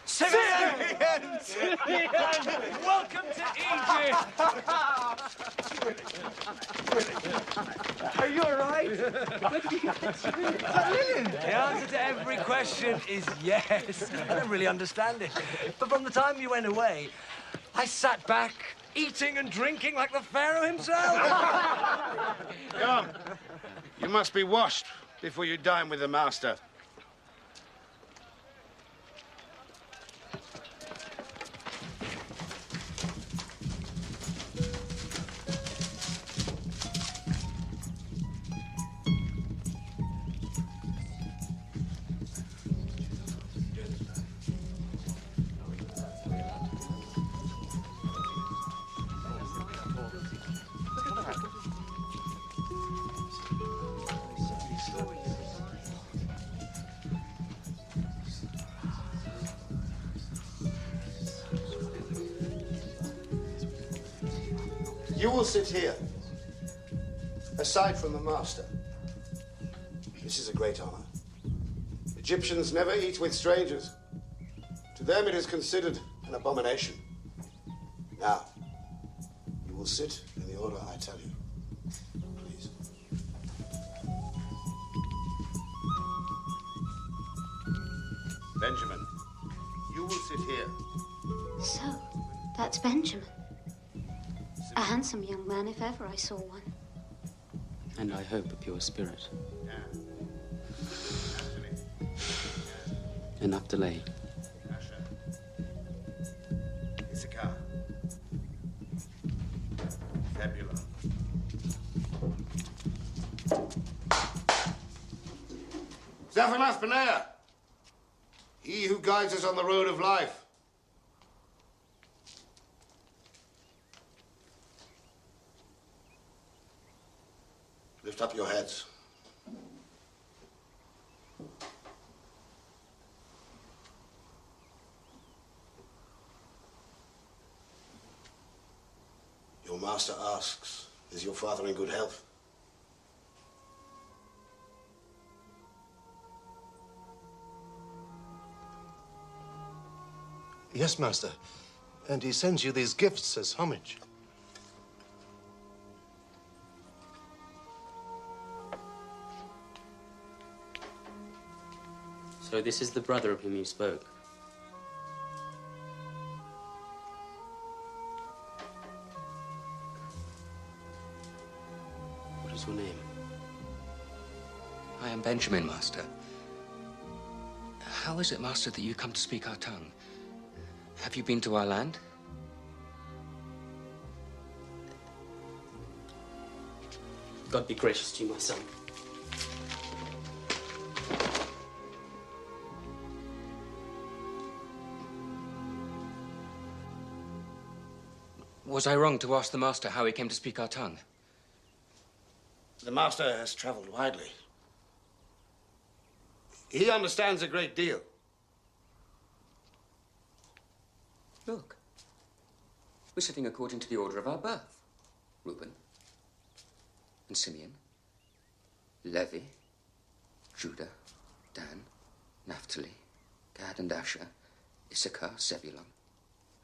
Simeon! Simeon! Welcome to Egypt! Are you all right? The answer to every question is yes. I don't really understand it. But from the time you went away, I sat back, eating and drinking like the Pharaoh himself. Come. You must be washed before you dine with the master. You will sit here, aside from the master. This is a great honor. Egyptians never eat with strangers. To them it is considered an abomination. Now, you will sit in the order I tell you. Please. Benjamin, you will sit here. So, that's Benjamin. A handsome young man, if ever I saw one. And I hope a pure spirit. Enough delay. Issachar. Zebulun. Zaphanath-Paneah, he who guides us on the road of life. Lift up your heads. Your master asks, is your father in good health? Yes, master. And he sends you these gifts as homage. So this is the brother of whom you spoke. is your name? I am Benjamin, Master. How is it, Master, that you come to speak our tongue? Have you been to our land? God be gracious to you, my son. Was I wrong to ask the Master how he came to speak our tongue? The Master has traveled widely. He understands a great deal. Look. We're sitting according to the order of our birth. Reuben and Simeon, Levi, Judah, Dan, Naphtali, Gad and Asher, Issachar, Zebulun.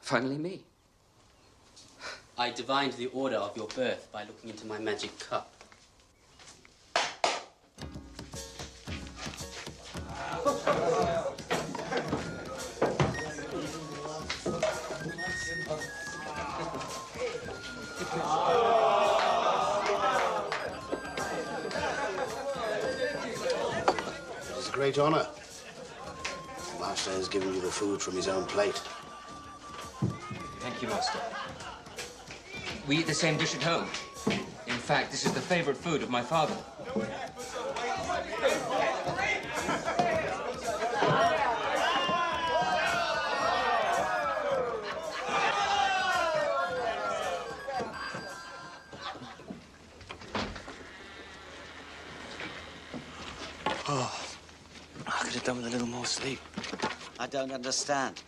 Finally me. I divined the order of your birth by looking into my magic cup. It is a great honor. The Master has given you the food from his own plate. Thank you, Master. We eat the same dish at home. In fact, this is the favorite food of my father. Oh, I could have done with a little more sleep. I don't understand.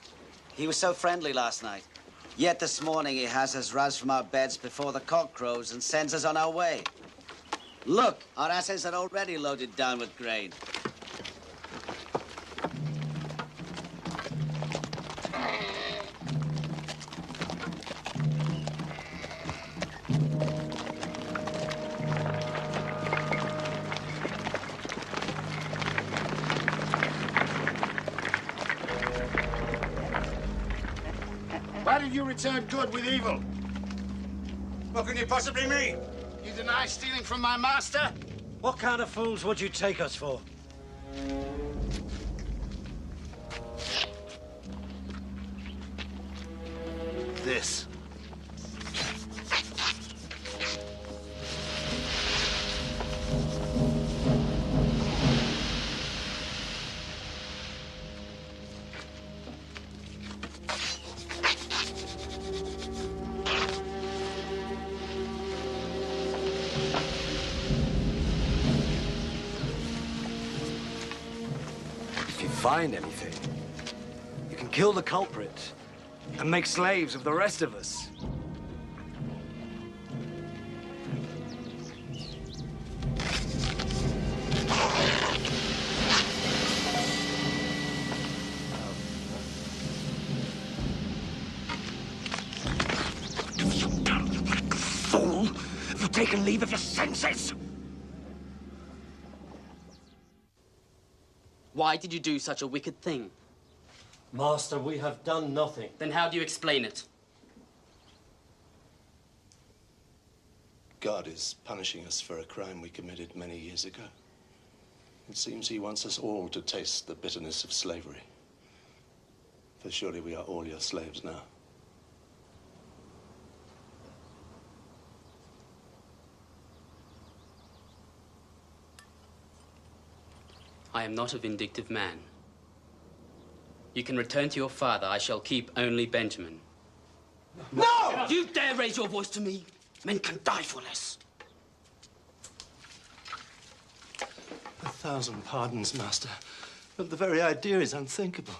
He was so friendly last night. Yet this morning he has us roused from our beds before the cock crows and sends us on our way. Look, our asses are already loaded down with grain. Why did you return good with evil? What can you possibly mean? You deny stealing from my master? What kind of fools would you take us for? This. Find anything, you can kill the culprit and make slaves of the rest of us. Fool! Have you taken leave of your senses? Why did you do such a wicked thing? Master, we have done nothing. Then how do you explain it? God is punishing us for a crime we committed many years ago. It seems he wants us all to taste the bitterness of slavery. For surely we are all your slaves now. I am not a vindictive man. You can return to your father. I shall keep only Benjamin. No! You dare raise your voice to me? Men can die for less. 1,000 pardons, Master, but the very idea is unthinkable.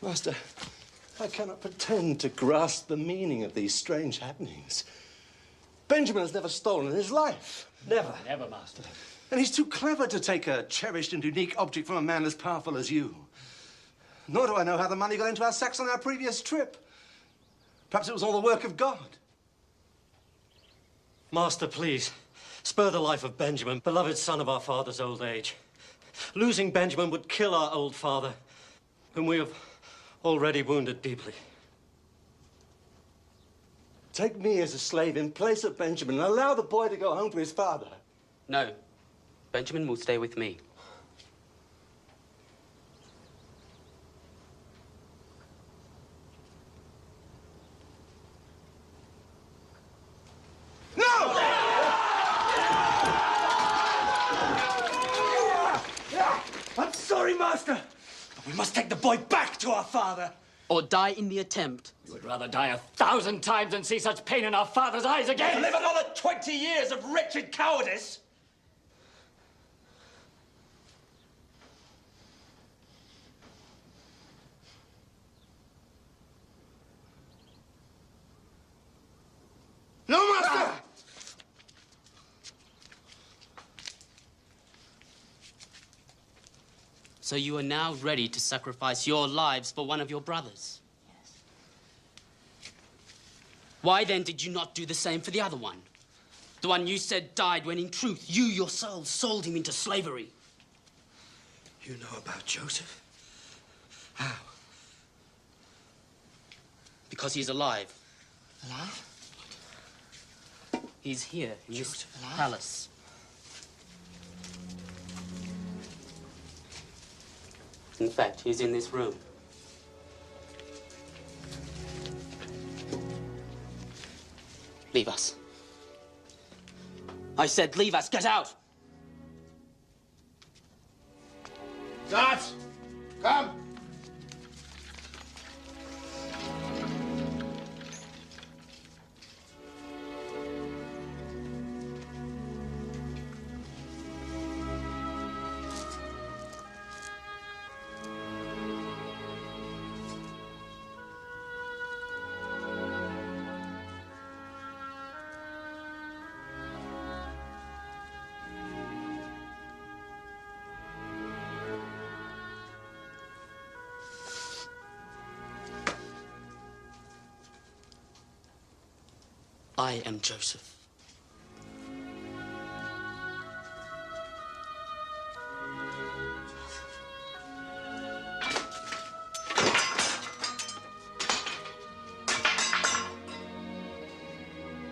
Master, I cannot pretend to grasp the meaning of these strange happenings. Benjamin has never stolen in his life. Never. Never, Master. And he's too clever to take a cherished and unique object from a man as powerful as you. Nor do I know how the money got into our sacks on our previous trip. Perhaps it was all the work of God. Master, please, spare the life of Benjamin, beloved son of our father's old age. Losing Benjamin would kill our old father, whom we have already wounded deeply. take me as a slave in place of Benjamin and allow the boy to go home to his father. No. Benjamin will stay with me. I'm sorry, Master, but we must take the boy back to our father. Or die in the attempt. You would rather die 1,000 times than see such pain in our father's eyes again. To live another 20 years of wretched cowardice. No, Master! So you are now ready to sacrifice your lives for one of your brothers? Yes. Why then did you not do the same for the other one? The one you said died when in truth you yourselves sold him into slavery. You know about Joseph? How? Because he's alive. Alive? He's here in this Joseph alive? palace. In fact, he's in this room. Leave us. I said leave us. Get out! Guards, come! I am Joseph.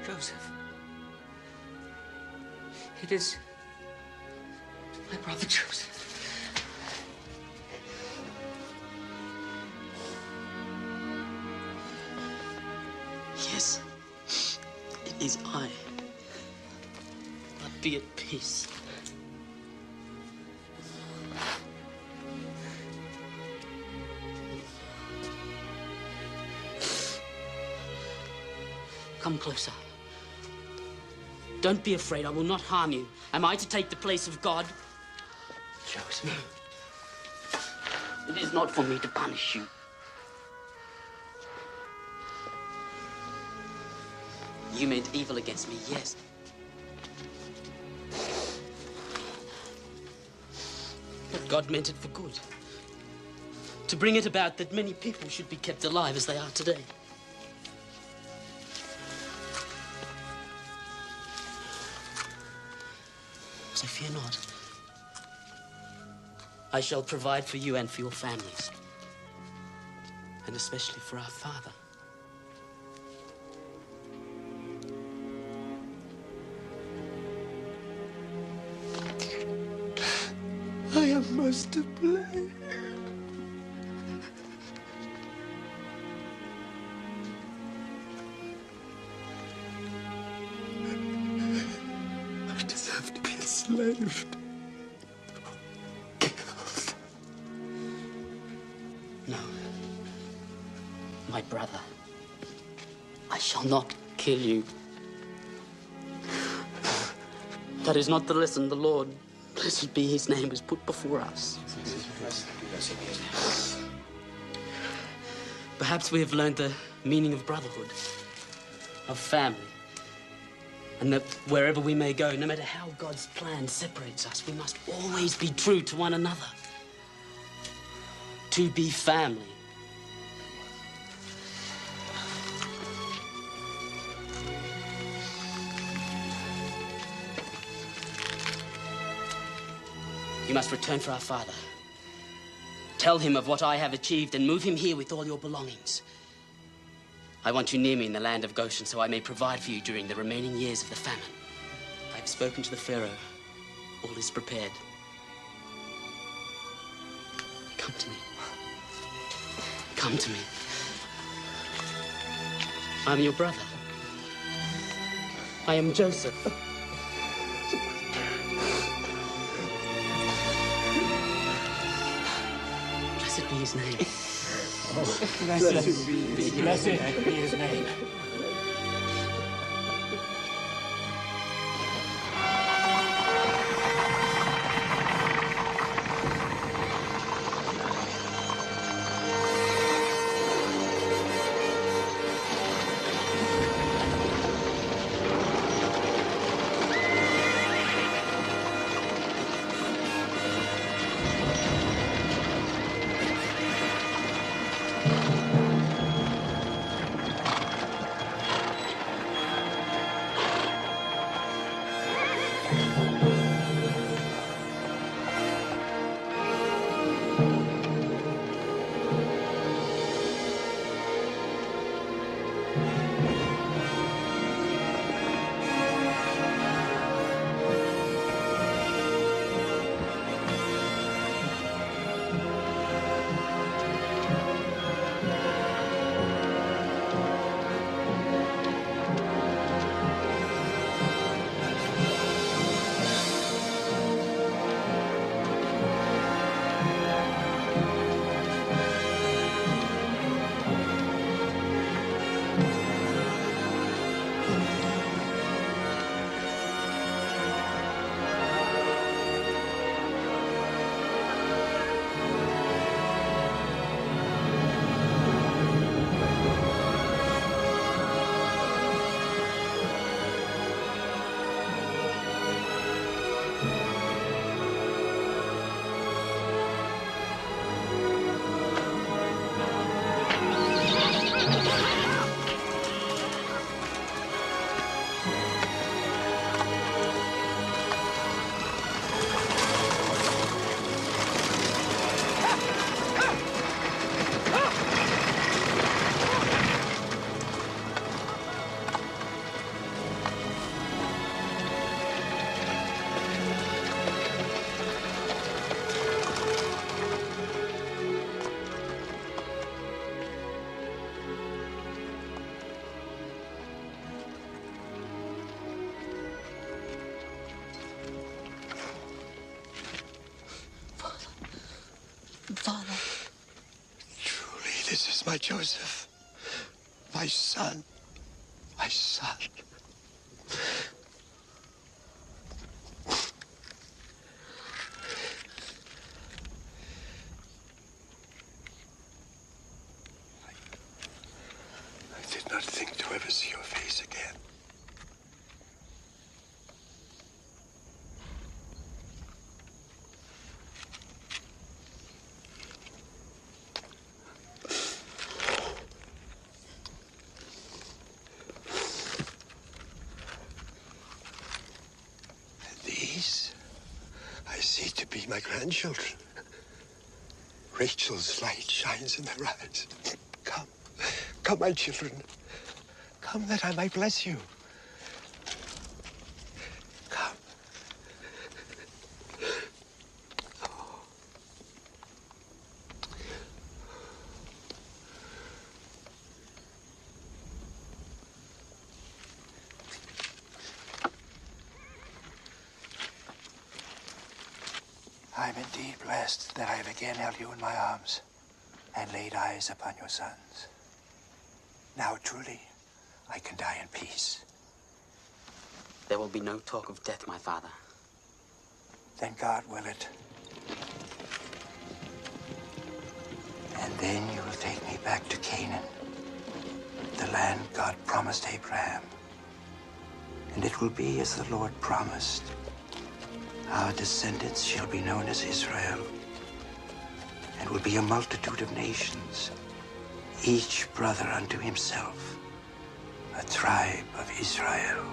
Joseph. It is my brother Joseph. Yes, it is I. But be at peace. Come closer. Don't be afraid. I will not harm you. Am I to take the place of God? Joseph. It is not for me to punish you. You meant evil against me, yes. But God meant it for good. To bring it about that many people should be kept alive as they are today. So fear not. I shall provide for you and for your families. And especially for our father. I am most to blame. I deserve to be enslaved. No. My brother. I shall not kill you. That is not the lesson the Lord, blessed be his name, has put before us. Perhaps we have learned the meaning of brotherhood, of family, and that wherever we may go, no matter how God's plan separates us, we must always be true to one another. To be family. You must return for our father. Tell him of what I have achieved and move him here with all your belongings. I want you near me in the land of Goshen so I may provide for you during the remaining years of the famine. I have spoken to the Pharaoh. All is prepared. Come to me. Come to me. I'm your brother. I am Joseph. Blessed be his name. Blessed be his name. Father. Truly, this is my Joseph. My son. My son. I did not think to ever see your face again. These I see to be my grandchildren. Rachel's light shines in their eyes. Come, come, my children. Come that I might bless you. Come. I'm indeed blessed that I have again held you in my arms and laid eyes upon your sons. Now, truly, I can die in peace. There will be no talk of death, my father. Then God will it. And then you will take me back to Canaan, the land God promised Abraham. And it will be as the Lord promised. Our descendants shall be known as Israel, and will be a multitude of nations, each brother unto himself, a tribe of Israel.